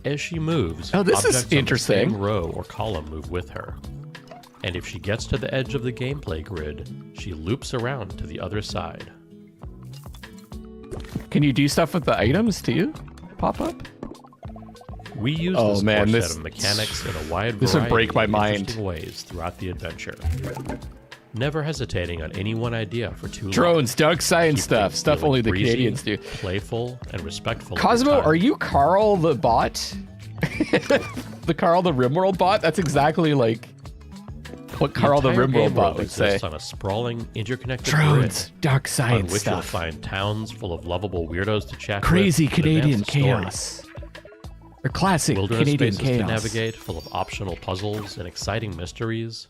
As she moves, Oh, this is objects on the interesting. same row or column move with her. And if she gets to the edge of the gameplay grid, she loops around to the other side. Can you do stuff with the items too? Pop up? We use Oh, this man, core this- set of mechanics in a wide this would variety break my of mind. interesting ways throughout the adventure. Never hesitating on any one idea for too long. Drones, dark science Keep stuff. things Stuff feeling only the breezy, Canadians do. Playful and respectful. of Cosmo, your time. are you Carl the bot? The Carl the Rimworld bot? That's exactly like what Carl the entire Rimworld game bot world would say. exists on a sprawling, interconnected Drones, grid, dark science on which stuff. you'll find towns full of lovable weirdos to chat Crazy with, and Canadian advance the story. chaos. Or classic Wilderness Canadian spaces to chaos. navigate, full of optional puzzles and exciting mysteries.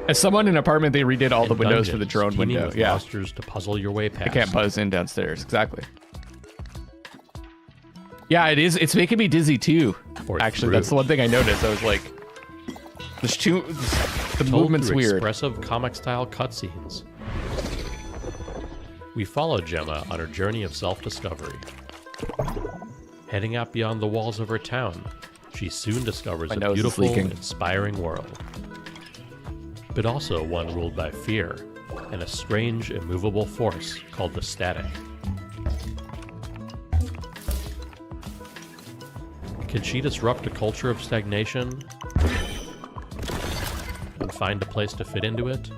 As someone in an apartment, they redid all the and windows for the dungeons drone teeming window. with Yeah. monsters to puzzle your way past. I can't buzz in downstairs. Exactly. Yeah, it is. It's making me dizzy too. Actually, that's the one thing I noticed. I was like, there's too. The Told movement's through weird. expressive comic-style cutscenes. We follow Gemma on her journey of self-discovery. Heading out beyond the walls of her town, she soon discovers My a nose is beautiful, leaking. inspiring world. But also one ruled by fear and a strange, immovable force called the Static. Can she disrupt a culture of stagnation and find a place to fit into it?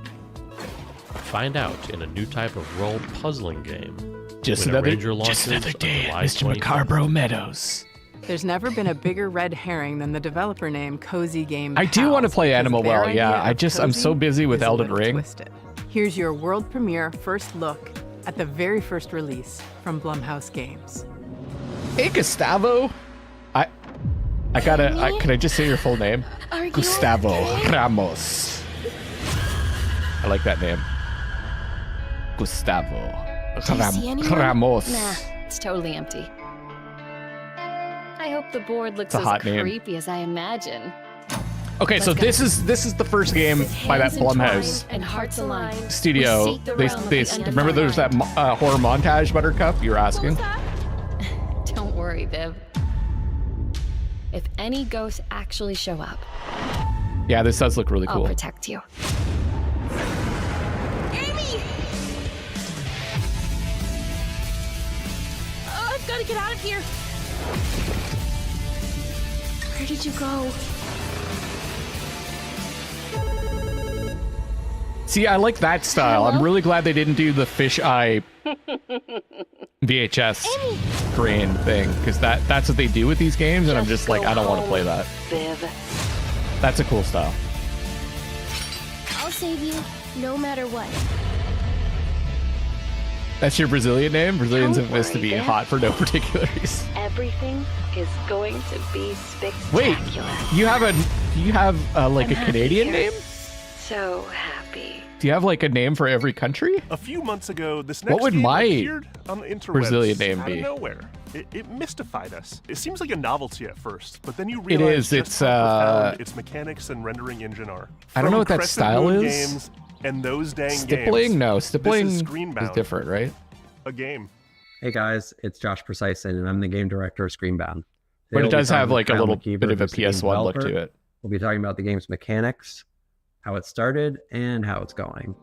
Find out in a new type of role puzzling game. Just when a another, Ranger just launches another on day at July Mr. 25th. Macarbro Meadows. There's never been a bigger red herring than the developer name Cozy Game I do want to Pals, play because Animal their Well. Yeah, idea of I'm so cozy busy with is a Elden little Ring. twisted. Here's your world premiere first look at the very first release from Blumhouse Games. Hey, Gustavo. Can I just say your full name? Are you Gustavo okay? Ramos. I like that name. Gustavo Do you see anyone? Ramos. Nah, it's totally empty. I hope the board looks It's a as hot name. creepy as I imagine. Okay, so this is the first game by that Hands Blumhouse entwined and hearts aligned. studio. We seek the They realm of the remember there's that horror montage, Buttercup. You were asking. Don't worry, Viv. If any ghosts actually show up, Yeah, this does look really I'll cool. protect you. I've got to get out of here. Where did you go? See, I like that style. I'm really glad they didn't do the fisheye VHS screen thing, because that's what they do with these games, and I'm just like, I don't want to play that. Viv. That's a cool style. I'll save you, no matter what. That's your Brazilian name? Brazilians Don't have missed to worry, be Viv. hot for no particular reason. Everything is going to be Wait, spectacular. you have like I'm a Canadian happy here. name? So happy. Do you have like a name for every country? A few months ago, this next What would game my appeared on the interwebs Brazilian name out be? of nowhere. It mystified us. It seems like a novelty at first, but then you It realize is, just it's, how profound its mechanics and rendering engine are. I don't know From what that Crescent style Moon is. Games and those dang Stippling? games. No, This stippling is is Screenbound. different, right? A game. Hey guys, it's Josh Precison, and I'm the game director of Screenbound. But Today it we'll be does have talking with like a Kyle little McKeever, bit of a who's the game PS1 look to developer. it. We'll be talking about the game's mechanics, how it started, and how it's going.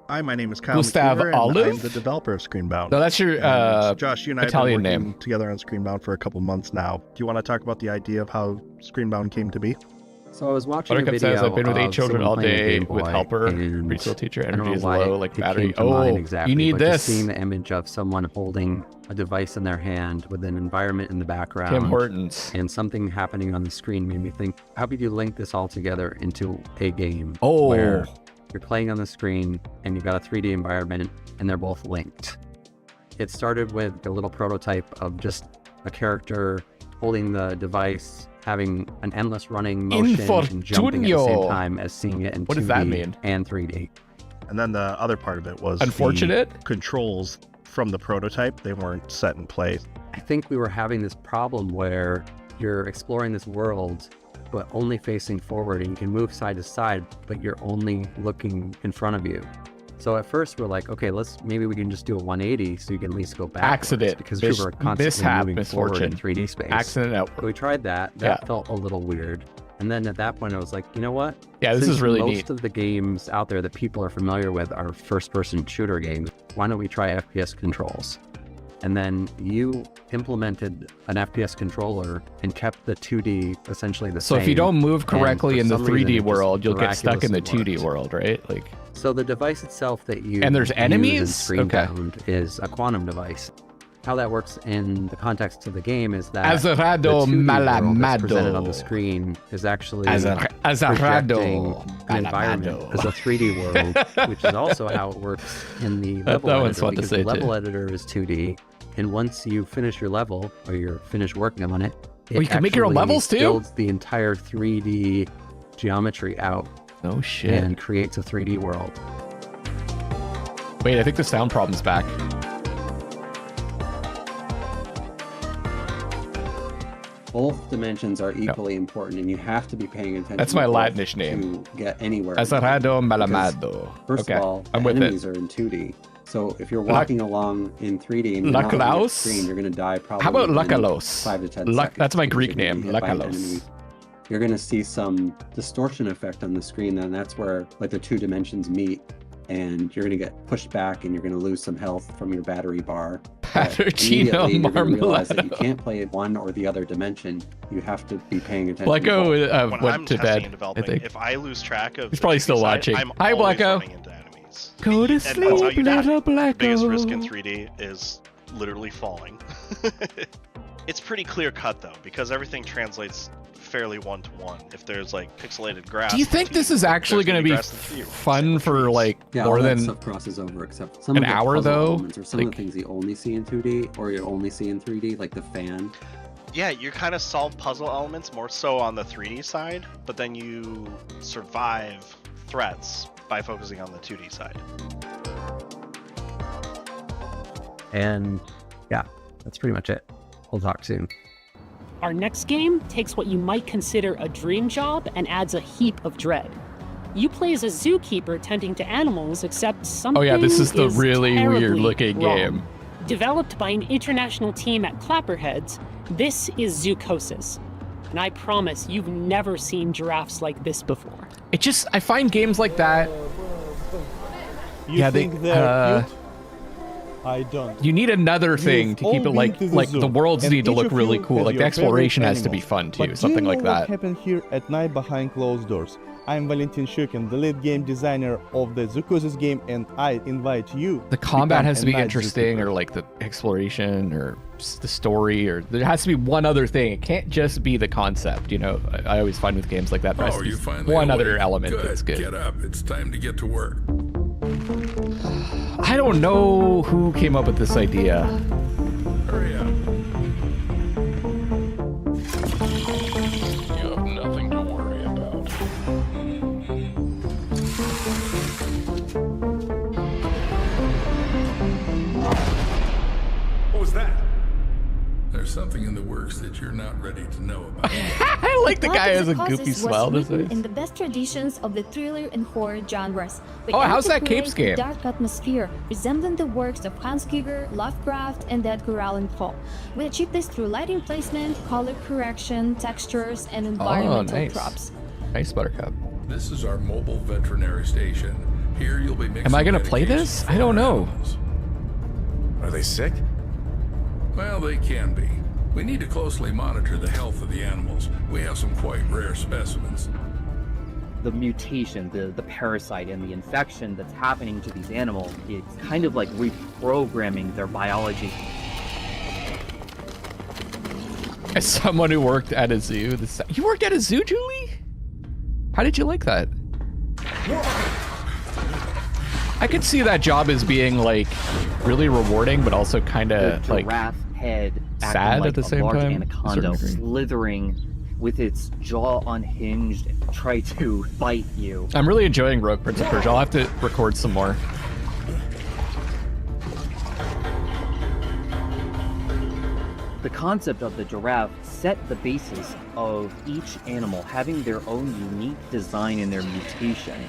Hi, my name is Kyle Gustav McKeever, and Olive? I'm the developer of Screenbound. No, that's your And Josh, you and I Italian have been name. working together on Screenbound for a couple months now. Do you want to talk about the idea of how Screenbound came to be? So I was watching Buttercup a video says, I've been with 8 of children someone all playing a day Game with Boy, helper, and preschool teacher, I don't energy know is why low, like it battery. came to mind Oh, exactly, you need but this. Just seeing the image of someone holding a device in their hand with an environment in the background. Tim Hortons. And something happening on the screen made me think, how could you link this all together into a game? Oh. Where you're playing on the screen and you've got a 3D environment and they're both linked. It started with a little prototype of just a character holding the device, having an endless running motion and jumping at the same Infortunio. time as seeing it in What 2D does that mean? and 3D. And then the other part of it was Unfortunate? the controls from the prototype. They weren't set in place. I think we were having this problem where you're exploring this world, but only facing forward, and you can move side to side, but you're only looking in front of you. So at first we're like, okay, maybe we can just do a 180 so you can at least go back. Accident. Because we were constantly Mishap, moving forward in misfortune. 3D space. Accident outward. So we tried that. That felt a little weird. And then at that point I was like, you know what? Yeah, this Since is really most neat. of the games out there that people are familiar with are first-person shooter games, why don't we try FPS controls? And then you implemented an FPS controller and kept the 2D essentially the So same. if you don't move And correctly for in the some reason, 3D it just world, you'll get stuck in the miraculously 2D worked. world, right? Like, So the device itself that you And there's use enemies? in Okay. Screenbound is a quantum device. How that works in the context of the game is that Azarado the 2D world that's Malamado. presented on the screen is actually Azarado projecting an environment Malamado. as a 3D world, which is also how it works in the level that one's editor, fun to because say, the level too. editor is 2D, and once you finish your level or you're finished working on it, Oh, you can make your own actually levels, too? builds the entire 3D geometry out. No shit. And creates a 3D world. Wait, I think the sound problem's back. Both dimensions are equally important, and you have to be paying attention. That's my to both Latinish name. to get anywhere. Azarado Because, Malamado. First Okay, of all, I'm the with it. enemies are in 2D. So if you're walking along in 3D and you're not looking at the Lucklaus? screen, you're going to die probably. How about within Luckalos? 5 to 10 seconds. That's my because Greek you're gonna name, be hit by an Luckalos. enemy. You're going to see some distortion effect on the screen, and that's where like the two dimensions meet, and you're going to get pushed back, and you're going to lose some health from your battery bar. But Pattercino immediately you're going to realize that you Marmalado. can't play one or the other dimension. You have to be paying attention. Blacko to both. When I'm went to testing bed, and I developing, think. if I lose track of He's the probably 2D still side, watching. I'm Hi, always Blacko. running into enemies. Go to And sleep, that's how you die. little The biggest Blacko. risk in 3D is literally falling. It's pretty clear cut though, because everything translates fairly one-to-one. If there's like pixelated grass. Do you think this is actually going to be fun for like Yeah, more all that than stuff crosses over, except some an of the hour puzzle though? elements or some of the things you only see in 2D or you only see in 3D, like the fan. Yeah, you kind of solve puzzle elements more so on the 3D side, but then you survive threats by focusing on the 2D side. And yeah, that's pretty much it. We'll talk soon. Our next game takes what you might consider a dream job and adds a heap of dread. You play as a zookeeper tending to animals, except something Oh yeah, this is the really terribly weird looking wrong. game. Developed by an international team at Clapperheads, this is Zoocosis. And I promise you've never seen giraffes like this before. It just, I find games like that. You think they're cute? I don't. You need another thing to keep it like the worlds need to look really cool. Like the exploration has to be fun too, something like that. What happened here at night behind closed doors? I'm Valentin Shukin, the lead game designer of the Zookozes game, and I invite you. The combat has to be interesting, or like the exploration, or the story, or there has to be one other thing. It can't just be the concept, you know. I always find with games like that, there has to be one other element that's good. Get up, it's time to get to work. I don't know who came up with this idea. Hurry up. You have nothing to worry about. What was that? There's something in the works that you're not ready to know about. I like the guy has a goofy smile. In the best traditions of the thriller and horror genres. Oh, how's that Capes game? Dark atmosphere, resembling the works of Hans Giger, Lovecraft, and Edgar Allan Poe. We achieve this through lighting placement, color correction, textures, and environmental props. Nice, Buttercup. This is our mobile veterinary station. Here you'll be mixing. Am I gonna play this? I don't know. Are they sick? Well, they can be. We need to closely monitor the health of the animals. We have some quite rare specimens. The mutation, the parasite, and the infection that's happening to these animals, it's kind of like reprogramming their biology. As someone who worked at a zoo, you worked at a zoo, Julie? How did you like that? I could see that job as being like really rewarding, but also kind of like head sad like at the a same large time. Anaconda slithering with its jaw unhinged, try to bite you. I'm really enjoying Rogue Prince of Persia. I'll have to record some more. The concept of the giraffe set the basis of each animal having their own unique design in their mutation.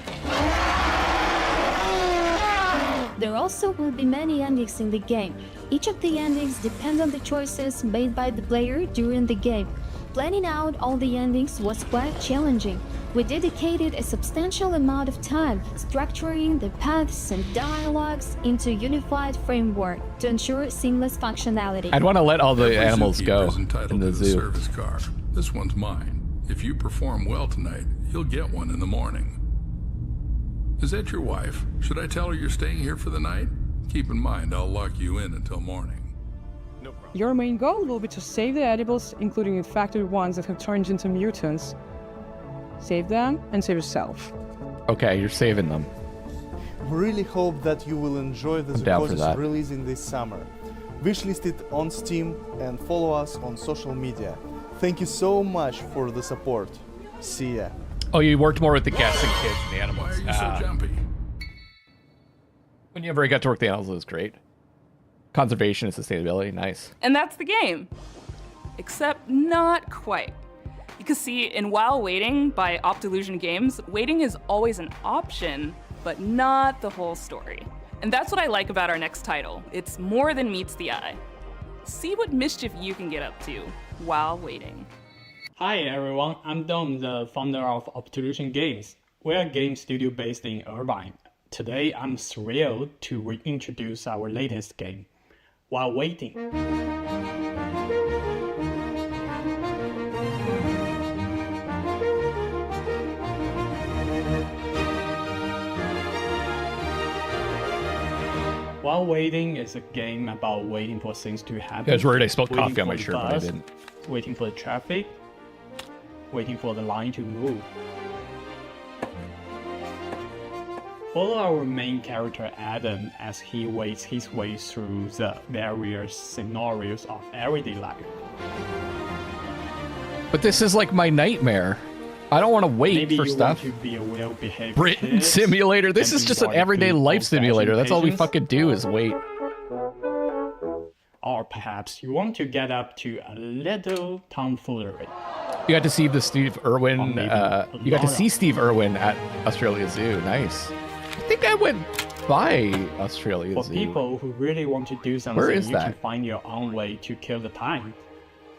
There also will be many endings in the game. Each of the endings depend on the choices made by the player during the game. Planning out all the endings was quite challenging. We dedicated a substantial amount of time structuring the paths and dialogues into a unified framework to ensure seamless functionality. I'd want to let all the animals go in the zoo. Service car. This one's mine. If you perform well tonight, you'll get one in the morning. Is that your wife? Should I tell her you're staying here for the night? Keep in mind, I'll lock you in until morning. No problem. Your main goal will be to save the edibles, including infected ones that have turned into mutants. Save them and save yourself. Okay, you're saving them. We really hope that you will enjoy the Zookozes release in this summer. Wishlist it on Steam and follow us on social media. Thank you so much for the support. See ya. Oh, you worked more with the guests and kids and the animals. Why are you so jumpy? Whenever I got to work with the animals, it was great. Conservation and sustainability, nice. And that's the game. Except not quite. You can see in While Waiting by Optilusion Games, waiting is always an option, but not the whole story. And that's what I like about our next title. It's more than meets the eye. See what mischief you can get up to while waiting. Hi everyone, I'm Dom, the founder of Optilusion Games. We're a game studio based in Irvine. Today I'm thrilled to reintroduce our latest game, While Waiting. While Waiting is a game about waiting for things to happen. Yeah, it's weird I spelled coffee on my shirt, but I didn't. Waiting for the traffic, waiting for the line to move. Follow our main character Adam as he waits his way through the various scenarios of everyday life. But this is like my nightmare. I don't want to wait Maybe for you stuff. Want to be a well-behaved Britain kid Simulator. This is just an everyday life simulator. That's all we fucking do is wait. Or perhaps you want to get up to a little tomfoolery. You got to see the Steve Irwin. You got to see Steve Irwin at Australia Zoo. Nice. I think I went by Australia For Zoo. people who really want to do something, Where is you can that? find your own way to kill the time.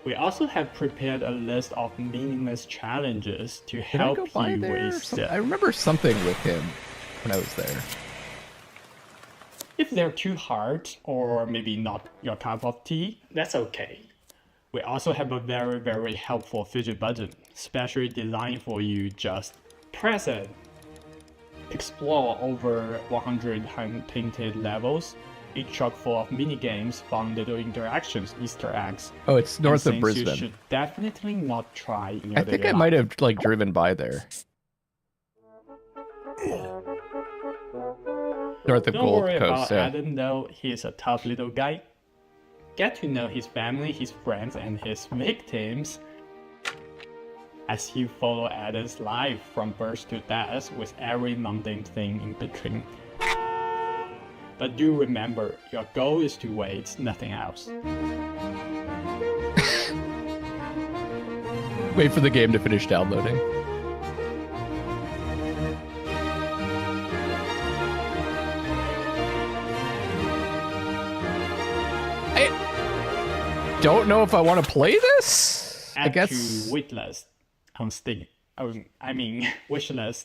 We also have prepared a list of meaningless challenges to Did I help go by you there? with the I remember something with him when I was there. If they're too hard or maybe not your cup of tea, that's okay. We also have a very, very helpful fidget button, specially designed for you. Just press it. Explore over 100 hand-painted levels, each chock full of mini-games, fun little interactions, Easter eggs. Oh, it's north of Brisbane. You should definitely not try in your I think I might have like driven by there. North of Don't Gold worry Coast. about Yeah. Adam though, he's a tough little guy. Get to know his family, his friends, and his victims as you follow Adam's life from birth to death with every mundane thing in between. But do remember, your goal is to wait, nothing else. Wait for the game to finish downloading. I don't know if I want to play this. I guess. To waitlist on Steam. I mean, wishlist.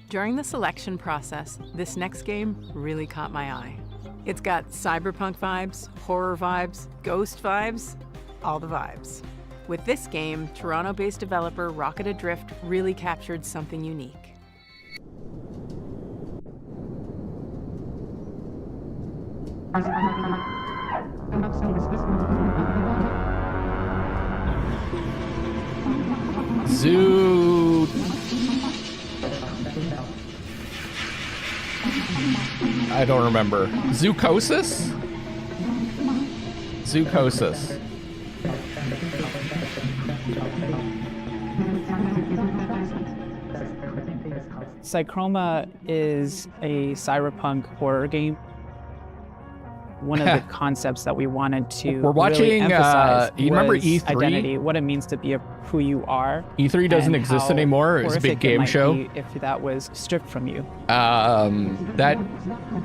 During the selection process, this next game really caught my eye. It's got cyberpunk vibes, horror vibes, ghost vibes, all the vibes. With this game, Toronto-based developer Rocket Adrift really captured something unique. Zoo. I don't remember. Zoocosis? Zoocosis. Psychroma is a cyberpunk horror game. One of the concepts that we wanted to We're watching, really emphasize you remember was E3? identity, what it means to be who you are. E3 doesn't and exist how anymore. It's a big horrific it game might show. be if that was stripped from you. That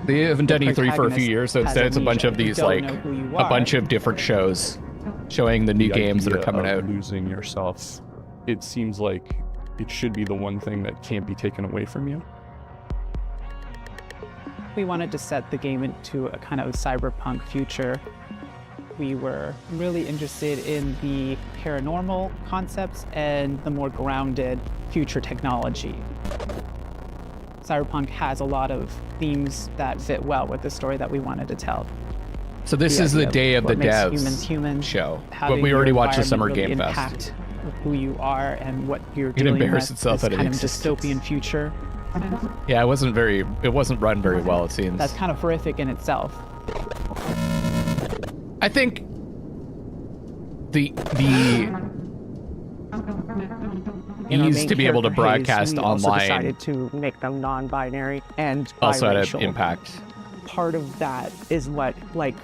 they haven't done E3 for a few years, so instead it's a bunch of these like a bunch of different shows showing the new games that are coming out. Losing yourself, it seems like it should be the one thing that can't be taken away from you. We wanted to set the game into a kind of cyberpunk future. We were really interested in the paranormal concepts and the more grounded future technology. Cyberpunk has a lot of themes that fit well with the story that we wanted to tell. So this is the Day of the what makes Devs humans human, show, but having we already your watched the Summer environment Game really Fest. impact who you are and what you're It dealing embarrassed with, itself this that it kind of existed. dystopian future. Yeah, it wasn't run very well, it seems. That's kind of horrific in itself. I think the ease to be able to broadcast we also online decided to make them non-binary and also had biracial. an impact. Part of that is what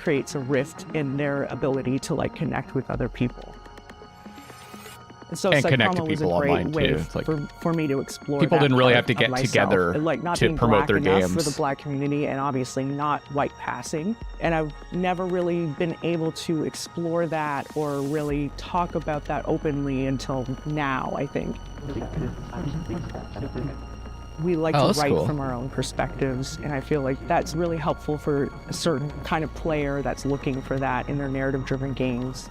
creates a rift in their ability to connect with other people. So And connect to Psychroma was people a great online, way too. It's like- for me to explore. People that didn't really part have to get of myself. together not to being promote black their enough games. for the black community, and obviously not white passing. And I've never really been able to explore that or really talk about that openly until now, I think. We like to that's write cool. from our own perspectives, and I feel like that's really helpful for a certain kind of player that's looking for that in their narrative-driven games.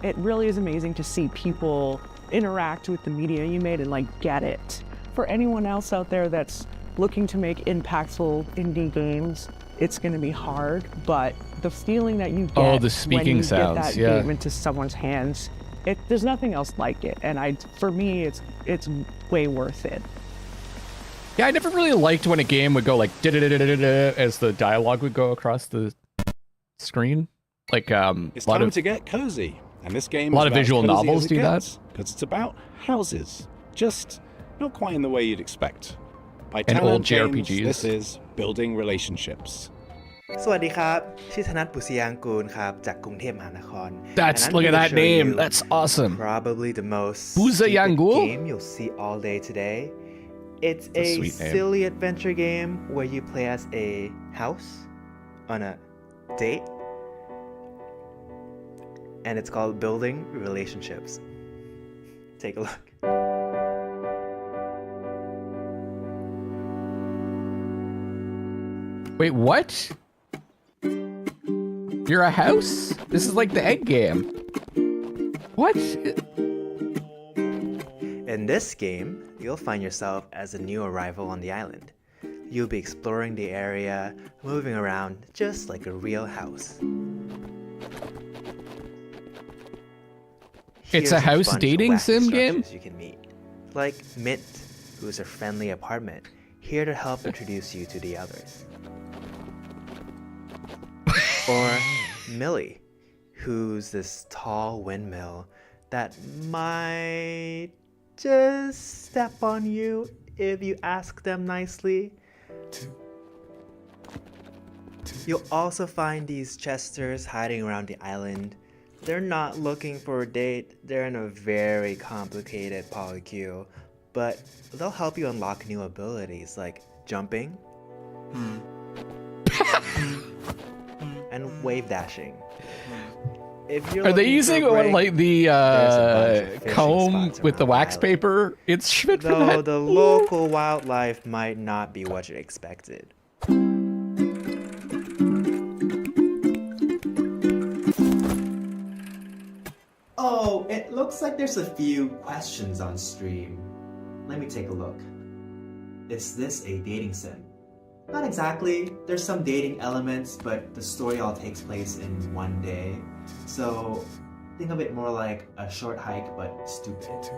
It really is amazing to see people interact with the media you made and get it. For anyone else out there that's looking to make impactful indie games, it's going to be hard, but the feeling that you get the speaking when you sounds, get that yeah. game into someone's hands, there's nothing else like it. And for me, it's way worth it. Yeah, I never really liked when a game would go like da-da-da-da-da-da as the dialogue would go across the screen. Like It's time to get cozy. And this game a lot is of about visual as cozy novels as it do that. gets, because it's about houses. Just not quite in the way you'd expect. By And Talent old Games, JRPGs. This is Building Relationships. สวัสดีครับ ชื่อธนัท ปุษยางกูล ครับ จากกรุงเทพมหานคร That's- And I'm look at gonna that show name. you That's awesome. Probably the most Buzayangul? stupid game you'll see all day today. It's That's a a sweet name. silly adventure game where you play as a house on a date. And it's called Building Relationships. Take a look. Wait, what? You're a house? This is like the egg game. What? In this game, you'll find yourself as a new arrival on the island. You'll be exploring the area, moving around just like a real house. It's a house dating sim game? You can meet, like Mint, who's a friendly apartment, here to help introduce you to the others. Or Millie, who's this tall windmill that might just step on you if you ask them nicely. You'll also find these Chesters hiding around the island. They're not looking for a date, they're in a very complicated polycule, but they'll help you unlock new abilities like jumping and wave dashing. If you're Are they looking using for a break, like the there's a bunch of fishing comb spots with the around wax island. paper? It's Schmidt for Though that. the local wildlife might not be what you expected. Oh, it looks like there's a few questions on stream. Let me take a look. Is this a dating sim? Not exactly. There's some dating elements, but the story all takes place in one day. So think of it more like a short hike, but stupid.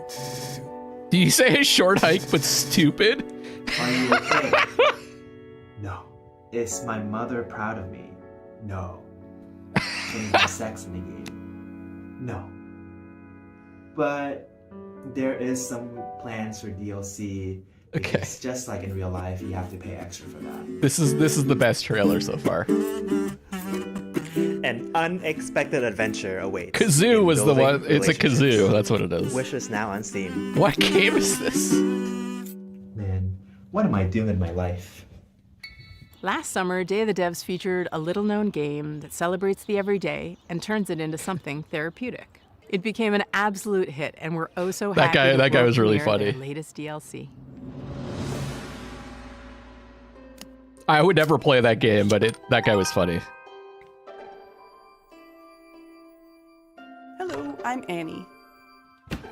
Do you say a short hike but stupid? Are you okay? No. Is my mother proud of me? No. Can we have sex in the game? No. But there is some plans for DLC. Okay. It's just like in real life, you have to pay extra for that. This is the best trailer so far. An unexpected adventure awaits. Kazoo was the building one. It's a relationships. kazoo. That's what it is. Wish is now on Steam. What game is this? Man, what am I doing with my life? Last summer, Day of the Devs featured a little-known game that celebrates the everyday and turns it into something therapeutic. It became an absolute hit, and we're oh so happy. That guy was really funny. Their latest DLC. I would never play that game, but that guy was funny. Hello, I'm Annie.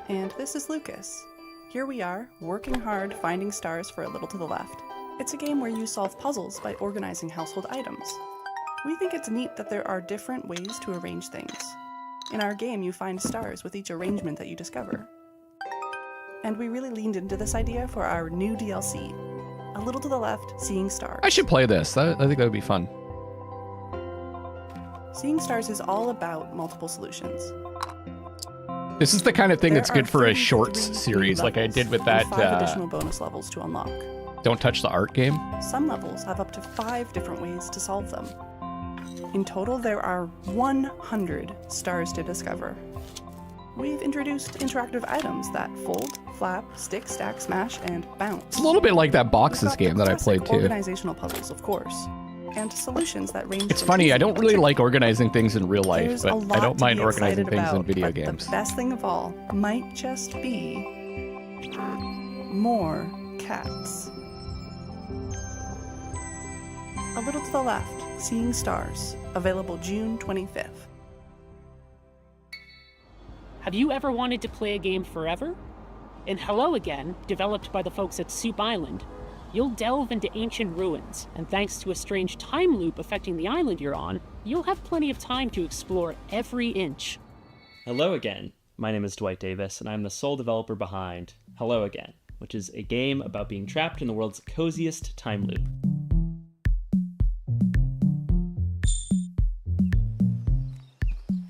And this is Lucas. Here we are, working hard, finding stars for A Little to the Left. It's a game where you solve puzzles by organizing household items. We think it's neat that there are different ways to arrange things. In our game, you find stars with each arrangement that you discover. And we really leaned into this idea for our new DLC, A Little to the Left, Seeing Stars. I should play this. I think that would be fun. Seeing Stars is all about multiple solutions. This is the kind of thing that's good for a shorts 33 series, like I levels did with and that 5 additional bonus levels to unlock. Don't Touch the Art game. Some levels have up to 5 different ways to solve them. In total, there are 100 stars to discover. We've introduced interactive items that fold, flap, stick, stack, smash, and bounce. It's a little bit like that Boxes game that I played too. Organizational puzzles, of course, and solutions that range. It's from funny, I easy don't to really tricky. like organizing things in real life, There's but a I lot don't to mind be organizing excited things in about, video but games. The best thing of all might just be more cats. A Little to the Left, Seeing Stars, available June 25th. Have you ever wanted to play a game forever? In Hello Again, developed by the folks at Soup Island, you'll delve into ancient ruins, and thanks to a strange time loop affecting the island you're on, you'll have plenty of time to explore every inch. Hello again. My name is Dwight Davis, and I'm the sole developer behind Hello Again, which is a game about being trapped in the world's coziest time loop.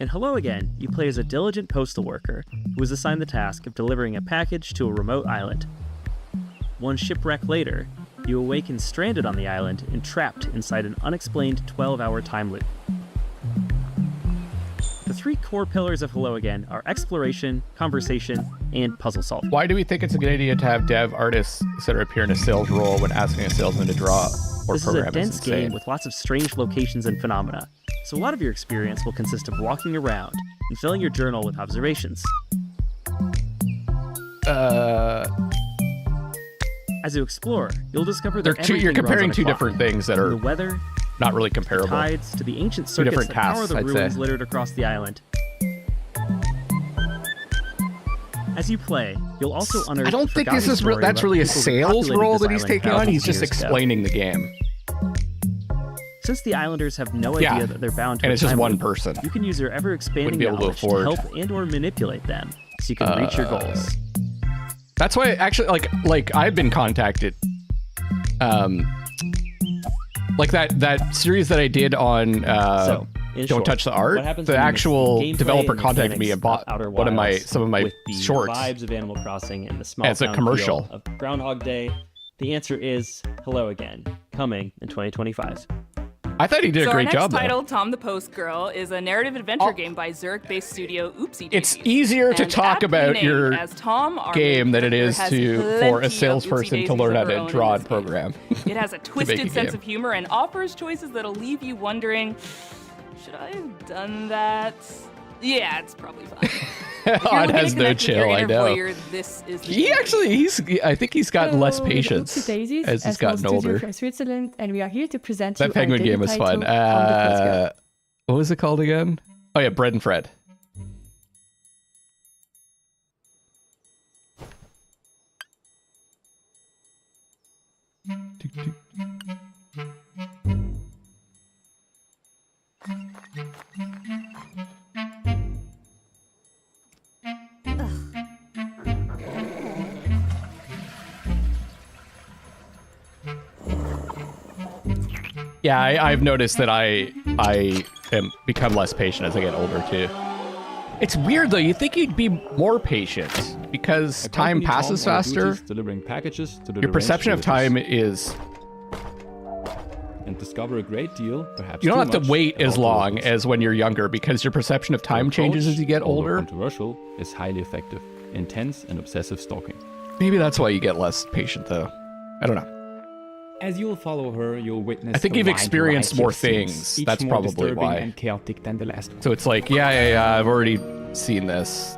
In Hello Again, you play as a diligent postal worker who is assigned the task of delivering a package to a remote island. One shipwreck later, you awaken stranded on the island and trapped inside an unexplained 12-hour time loop. The 3 core pillars of Hello Again are exploration, conversation, and puzzle solving. Why do we think it's a good idea to have dev artists sort of appear in a sales role when asking a salesman to draw or This is program? a dense insane. game with lots of strange locations and phenomena, so a lot of your experience will consist of walking around and filling your journal with observations. As you explore, you'll discover that You're everything comparing runs on a two clock, different things that from are the weather not really comparable. Tides to the ancient Two circuits different that power tasks, the I'd ruins say. littered across the island. As you play, you'll also unearth I don't think forgotten this is story that's about really a people who sales populated role this that he's island taking on. thousands He's of just years ago. explaining the game. Since the Islanders have no Yeah. idea that they're bound to And a it's just time one loop, person. you can use your ever-expanding Wouldn't be able to knowledge to afford. help and/or manipulate them, so you can reach your goals. That's why actually like I've been contacted. Like that series that I did on So, in Don't short, Touch the what Art. happens The when you mix actual gameplay developer and contacted me and mechanics bought of Outer one of Wilds some of my with the shorts. vibes of Animal Crossing and the small As a town commercial. feel of Groundhog Day? The answer is Hello Again, coming in 2025. I thought he did so a great our job. next though. title, Tom the Post Girl, is a narrative adventure game by Zurich-based studio Oopsie It's Daisies. easier to And talk aptly about named your as Tom, our game than it main is character to has for a plenty of salesperson Oopsie to learn how Daisies of her to own draw in and this game. program. It has a make a twisted sense game. of humor and offers choices that'll leave you wondering, should I have done that? Yeah, it's probably fine. If you're Odd looking to has no connect with your chill, I inner know. voyeur, this is the He game. actually, I think he's gotten less Hello, patience Oopsie Daisies, as he's a small gotten studio older. from Switzerland, and we are here to present That you Penguin our game debut was fun. title, Tom the Post Girl. What was it called again? Oh yeah, Bread and Fred. Yeah, I've noticed that I am become less patient as I get older too. It's weird though. You think you'd be more patient because time Accompany Tom passes on faster. duties, delivering packages to the Your perception of deranged time villagers. is And discover a great deal, perhaps you don't too have to much, wait as about the long locals. as when you're younger because your perception of time changes as you get although older. Controversial is highly effective, intense and obsessive stalking. Maybe that's why you get less patient though. I don't know. As you'll follow her, you'll witness. I think a you've wide experienced variety more of scenes, things. each That's more probably disturbing why. and chaotic than the last one. So it's like, yeah, I've already seen this.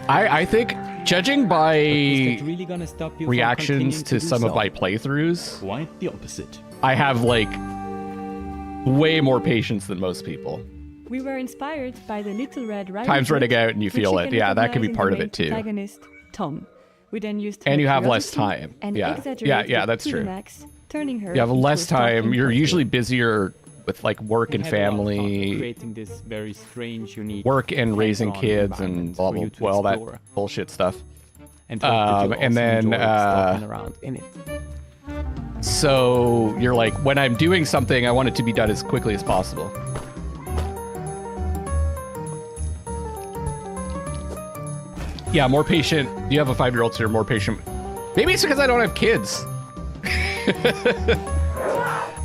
I think, judging by Is that really gonna stop you from reactions continuing to do some of so? my playthroughs, Quite the opposite. I have like way more patience than most people. We were inspired by the Little Red Riding Time's Hood, running out and you which feel it. can Yeah, that could be recognize part in of the it too. main protagonist, Tom. We then used And her you have less curiosity time. and Yeah. exaggerated Yeah, it that's to the true. max, turning her You have into less a stalking time. You're monster. usually busier with like work We and had a lot of fun family, creating this very strange, unique, work and raising hands-on kids and environment blah for blah you to blah, all that explore. bullshit stuff. And hope that you'll and also then enjoy stalking around in it. so you're like, when I'm doing something, I want it to be done as quickly as possible. Yeah, more patient. You have a 5-year-old, so you're more patient. Maybe it's because I don't have kids.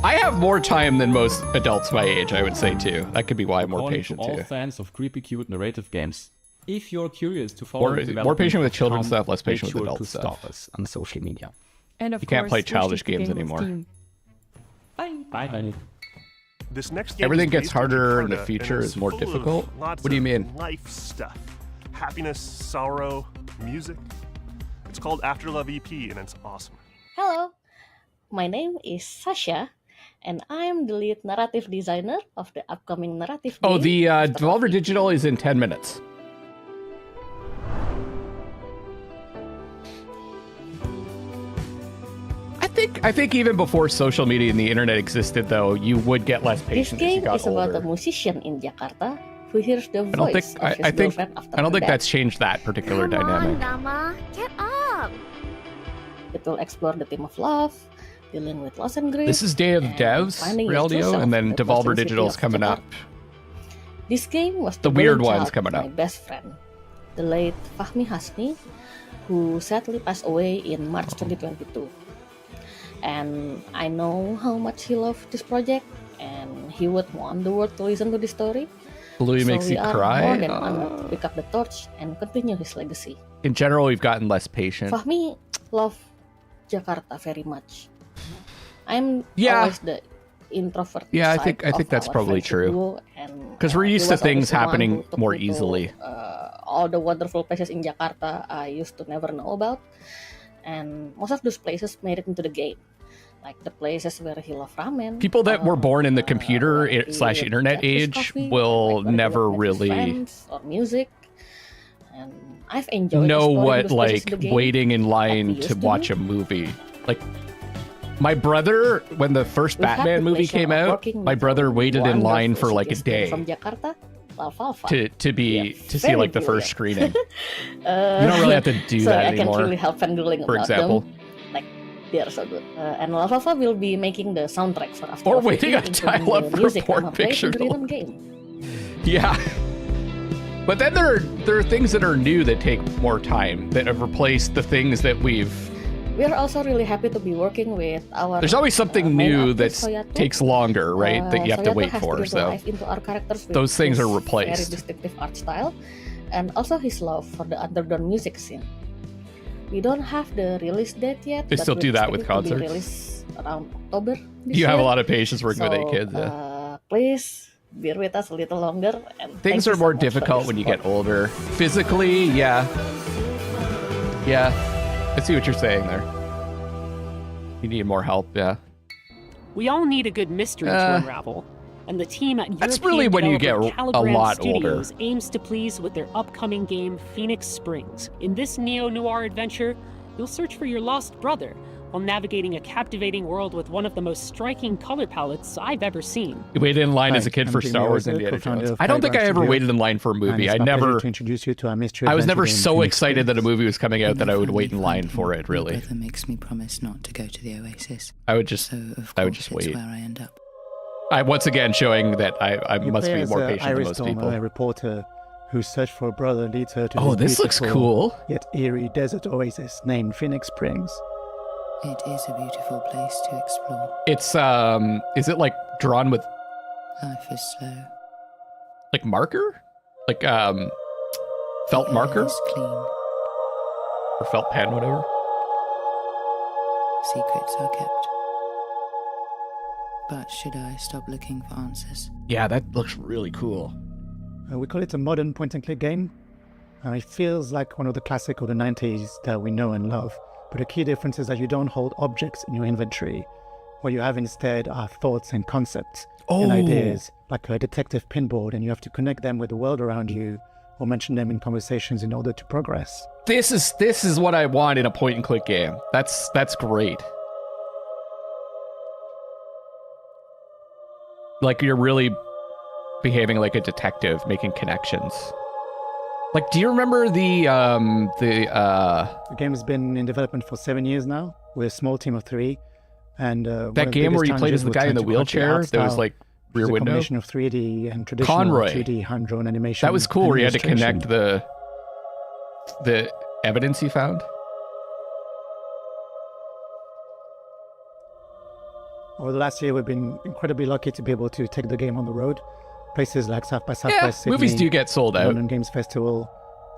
I have more time than most adults my age, I would say, too. That could be why I'm more Calling patient, to all too. fans of creepy, cute narrative games. If you're curious to follow More- the more development patient with of children's Tom, stuff, less make patient with sure adult to stuff. stalk us on social media. And of You can't play course, childish wish the games game was anymore. Steam. Bye. Bye. This next game Everything is gets based in harder in the Jakarta, future, and is more full of difficult? lots What do you of mean? Life stuff, happiness, sorrow, music. It's called After Love EP, and it's awesome. Hello, my name is Sasha, and I'm the lead narrative designer of the upcoming narrative Oh, game. the After Love Devolver Digital is in 10 minutes. I think even before social media and the internet existed, though, you would get less This patient as you game got is about a older. musician in Jakarta who hears the I don't think voice of his I think girlfriend after I don't her think death. that's changed that particular dynamic. Nama, get up! It will explore the theme of love, dealing with loss and grief. This is Day of and Devs, finding your true Realdio, self and then in the Devolver bustling city Digital's of coming Jakarta. up. This game was The weird brainchild one's coming of up. my best friend, the late Fahmi Hasni, who sadly passed away in March 2022. And I know how much he loved this project, and he would want the world to listen to this story. Bluey so makes we you are cry? more than honored to pick up the torch and continue his legacy. In general, we've gotten less patient. Fahmi loved Jakarta very much. I'm Yeah. always the introvert. Yeah, I side think of that's our probably friendship true. duo, and, Because we're he used to was always things the one happening who took more me to, easily. all the wonderful places in Jakarta I used to never know about. and most of those places made it into the game, like the places where he loved ramen. People that were born in the computer / internet age will never really friends or music, and I've enjoyed know exploring what those places like in the game waiting in like we line used to watch a movie. Like my brother, when the first We've had Batman the movie pleasure came of out, working my with brother waited in line for wonderful like a citizens day from Jakarta, Alfalfa. to see very like the first brilliant. screening. You don't really have to do so that I anymore. can't really help fangirling For about example. them. Like they are so good. And Alfalfa will be making the soundtrack for After Or Effects, waiting on including dial-up the for music porn from a played picture. in the rhythm game. Yeah. But then there are things that are new that take more time, that have replaced the things that we've... We are also really happy to be working with our. There's always something main new artist, that Soyato. takes longer, right? That you have to Soyato wait has for. brought So life into our characters with those things are his replaced. Very distinctive art style, and also his love for the underground music scene. We don't have the release date yet. They but still we do that with expect it to be concerts. released around October. This You have a year. lot of patience working with 8 kids. Yeah. Please bear with us a little longer. And Things thank you are so more much for difficult your when you support. get older. Physically, yeah. Yeah. I see what you're saying there. You need more help, yeah. We all need a good mystery to unravel, and the team at That's European really when you developer get a Calibrand lot older. Studios aims to please with their upcoming game Phoenix Springs. In this neo-noir adventure, you'll search for your lost brother while navigating a captivating world with one of the most striking color palettes I've ever seen. You waited in line Hi, as a kid I'm for Jimmy Star Wars Rosser, Indiana co-founder Jones. of I don't think I Playground ever Studio, waited in line for a and movie. it's I my pleasure never... to introduce you to our mystery I was adventure never game, so Phoenix excited that a Springs. movie was coming out that I would wait in line for it, really. My brother makes me promise not to go to the Oasis. I would just wait. Where I end up. I once again showing that I You must play be as more a patient than Iris most Dormer, people. a reporter whose search for a brother leads her to Oh, this this looks beautiful, cool. yet eerie desert oasis named Phoenix Springs. It is a beautiful place to explore. It's is it like drawn with Life is slow. like marker? Like felt marker? It's clean. Or felt pen, whatever. Secrets are kept. But should I stop looking for answers? Yeah, that looks really cool. We call it a modern point-and-click game. It feels like one of the classic of the 90s that we know and love. But the key difference is that you don't hold objects in your inventory. What you have instead are thoughts and concepts and ideas, like a detective pinboard, and you have to connect them with the world around you or mention them in conversations in order to progress. This is what I want in a point and click game. That's great. Like you're really behaving like a detective, making connections. Like, do you remember the game has been in development for 7 years now. We're a small team of 3, and that game where you played as the guy in the wheelchair that was like rear a window? combination of 3D and traditional Conroy. 2D hand-drawn animation. That was cool, where you had to illustration. connect the evidence you found. Over the last year, we've been incredibly lucky to be able to take the game on the road. Places like South by Southwest Sydney, movies do get sold out. London Games Festival,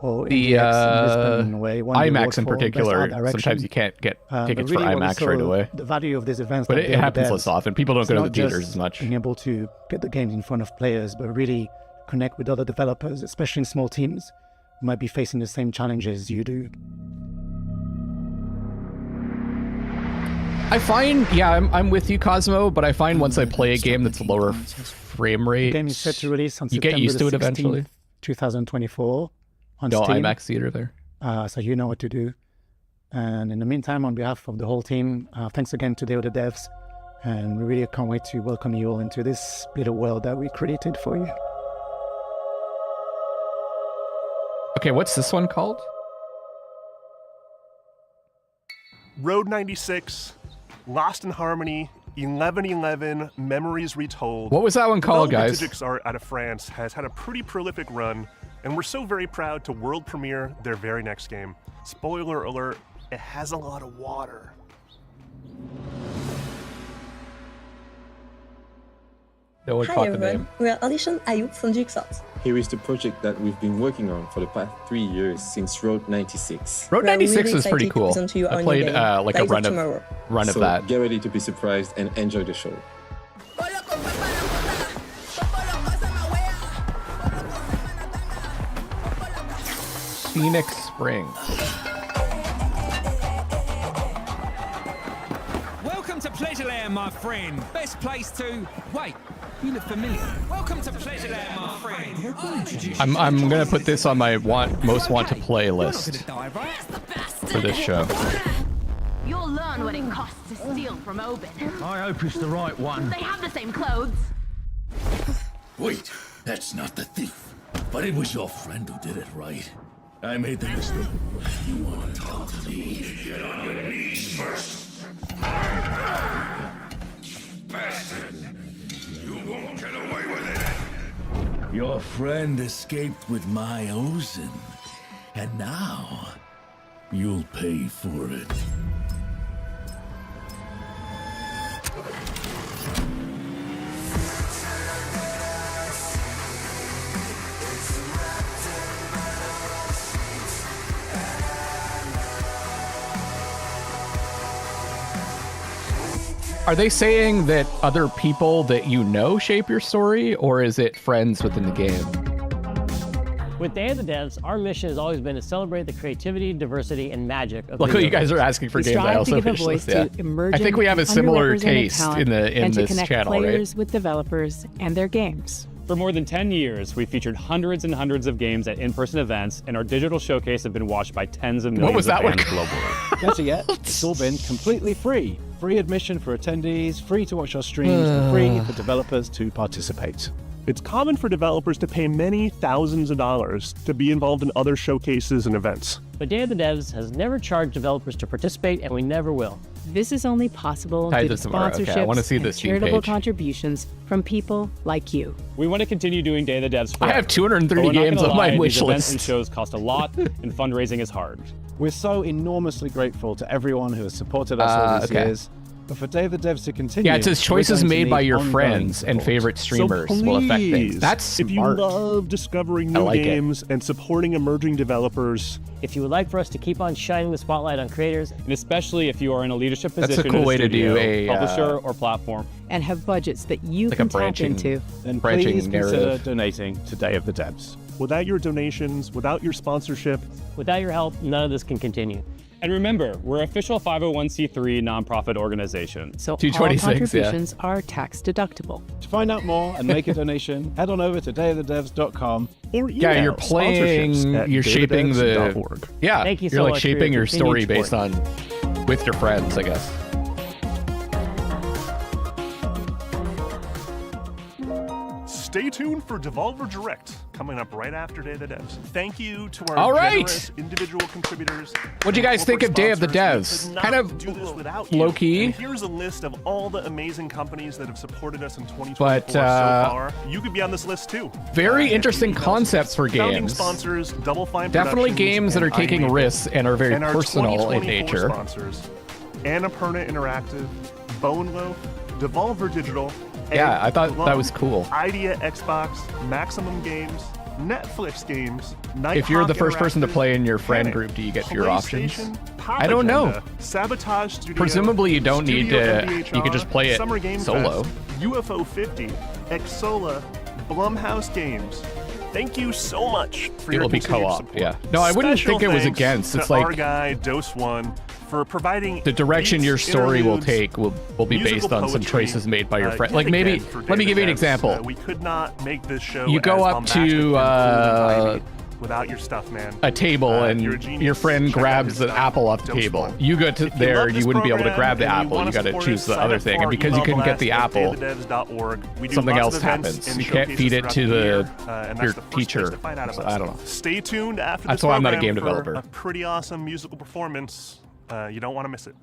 or The IndieX in Lisbon, where it won the award IMAX in for Best particular, Art Direction. sometimes you can't get tickets But really for what we IMAX saw, right away. The value of these events, But like it the happens devs, less often. People don't it's go to not the theaters just as much. being able to get the games in front of players, but really connect with other developers, especially in small teams, who might be facing the same challenges you do. I find, I'm with you, Cosmo, but I find once I play a game that's lower frame rate, The game is set to release on you September get used to it the 16th, eventually. 2024 on No Steam. IMAX theater there. So you know what to do. And in the meantime, on behalf of the whole team, thanks again to the other devs. And we really can't wait to welcome you all into this little world that we created for you. Okay, what's this one called? Road 96, Lost in Harmony, 1111, Memories Retold. What was that one called, guys? Digix Art out of France has had a pretty prolific run, and we're so very proud to world premiere their very next game. Spoiler alert, it has a lot of water. No one Hi caught the everyone, name. we are Alicia and Ayub from Jigsaws. Here is the project that we've been working on for the past 3 years since Road 96. Road 96 was pretty cool. I played like a run of So that. get ready to be surprised and enjoy the show. Phoenix Springs. to Pleasureland, my friend. Best place to... Wait, you look familiar. Welcome to Pleasureland, my friend. I'm gonna put this on my most want to play list for this show. You'll learn what it costs to steal from Obin. I hope it's the right one. They have the same clothes. Wait, that's not the thief. But it was your friend who did it, right? I made the mistake. You want to talk to me? Get on your knees first. Bastard! You won't get away with it! Your friend escaped with my Ozen. And now, you'll pay for it. Are they saying that other people that you know shape your story, or is it friends within the game? With Day of the Devs, our mission has always been to celebrate the creativity, diversity, and magic of Look, you guys are asking for games I also finished. Yeah. I think we have a similar taste in this channel, players right? with developers and their games. For more than 10 years, we've featured hundreds and hundreds of games at in-person events, and our digital showcase have been watched by tens of millions of fans globally. Better yet, it's all been completely free. Free admission for attendees, free to watch our streams, and free for developers to participate. It's common for developers to pay many thousands of dollars to be involved in other showcases and events. But Day of the Devs has never charged developers to participate, and we never will. This is only possible Tied due to to some art. sponsorships Okay, I want to see and this Steam charitable page. contributions from people like you. We want to continue doing Day of the Devs forever. I have 230 but we're not games gonna on my lie, wish these events list. and shows cost a lot, and fundraising is hard. We're so enormously grateful to everyone who has supported us all these okay. years. But for Day of the Devs to continue, Yeah, it says we're choices going to made by need your ongoing friends and support. favorite streamers So will affect things. please, That's smart. If you love discovering new like it. games and supporting emerging developers, If you would like for us to keep on shining the spotlight on creators, And especially if you are in a leadership That's a position cool in a way to do studio, a, publisher, or platform, And have budgets that you Like a can tap branching- into. then branching please consider narrative. donating to Day of the Devs. without your donations, without your sponsorship, without your help, none of this can continue. And remember, we're official 501c3 nonprofit organization. So all 226, contributions are tax deductible. To find out more and make a donation, head on over to dayofthedevs.com or Yeah, you're playing, you're shaping the... Yeah, Thank you you're so like much for shaping your your story continued based on... with your friends, I guess. Stay tuned for Devolver Direct, coming up right after Day of the Devs. Thank you to our All right. generous individual contributors. What'd you guys think of Day of the Devs? Kind of low-key. And here's a list of all the amazing companies that have supported us in 2024 But, so far. You could be on this list too. Very interesting concepts for Founding games. sponsors, Double Fine Definitely Productions games that are and taking iMaker. risks and are very And our personal in 2024 nature. Sponsors, Annapurna Interactive, Bone Loaf, Devolver Digital. Yeah, I thought Glum, that was cool. Idea Xbox, Maximum Games, Netflix Games. If you're the Nighthawk first person to Interactive, play in your friend Panic, group, do you get fewer options? PlayStation, I don't know. Agenda, Sabotage Studio, Presumably you don't need Studio to... MDHR, You could just play it Summer Game solo. Fest, UFO 50, Exola, Blumhouse Games. Thank you so much for It your will be continued co-op, support. yeah. No, I wouldn't Special think it was thanks against. to It's like our guy Dose One for providing the direction beats, your story will interludes, take will be musical based on some poetry. choices made by your friend. Yet Like maybe, again, for let me Day give you of an the Devs, example. we could not make this show You go as up bombastic to and fluid and vibey without your stuff, man. a table You're a and genius. your friend Check out grabs his an stuff. apple off the Dose table. One. You go to If you there, love this you wouldn't be able to program grab the and you apple. wanna You got to support choose us, the sign other up thing. for And our because you email couldn't get the blast at apple, dayofthedevs.org. We do something lots else of events happens. and You can't showcases feed it throughout to the year, the and your that's the first teacher. place to find out about I don't us. know. Stay tuned after That's this why I'm not a program game for developer. a pretty awesome musical performance. You don't want to miss it.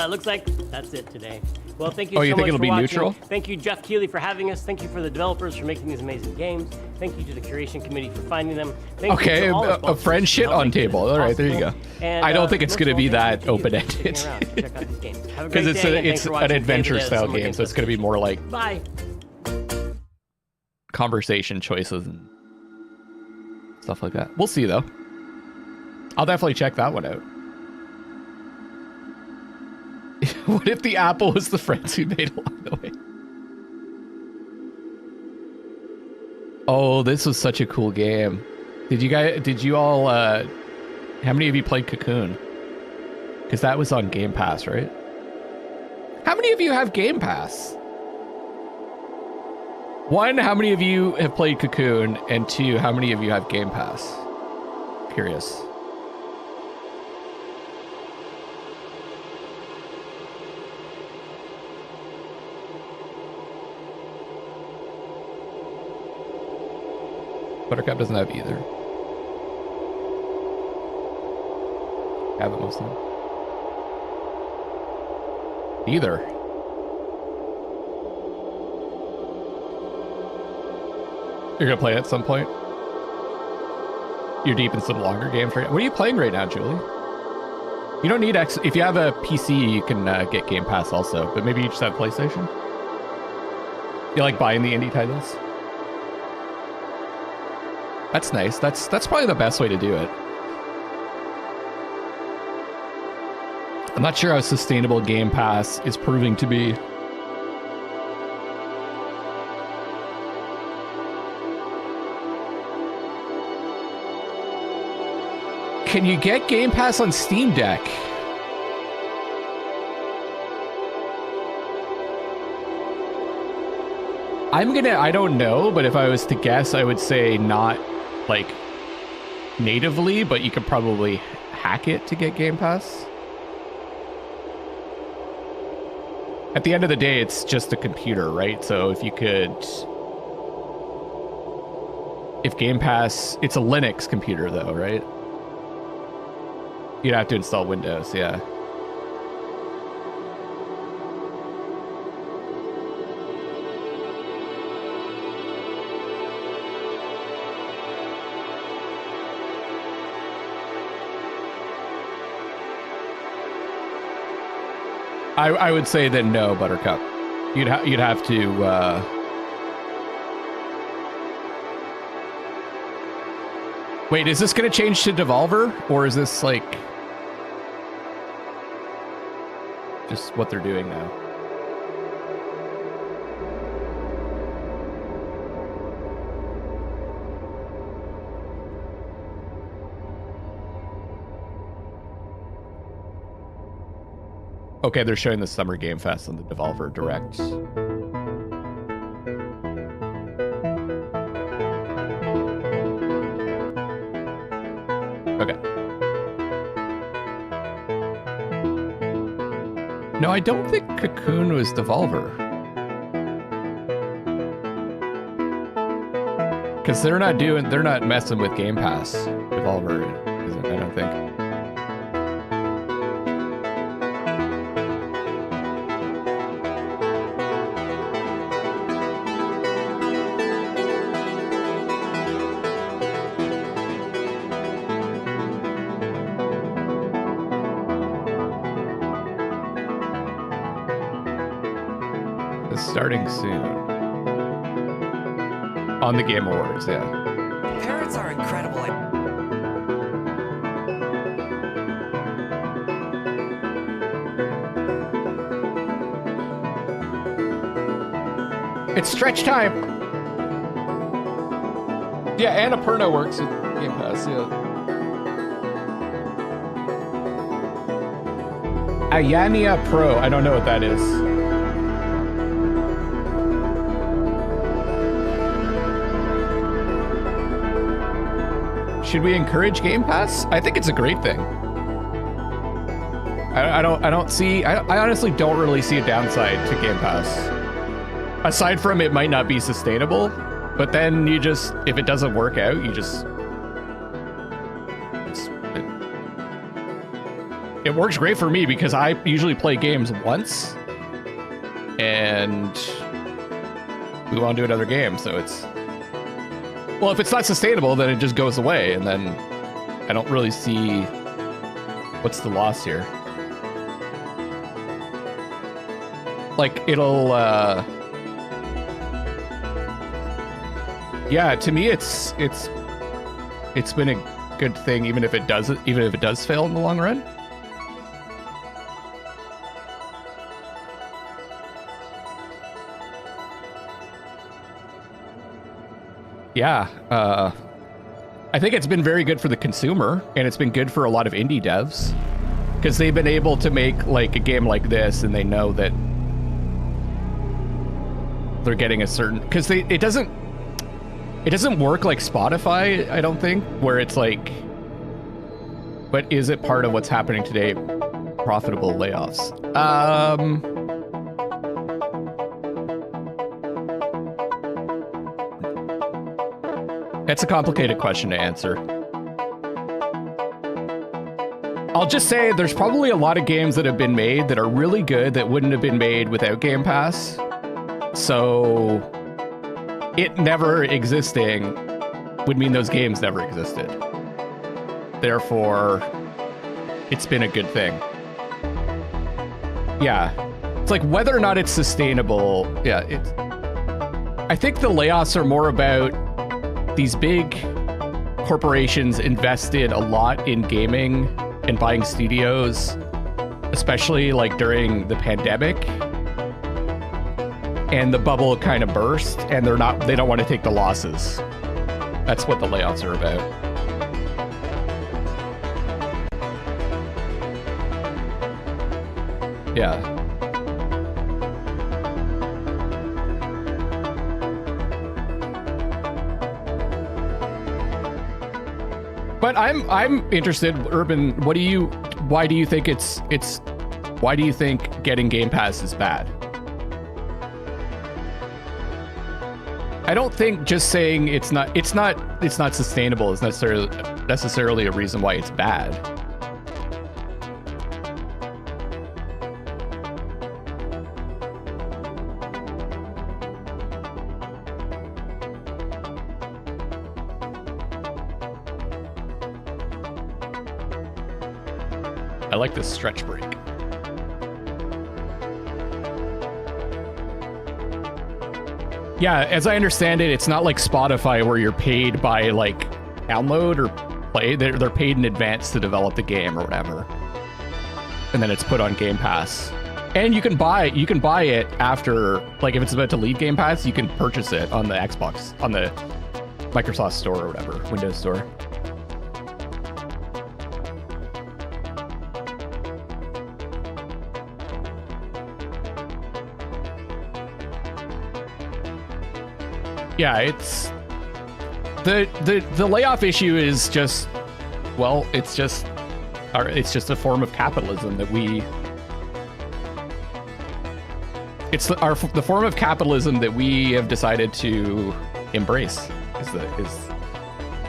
Looks like that's it today. Well, thank you Oh, so you think much it'll for be watching. neutral? Thank you, Jeff Keighley, for having us. Thank you for the developers for making these amazing games. Thank you to the curation committee for finding them. Thank Okay, you to all our a sponsors friend for shit helping on make this table. All right, there you go. possible. And, I don't think it's most going to of be all, that thank you for open-ended. sticking around to check out these games. Have a Because great it's day, and thanks it's for an watching Day of the adventure Devs style Summer game, Games so it's going to be more like Bye. conversation choices and stuff like that. We'll see though. I'll definitely check that one out. What if the apple was the friends we made along the way? Oh, this was such a cool game. Did you all how many of you played Cocoon? Because that was on Game Pass, right? How many of you have Game Pass? 1, how many of you have played Cocoon? And 2, how many of you have Game Pass? Curious. Buttercup doesn't have either. Have it most of them. Either. You're gonna play it at some point? You're deep in some longer games right now. What are you playing right now, Julie? You don't need if you have a PC, you can get Game Pass also, but maybe you just have PlayStation? You like buying the indie titles? That's nice. That's probably the best way to do it. I'm not sure how sustainable Game Pass is proving to be. Can you get Game Pass on Steam Deck? I don't know, but if I was to guess, I would say not like natively, but you could probably hack it to get Game Pass. At the end of the day, it's just a computer, right? So if Game Pass, it's a Linux computer though, right? You'd have to install Windows, yeah. I would say then no, Buttercup. You'd have to. Wait, is this going to change to Devolver, or is this like just what they're doing now? Okay, they're showing the Summer Game Fest on the Devolver Direct. Okay. No, I don't think Cocoon was Devolver. Because they're not messing with Game Pass. Devolver isn't, I don't think. Starting soon. On the Game Awards, yeah. Parrots are incredible. It's stretch time! Yeah, Annapurna works with Game Pass, yeah. Ayania Pro, I don't know what that is. Should we encourage Game Pass? I think it's a great thing. I honestly don't really see a downside to Game Pass. Aside from it might not be sustainable, but then if it doesn't work out, it works great for me because I usually play games once and we want to do another game, so it's... Well, if it's not sustainable, then it just goes away, and then I don't really see what's the loss here. Like, it'll, yeah, to me, it's been a good thing, even if it does fail in the long run. Yeah, I think it's been very good for the consumer, and it's been good for a lot of indie devs. Because they've been able to make like a game like this, and they know that they're getting a certain, because it doesn't work like Spotify, I don't think, where it's like, but is it part of what's happening today? Profitable layoffs. It's a complicated question to answer. I'll just say there's probably a lot of games that have been made that are really good that wouldn't have been made without Game Pass. So it never existing would mean those games never existed. Therefore, it's been a good thing. Yeah. It's like whether or not it's sustainable. Yeah, I think the layoffs are more about these big corporations invested a lot in gaming and buying studios, especially like during the pandemic. And the bubble kind of burst, and they don't want to take the losses. That's what the layoffs are about. Yeah. But I'm interested, Urban, why do you think why do you think getting Game Pass is bad? I don't think just saying it's not sustainable is necessarily a reason why it's bad. I like this stretch break. Yeah, as I understand it, it's not like Spotify where you're paid by like download or play. They're paid in advance to develop the game or whatever, and then it's put on Game Pass. And you can buy it after, like if it's about to leave Game Pass, you can purchase it on the Xbox, on the Microsoft Store or whatever, Windows Store. Yeah, it's the layoff issue is just, well, it's just a form of capitalism that the form of capitalism that we have decided to embrace.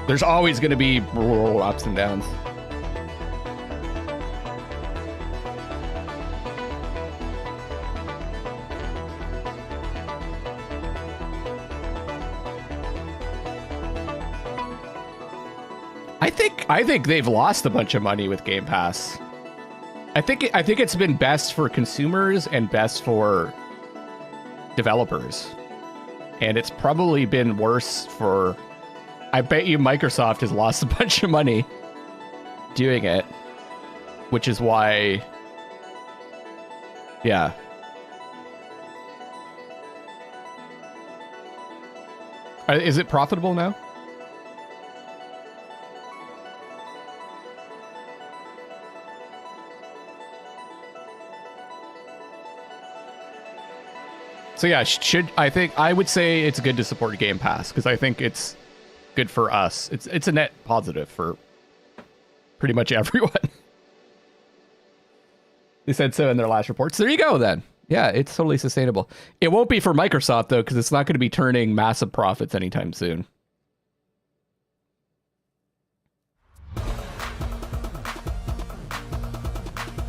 There's always going to be ups and downs. I think they've lost a bunch of money with Game Pass. I think it's been best for consumers and best for developers. And it's probably been worse for, I bet you Microsoft has lost a bunch of money doing it, which is why, yeah. Is it profitable now? So yeah, I would say it's good to support Game Pass because I think it's good for us. It's a net positive for pretty much everyone. They said so in their last reports. There you go then. Yeah, it's totally sustainable. It won't be for Microsoft though, because it's not going to be turning massive profits anytime soon.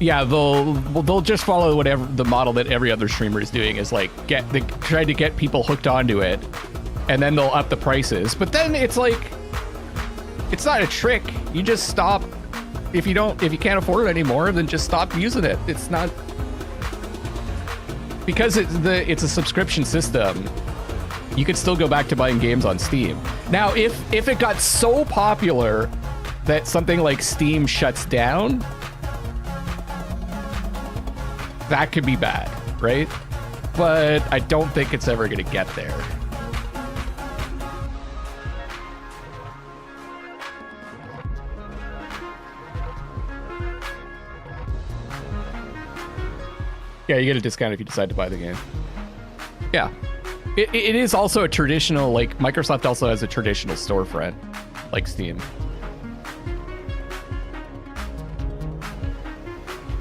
Yeah, they'll just follow whatever the model that every other streamer is doing is like they try to get people hooked onto it, and then they'll up the prices. But then it's like, it's not a trick. You just stop if you can't afford it anymore, then just stop using it. It's not, because it's a subscription system. You could still go back to buying games on Steam. Now, if it got so popular that something like Steam shuts down, that could be bad, right? But I don't think it's ever going to get there. Yeah, you get a discount if you decide to buy the game. Yeah. It is also a traditional, like, Microsoft also has a traditional storefront, like Steam.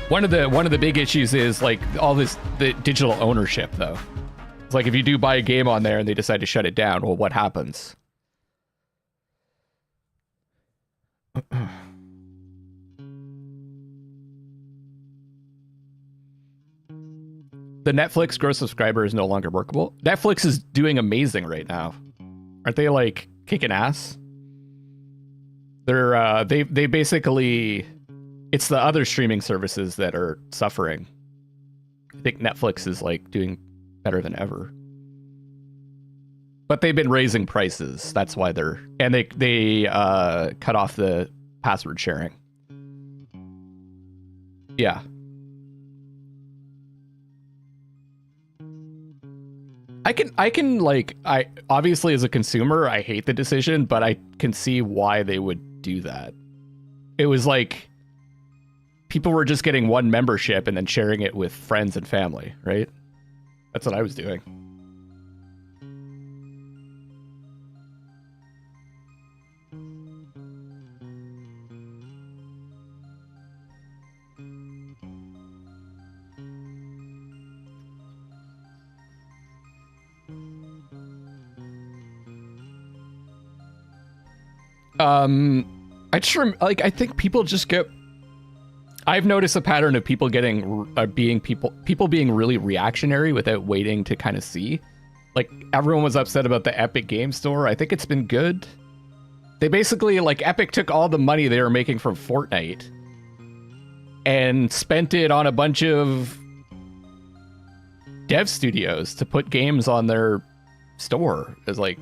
One of the big issues is, like, the digital ownership, though. It's like, if you do buy a game on there and they decide to shut it down, well, what happens? The Netflix gross subscriber is no longer workable. Netflix is doing amazing right now. Aren't they, like, kicking ass? They're they basically, it's the other streaming services that are suffering. I think Netflix is, like, doing better than ever. But they've been raising prices. That's why they're, and they cut off the password sharing. Yeah. I can like, obviously as a consumer, I hate the decision, but I can see why they would do that. It was like, people were just getting one membership and then sharing it with friends and family, right? That's what I was doing. I think people just get, I've noticed a pattern of people getting, people being really reactionary without waiting to kind of see. Like, everyone was upset about the Epic Game Store. I think it's been good. They basically, like, Epic took all the money they were making from Fortnite and spent it on a bunch of dev studios to put games on their store. It's like,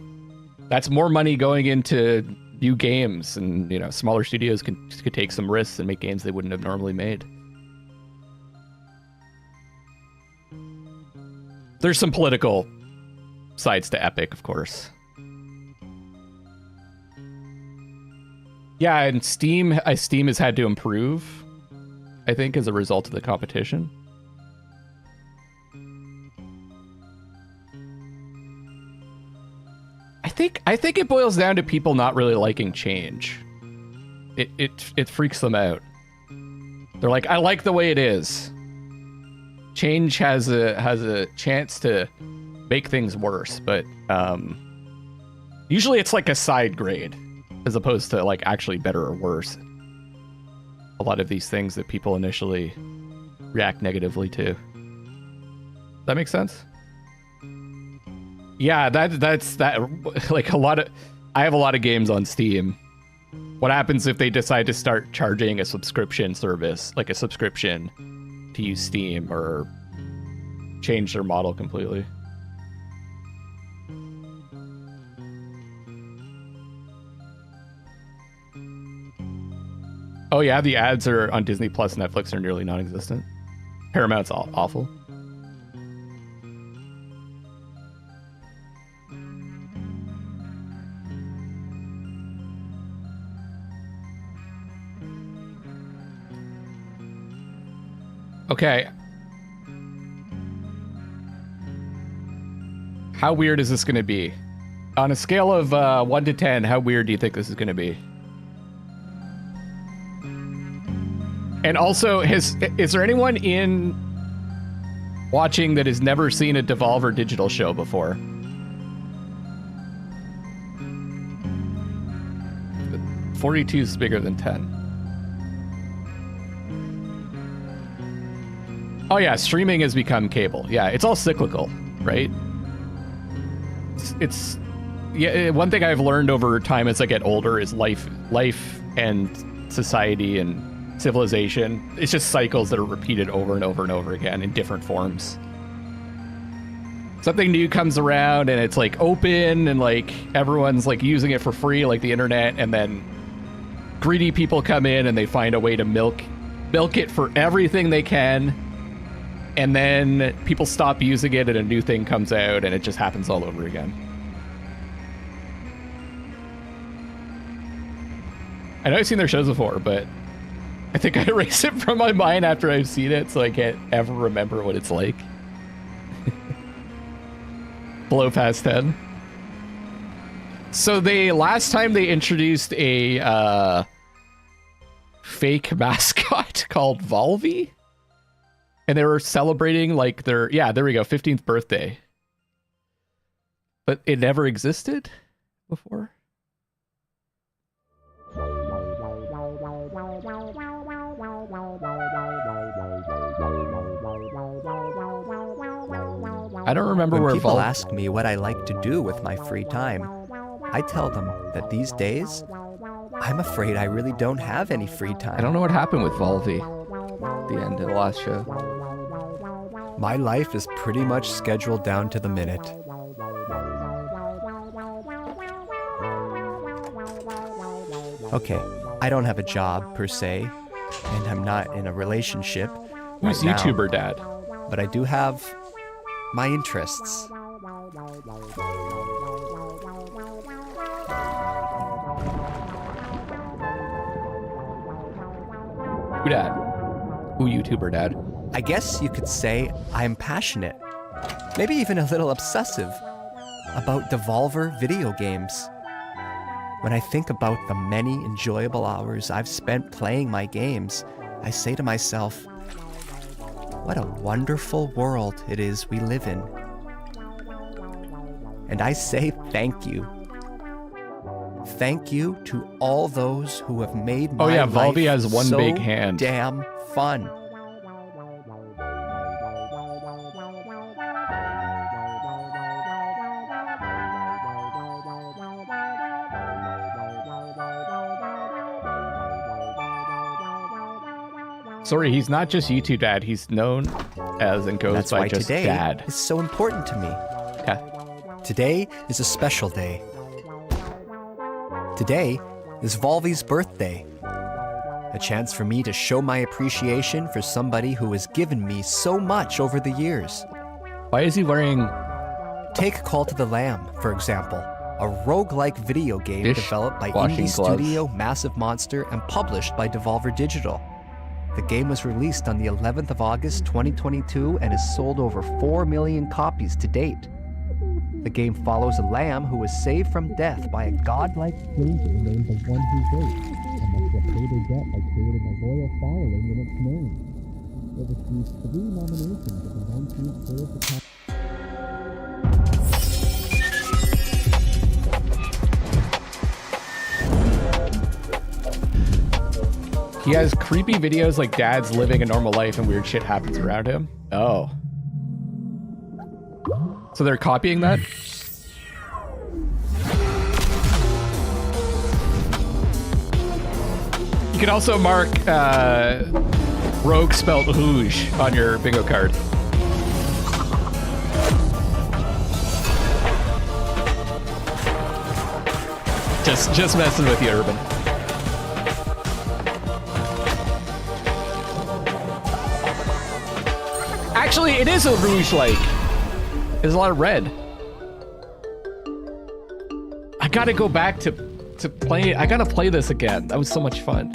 that's more money going into new games, and, you know, smaller studios could take some risks and make games they wouldn't have normally made. There's some political sides to Epic, of course. Yeah, and Steam has had to improve, I think, as a result of the competition. I think it boils down to people not really liking change. It freaks them out. They're like, I like the way it is. Change has a chance to make things worse, but usually it's like a side grade as opposed to, like, actually better or worse. A lot of these things that people initially react negatively to. Does that make sense? Yeah, that's like, I have a lot of games on Steam. What happens if they decide to start charging a subscription service, like a subscription to use Steam, or change their model completely? Oh yeah, the ads are on Disney Plus, Netflix are nearly non-existent. Paramount's awful. Okay. How weird is this going to be? On a scale of 1 to 10, how weird do you think this is going to be? And also, is there anyone in watching that has never seen a Devolver digital show before? The 42 is bigger than 10. Oh yeah, streaming has become cable. Yeah, it's all cyclical, right? It's yeah. One thing I've learned over time as I get older is life and society and civilization. It's just cycles that are repeated over and over and over again in different forms. Something new comes around and it's like open and like everyone's like using it for free, like the internet, and then greedy people come in and they find a way to milk it for everything they can. And then people stop using it and a new thing comes out and it just happens all over again. I know I've seen their shows before, but I think I erased it from my mind after I've seen it, so I can't ever remember what it's like. Below past 10. So last time they introduced a fake mascot called Volvi, and they were celebrating like their there we go, 15th birthday. But it never existed before. I don't remember when where people ask me what I like to do with my free time, I tell them that these days, I'm afraid I really don't have any free time. I don't know what happened with Volvi at the end of the last show. My life is pretty much scheduled down to the minute. Okay, I don't have a job per se, and I'm not in a relationship. Who's right YouTuber now, dad? But I do have my interests. Who dad? Who YouTuber dad? I guess you could say I'm passionate, maybe even a little obsessive, about Devolver video games. When I think about the many enjoyable hours I've spent playing my games, I say to myself, what a wonderful world it is we live in. And I say thank you. Thank you to all those who have made my life Volvi has one so big hand. Damn fun. Sorry, he's not just YouTube dad. He's known as and goes That's by why just today dad. is so important to me. Yeah. Today is a special day. Today is Volvi's birthday. A chance for me to show my appreciation for somebody who has given me so much over the years. Why is he wearing... Take Call to the Lamb, for example. A roguelike video game developed by washing indie gloves. studio Massive Monster and published by Devolver Digital. The game was released on the 11th of August 2022 and has sold over 4 million copies to date. The game follows a lamb who is saved from death by a godlike stranger named the One Who Waits, and must repay their debt by creating a loyal following in its name. It received 3 nominations at the 19th Play of the Top. He has creepy videos like dad's living a normal life and weird shit happens around him. Oh. So they're copying that? You can also mark rogue spelled rouge on your bingo card. Just messing with you, Urban. Actually, it is a rouge-like. There's a lot of red. I gotta go back to play. I gotta play this again. That was so much fun.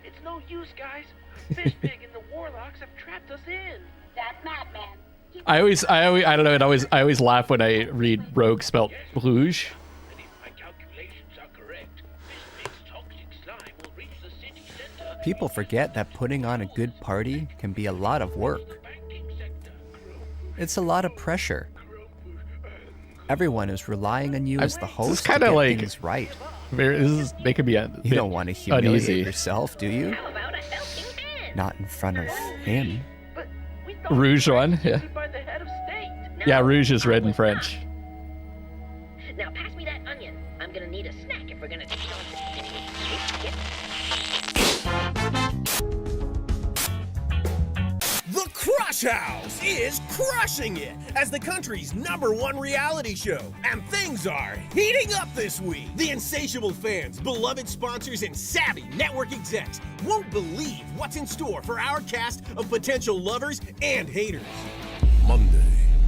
It's no use, guys. Fishpig and the Warlocks have trapped us in. That madman. I don't know. I always laugh when I read rogue spelled rouge. People forget that putting on a good party can be a lot of work. It's a lot of pressure. Everyone is relying on you as the host to get like, things right. This is making me You don't want to humiliate uneasy. yourself, do you? Not in front of him. Rouge one, yeah. Yeah, rouge is red in French. Now pass me that onion. I'm gonna need a snack if we're gonna take on The Crush Crush House is crushing it as the country's #1 reality show. And things are heating up this week. The insatiable fans, beloved sponsors, and savvy network execs won't believe what's in store for our cast of potential lovers and haters. Monday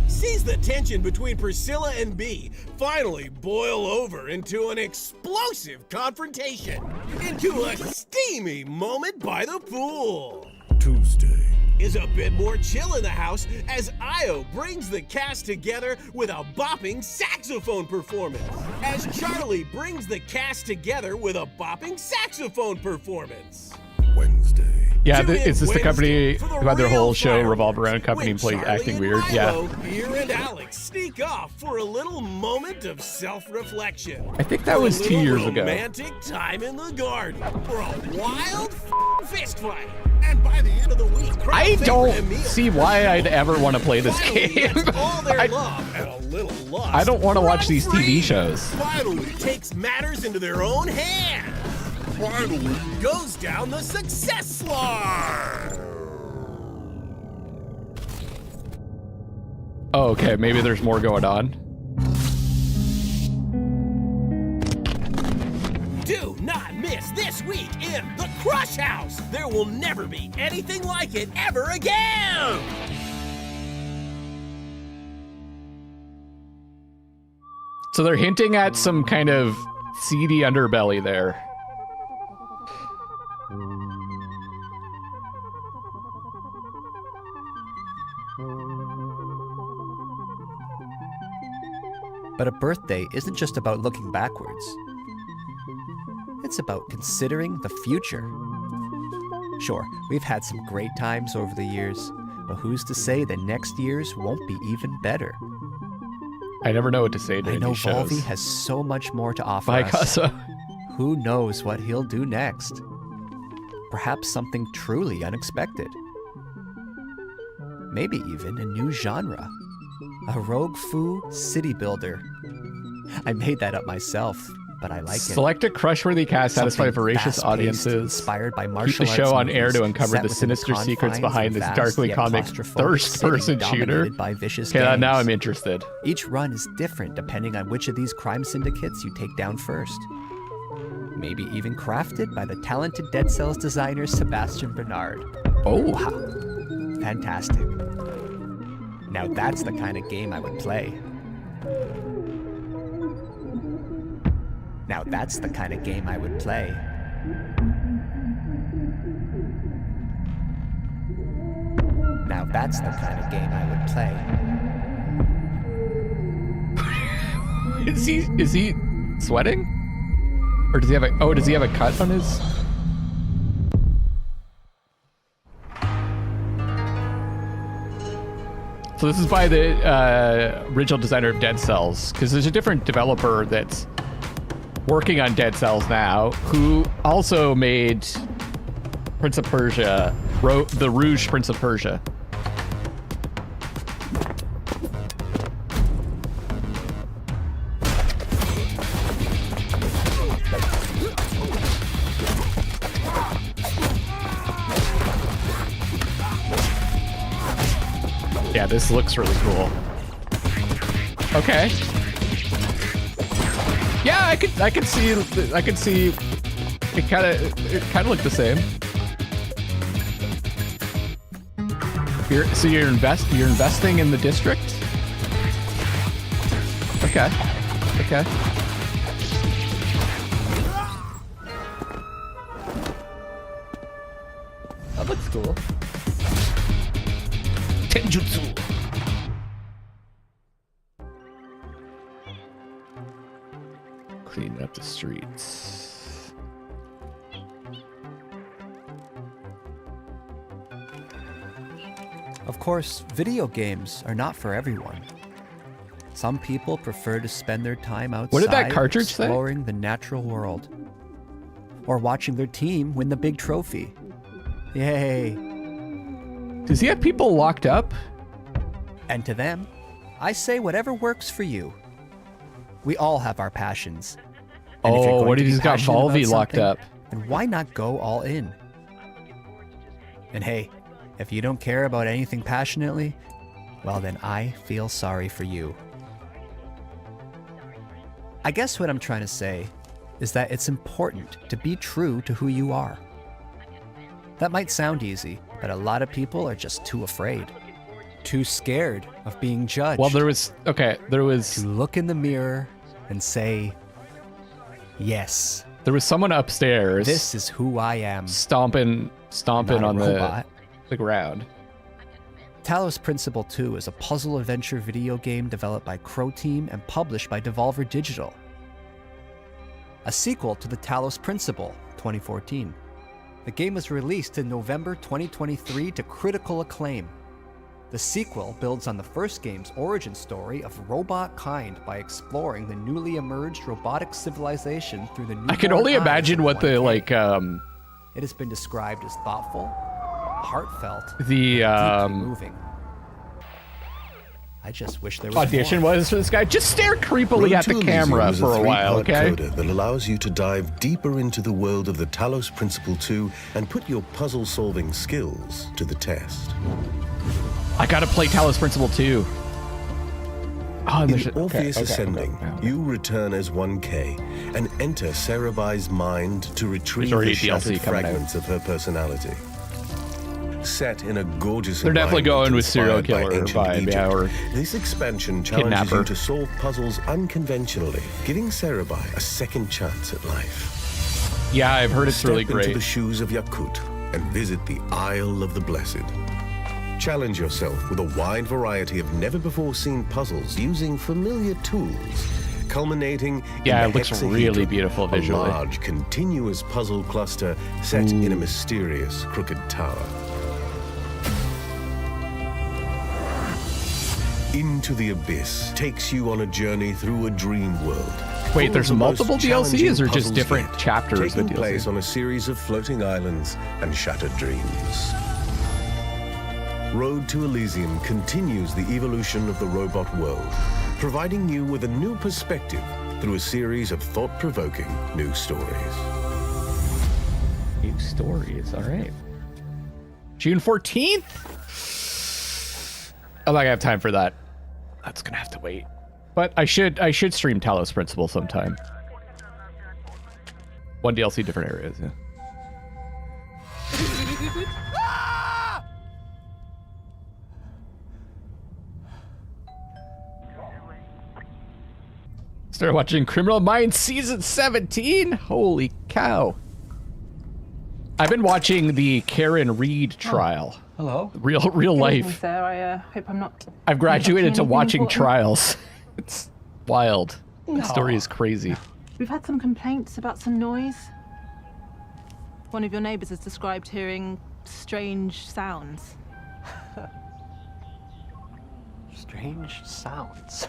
sees the tension between Priscilla and B finally boil over into an explosive confrontation, into a steamy moment by the pool. Tuesday is a bit more chill in the house as Io brings the cast together with a bopping saxophone performance. As Charlie brings the cast together with a bopping saxophone performance. Wednesday. Yeah, is this the company who had their whole show revolve around company employees acting weird? Yeah. Here and Alex sneak off for a little moment of self-reflection. I think that was 2 years ago. Romantic time in the garden for a wild fist fight. And by the end of the week, I don't see why I'd ever want to play this game. I don't want to watch these TV shows. Finally takes matters into their own hands. Finally goes down the success slide. Oh, okay, maybe there's more going on. Do not miss this week in the Crush House. There will never be anything like it ever again. So they're hinting at some kind of seedy underbelly there. But a birthday isn't just about looking backwards. It's about considering the future. Sure, we've had some great times over the years, but who's to say that next year's won't be even better? I never know what to say to I know these shows. Volvi has so much more to offer Bye, us. Casa. Who knows what he'll do next? Perhaps something truly unexpected. Maybe even a new genre. A rogue foo city builder. I made that up myself, but I like it. Select a crush-worthy cast, satisfy voracious fast-paced, audiences. inspired by Keep martial the show arts on air to movies, uncover set the within sinister the secrets confines behind of this a darkly vast comic yet claustrophobic first-person city shooter. dominated by vicious Okay, now gangs. I'm interested. Each run is different depending on which of these crime syndicates you take down first. Maybe even crafted by the talented Dead Cells designer Sebastian Bernard. Oh, wow. Fantastic. Now that's the kind of game I would play. Now that's the kind of game I would play. Now that's the kind of game I would play. Is he sweating? Or does he have a cut on his? So this is by the original designer of Dead Cells, because there's a different developer that's working on Dead Cells now, who also made Prince of Persia, wrote the Rouge Prince of Persia. Yeah, this looks really cool. Okay. Yeah, I could see it kind of looked the same. So you're investing in the district? Okay. Okay. That looks cool. Tenjutsu. Cleaning up the streets. Of course, video games are not for everyone. Some people prefer to spend their time outside What did that cartridge say? exploring the natural world. Or watching their team win the big trophy. Yay! Does he have people locked up? And to them, I say whatever works for you. We all have our passions. And if you're Oh, going what to if be he's got passionate about Volvi locked something, up? then why not go all in? And hey, If you don't care about anything passionately, well then I feel sorry for you. I guess what I'm trying to say is that it's important to be true to who you are. That might sound easy, but a lot of people are just too afraid. Too scared of being judged. Well, there was to look in the mirror and say, yes. There was someone upstairs. This is who I am. Stomping on the ground. Talos Principle 2 is a puzzle adventure video game developed by Crow Team and published by Devolver Digital. A sequel to the Talos Principle, 2014. The game was released in November 2023 to critical acclaim. The sequel builds on the first game's origin story of robot kind by exploring the newly emerged robotic civilization through the new. I can only imagine what the It has been described as thoughtful, heartfelt, the deeply moving. I just wish there was audition more. was for this guy. Just stare creepily at the camera for a while, okay? Coder that allows you to dive deeper into the world of the Talos Principle 2 and put your puzzle-solving skills to the test. I gotta play Talos Principle 2. Oh, in Orpheus Ascending, you return as 1K and enter Cerebi's mind to retrieve the shattered fragments of her personality. Set in a gorgeous They're definitely environment going with serial inspired by killer ancient vibe, Egypt, yeah, or this expansion challenges kidnapper. you to solve puzzles unconventionally, giving Cerebi a second chance at life. Yeah, I've heard it's Step really into great. the shoes of Yakut and visit the Isle of the Blessed. Challenge yourself with a wide variety of never-before-seen puzzles using familiar tools, culminating Yeah, in it looks hexahedron, really beautiful visually. A large, continuous puzzle cluster set in a mysterious crooked tower. Into the Abyss takes you on a journey through a dream world. Wait, full there's of the most multiple DLCs challenging or just puzzles different yet, chapters of taking the place DLC? on a series of floating islands and shattered dreams. Road to Elysium continues the evolution of the robot world, providing you with a new perspective through a series of thought-provoking new stories. New stories, all right. June 14th? I'm not gonna have time for that. That's gonna have to wait. But I should stream Talos Principle sometime. One DLC, different areas, yeah. Started watching Criminal Minds Season 17? Holy cow. I've been watching the Karen Reed trial. Hello. Real Good evening, life. sir. I hope I'm not. I've graduated to anything watching important. trials. It's wild. The No. story is crazy. We've had some complaints about some noise. One of your neighbors has described hearing strange sounds. Strange sounds.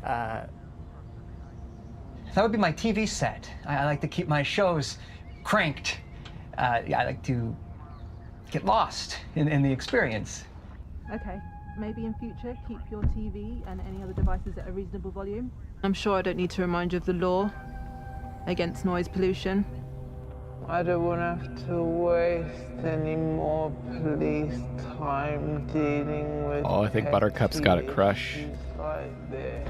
That would be my TV set. I like to keep my shows cranked. Yeah, I like to get lost in the experience. Okay, maybe in future keep your TV and any other devices at a reasonable volume. I'm sure I don't need to remind you of the law against noise pollution. I don't want to have to waste any more police time dealing with. Oh, I think Buttercup's got a crush. issues like this.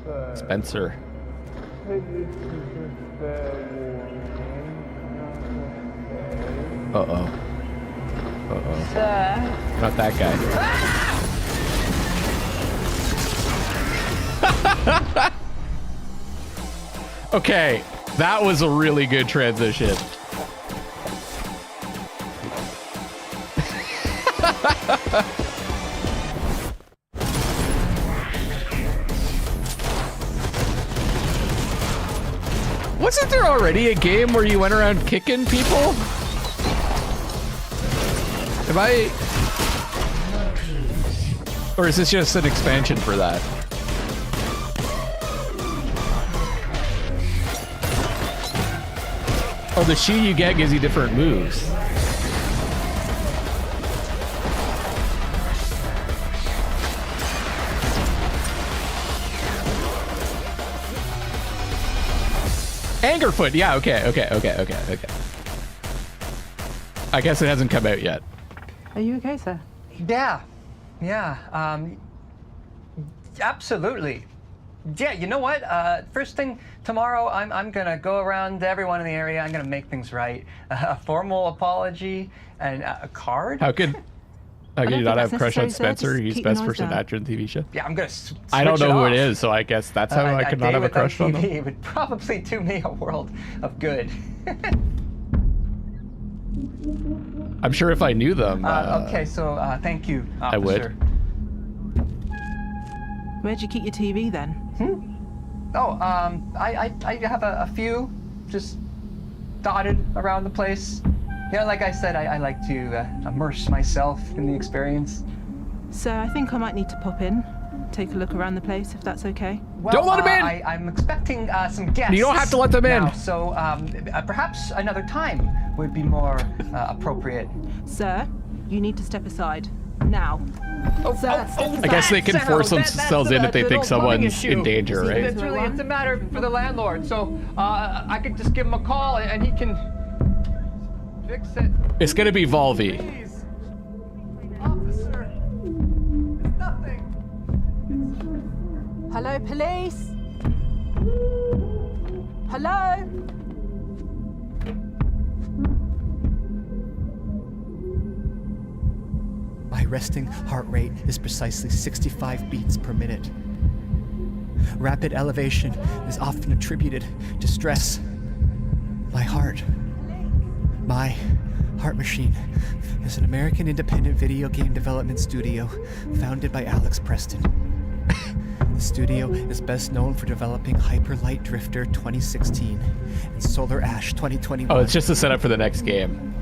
But Spencer. this is a fair warning, not a Uh-oh. Uh-oh. Sir? Not that guy. Okay, that was a really good transition. Wasn't there already a game where you went around kicking people? Am I... Or is this just an expansion for that? Oh, the shoe you get gives you different moves. Angerfoot, yeah, okay. I guess it hasn't come out yet. Are you okay, sir? Yeah. Absolutely. Yeah, you know what? First thing tomorrow, I'm gonna go around to everyone in the area. I'm gonna make things right. A formal apology and a card. How could you not have a crush on necessary, sir. Spencer? Just He's keep best your noise person down. actor in the TV show. Yeah, I'm gonna. I don't know who it it is, so I guess that's how I could not have a crush on him. It would probably do me a world of good. I'm sure if I knew them. Okay, so thank you, officer. I would. Where'd you keep your TV then? Oh, I have a few just dotted around the place. You know, like I said, I like to immerse myself in the experience. So I think I might need to pop in, take a look around the place, if that's okay. Well, Don't let them in! I'm expecting some guests. You don't have to let them in. Now, so perhaps another time would be more appropriate. Sir, you need to step aside. Now. Sir, step aside. I guess they can force themselves in if they think someone's in danger, right? It's a matter for the landlord, so I could just give him a call and he can fix it. It's gonna be Volvi. Please. Officer, it's nothing. Hello, police? Hello? My resting heart rate is precisely 65 beats per minute. Rapid elevation is often attributed to stress. My heart machine is an American independent video game development studio founded by Alex Preston. The studio is best known for developing Hyper Light Drifter 2016 and Solar Ash 2021. Oh, it's just a setup for the next game.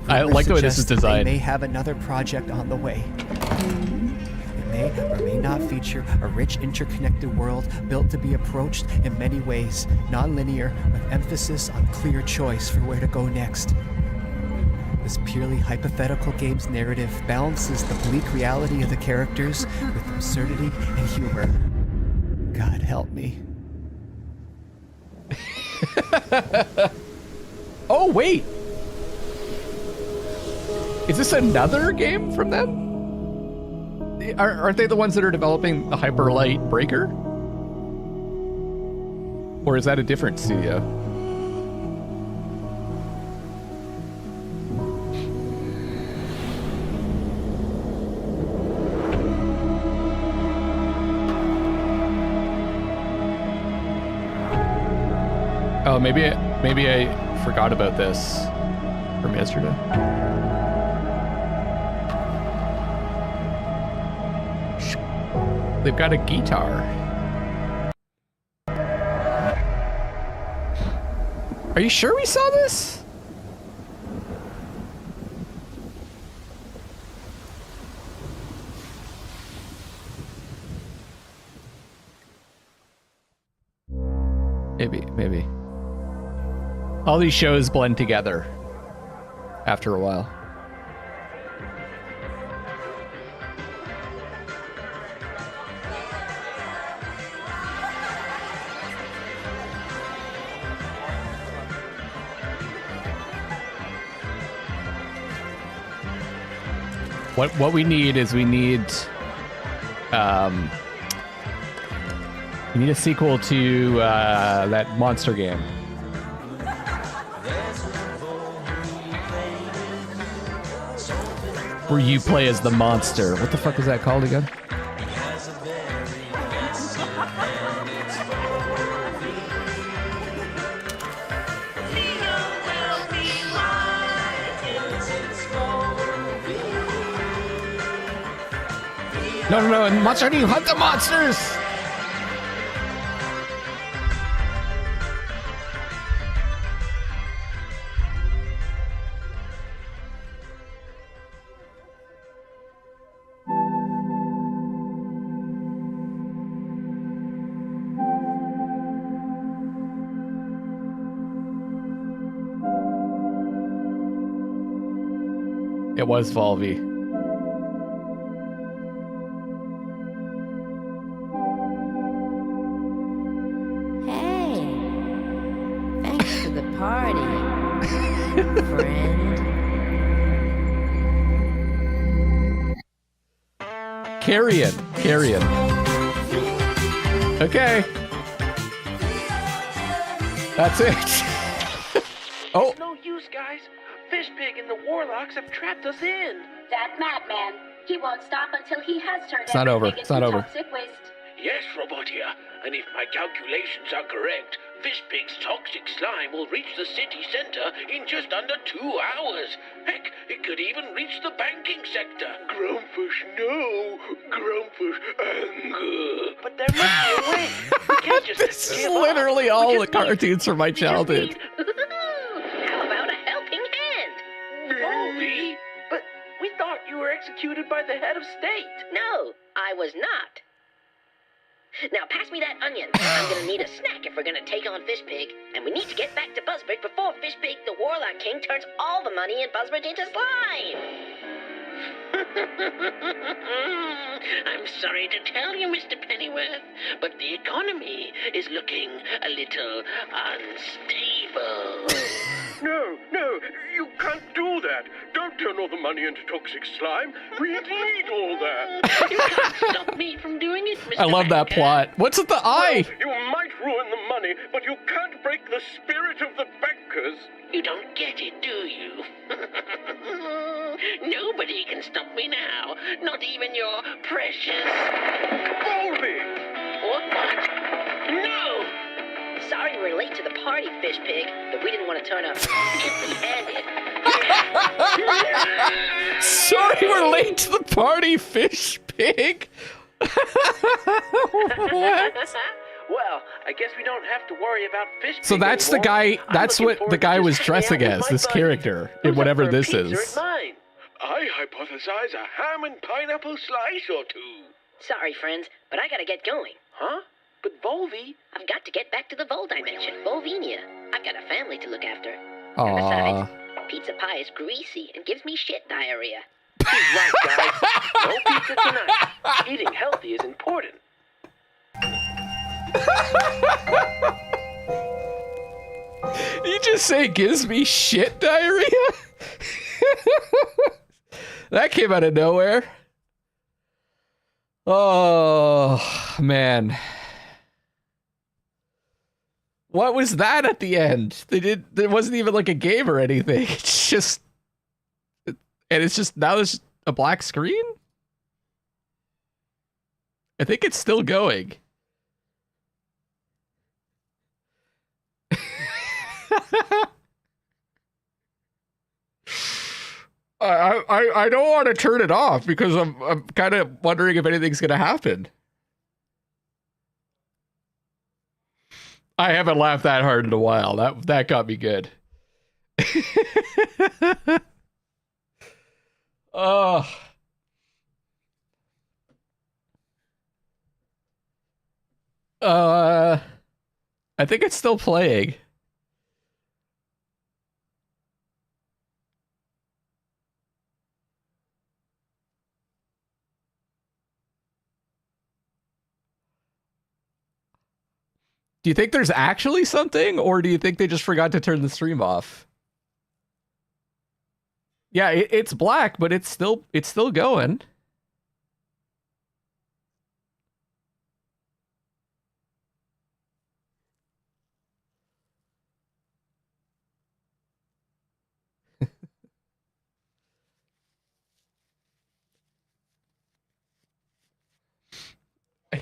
I like the way this is designed. They may have another project on the way. It may or may not feature a rich, interconnected world built to be approached in many ways, non-linear, with emphasis on clear choice for where to go next. This purely hypothetical game's narrative balances the bleak reality of the characters with absurdity and humor. God help me. Oh, wait! Is this another game from them? Aren't they the ones that are developing the Hyper Light Breaker? Or is that a different studio? Oh, maybe I forgot about this from yesterday. They've got a guitar. Are you sure we saw this? Maybe. All these shows blend together after a while. What we need is we need a sequel to that monster game. Where you play as the monster. What the fuck is that called again? No, Monster Hunter, you hunt the monsters! It was Volvi. Hey, thanks for the party, friend. Carrion. Okay. That's it. Oh. It's no use, guys. Fishpig and the Warlocks have trapped us in. That madman. He won't stop until he has turned It's not over. It's not over. toxic waste. Yes, Robotia. And if my calculations are correct, Fishpig's toxic slime will reach the city center in just under 2 hours. Heck, it could even reach the banking sector. Grumpfish, no. Grumpfish, anger. But there must be a way. We can't just This is literally all the cartoons from my childhood. How about a helping hand? Volby? But we thought you were executed by the head of state. No, I was not. Now pass me that onion. I'm gonna need a snack if we're gonna take on Fishpig. And we need to get back to Buzzbridge before Fishpig, the Warlock King, turns all the money in Buzzbridge into slime. I'm sorry to tell you, Mr. Pennyworth, but the economy is looking a little unstable. No, you can't do that. Don't turn all the money into toxic slime. We need all that. You can't stop me from doing it, Mr. I love that Banker. plot. What's with the eye? Well, you might ruin the money, but you can't break the spirit of the bankers. You don't get it, do you? Nobody can stop me now. Not even your precious... Volby! What? No! Sorry we're late to the party, Fishpig, but we didn't want to turn up empty-handed. Sorry we're late to the party, Fishpig. What? Well, I guess we don't have to worry about Fishpig So that's the anymore. guy, that's what the guy was dressing as, this character, in whatever this is. Mine. I hypothesize a ham and pineapple slice or two. Sorry, friends, but I gotta get going. Huh? But Volby... I've got to get back to the Vol dimension, Volvinia. I've got a family to look after. And Aww. besides, pizza pie is greasy and gives me shit diarrhea. He's right, guys. No pizza tonight. Eating healthy is important. You just say gives me shit diarrhea? That came out of nowhere. Oh, man. What was that at the end? There wasn't even like a game or anything. It's just, and it's just, now there's a black screen? I think it's still going. I don't want to turn it off because I'm kind of wondering if anything's gonna happen. I haven't laughed that hard in a while. That got me good. Oh. I think it's still playing. Do you think there's actually something, or do you think they just forgot to turn the stream off? Yeah, it's black, but it's still going.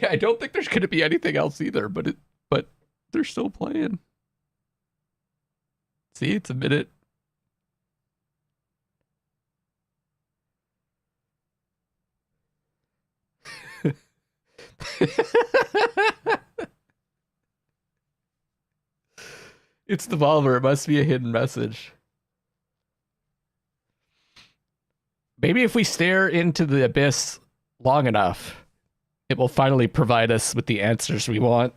I don't think there's going to be anything else either, but they're still playing. See, it's a minute. It's Devolver. It must be a hidden message. Maybe if we stare into the abyss long enough, it will finally provide us with the answers we want.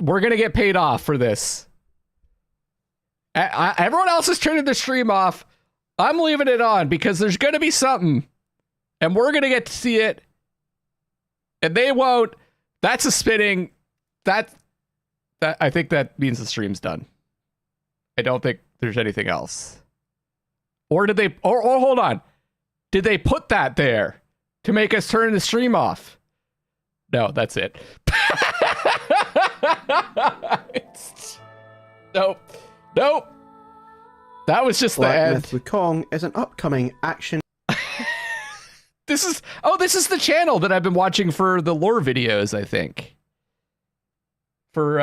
We're gonna get paid off for this. Everyone else is turning the stream off. I'm leaving it on because there's gonna be something, and we're gonna get to see it, and they won't. That's a spinning. That I think that means the stream's done. I don't think there's anything else. Or did they, or hold on. Did they put that there to make us turn the stream off? No, that's it. Nope. That was just the end. Myth with Kong is an upcoming action. This is the channel that I've been watching for the lore videos, I think. For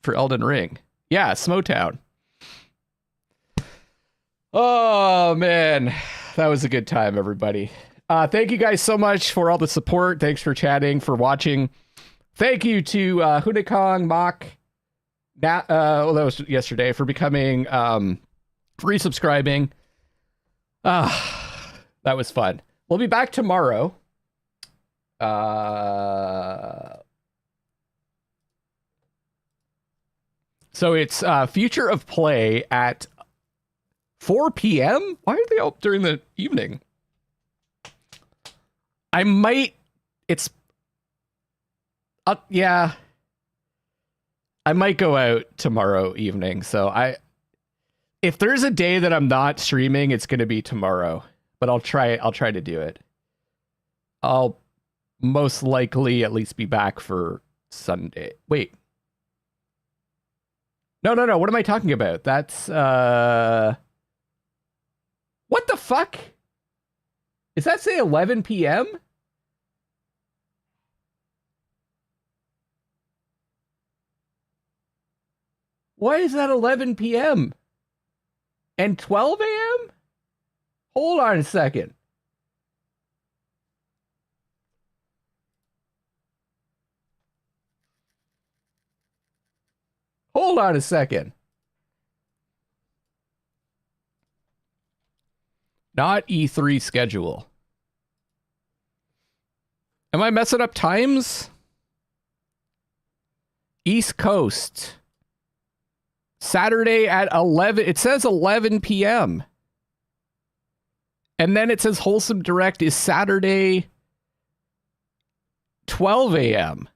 Elden Ring. Yeah, Smotown. Oh man, that was a good time, everybody. Thank you guys so much for all the support. Thanks for chatting, for watching. Thank you to Hudekong, Mock, that was yesterday, for becoming resubscribing. That was fun. We'll be back tomorrow. So it's Future of Play at 4 p.m.? Why are they up during the evening? Yeah. I might go out tomorrow evening. So if there's a day that I'm not streaming, it's going to be tomorrow. But I'll try to do it. I'll most likely at least be back for Sunday. Wait. No. What am I talking about? That's what the fuck? Does that say 11 p.m.? Why is that 11 p.m. and 12 a.m.? Hold on a second. Hold on a second. Not E3 schedule. Am I messing up times? East Coast. Saturday at 11. It says 11 p.m. And then it says Wholesome Direct is Saturday 12 a.m.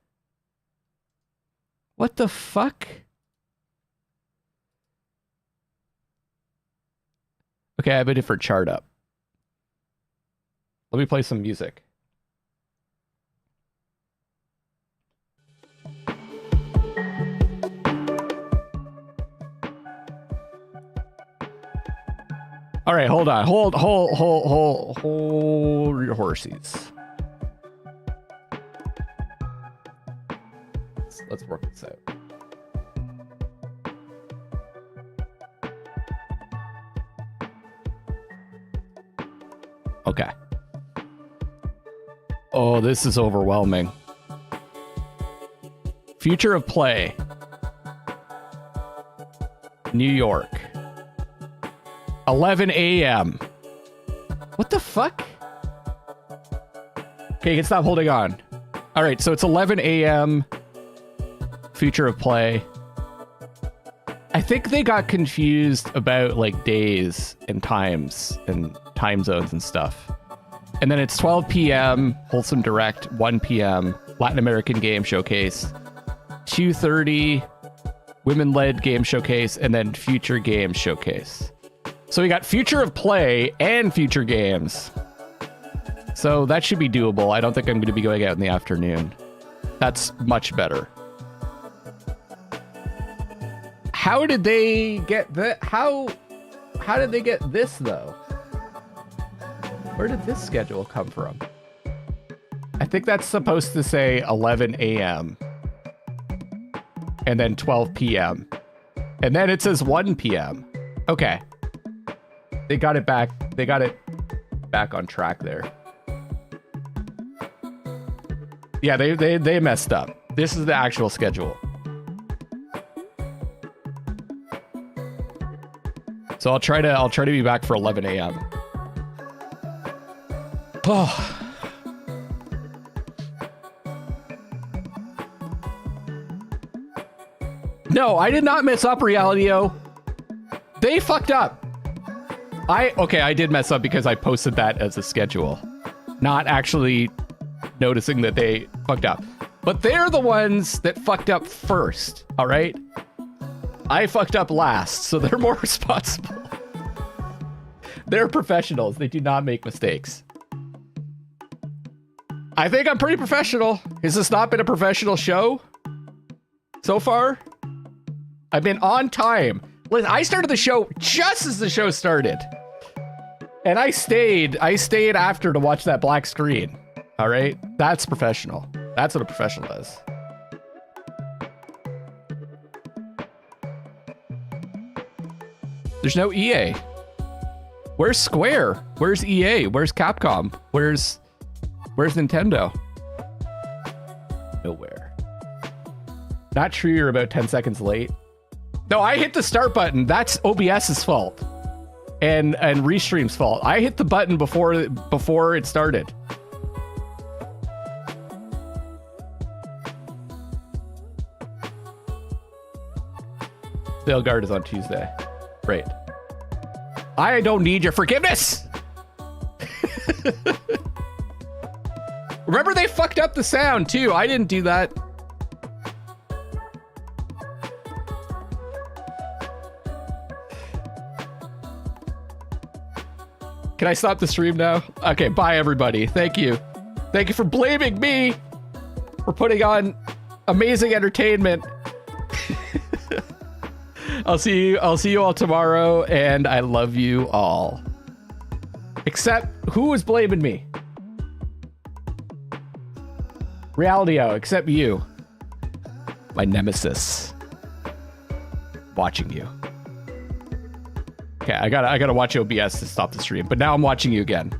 What the fuck? Okay, I have a different chart up. Let me play some music. All right, hold on. Hold your horsies. Let's work this out. Okay. Oh, this is overwhelming. Future of Play. New York. 11 a.m. What the fuck? Okay, you can stop holding on. All right, so it's 11 a.m. Future of Play. I think they got confused about like days and times and time zones and stuff. And then it's 12 p.m. Wholesome Direct, 1 p.m. Latin American Game Showcase, 2:30 Women-Led Game Showcase, and then Future Games Showcase. So we got Future of Play and Future Games. So that should be doable. I don't think I'm going to be going out in the afternoon. That's much better. How did they get that? How did they get this though? Where did this schedule come from? I think that's supposed to say 11 a.m. and then 12 p.m. and then it says 1 p.m. Okay. They got it back. They got it back on track there. Yeah, they messed up. This is the actual schedule. So I'll try to be back for 11 a.m. Oh. No, I did not mess up, Realio. They fucked up. I did mess up because I posted that as a schedule, not actually noticing that they fucked up. But they're the ones that fucked up first, all right? I fucked up last, so they're more responsible. They're professionals. They do not make mistakes. I think I'm pretty professional. Has this not been a professional show so far? I've been on time. Listen, I started the show just as the show started. And I stayed after to watch that black screen. All right? That's professional. That's what a professional does. There's no EA. Where's Square? Where's EA? Where's Capcom? Where's Nintendo? Nowhere. Not true, you're about 10 seconds late. No, I hit the start button. That's OBS's fault. And Restream's fault. I hit the button before it started. Sale guard is on Tuesday. Great. I don't need your forgiveness. Remember they fucked up the sound too. I didn't do that. Can I stop the stream now? Okay, bye everybody. Thank you. Thank you for blaming me for putting on amazing entertainment. I'll see you all tomorrow, and I love you all. Except, who was blaming me? Realityo, except you. My nemesis. Watching you. Okay, I gotta watch OBS to stop the stream, but now I'm watching you again.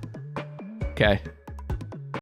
Okay.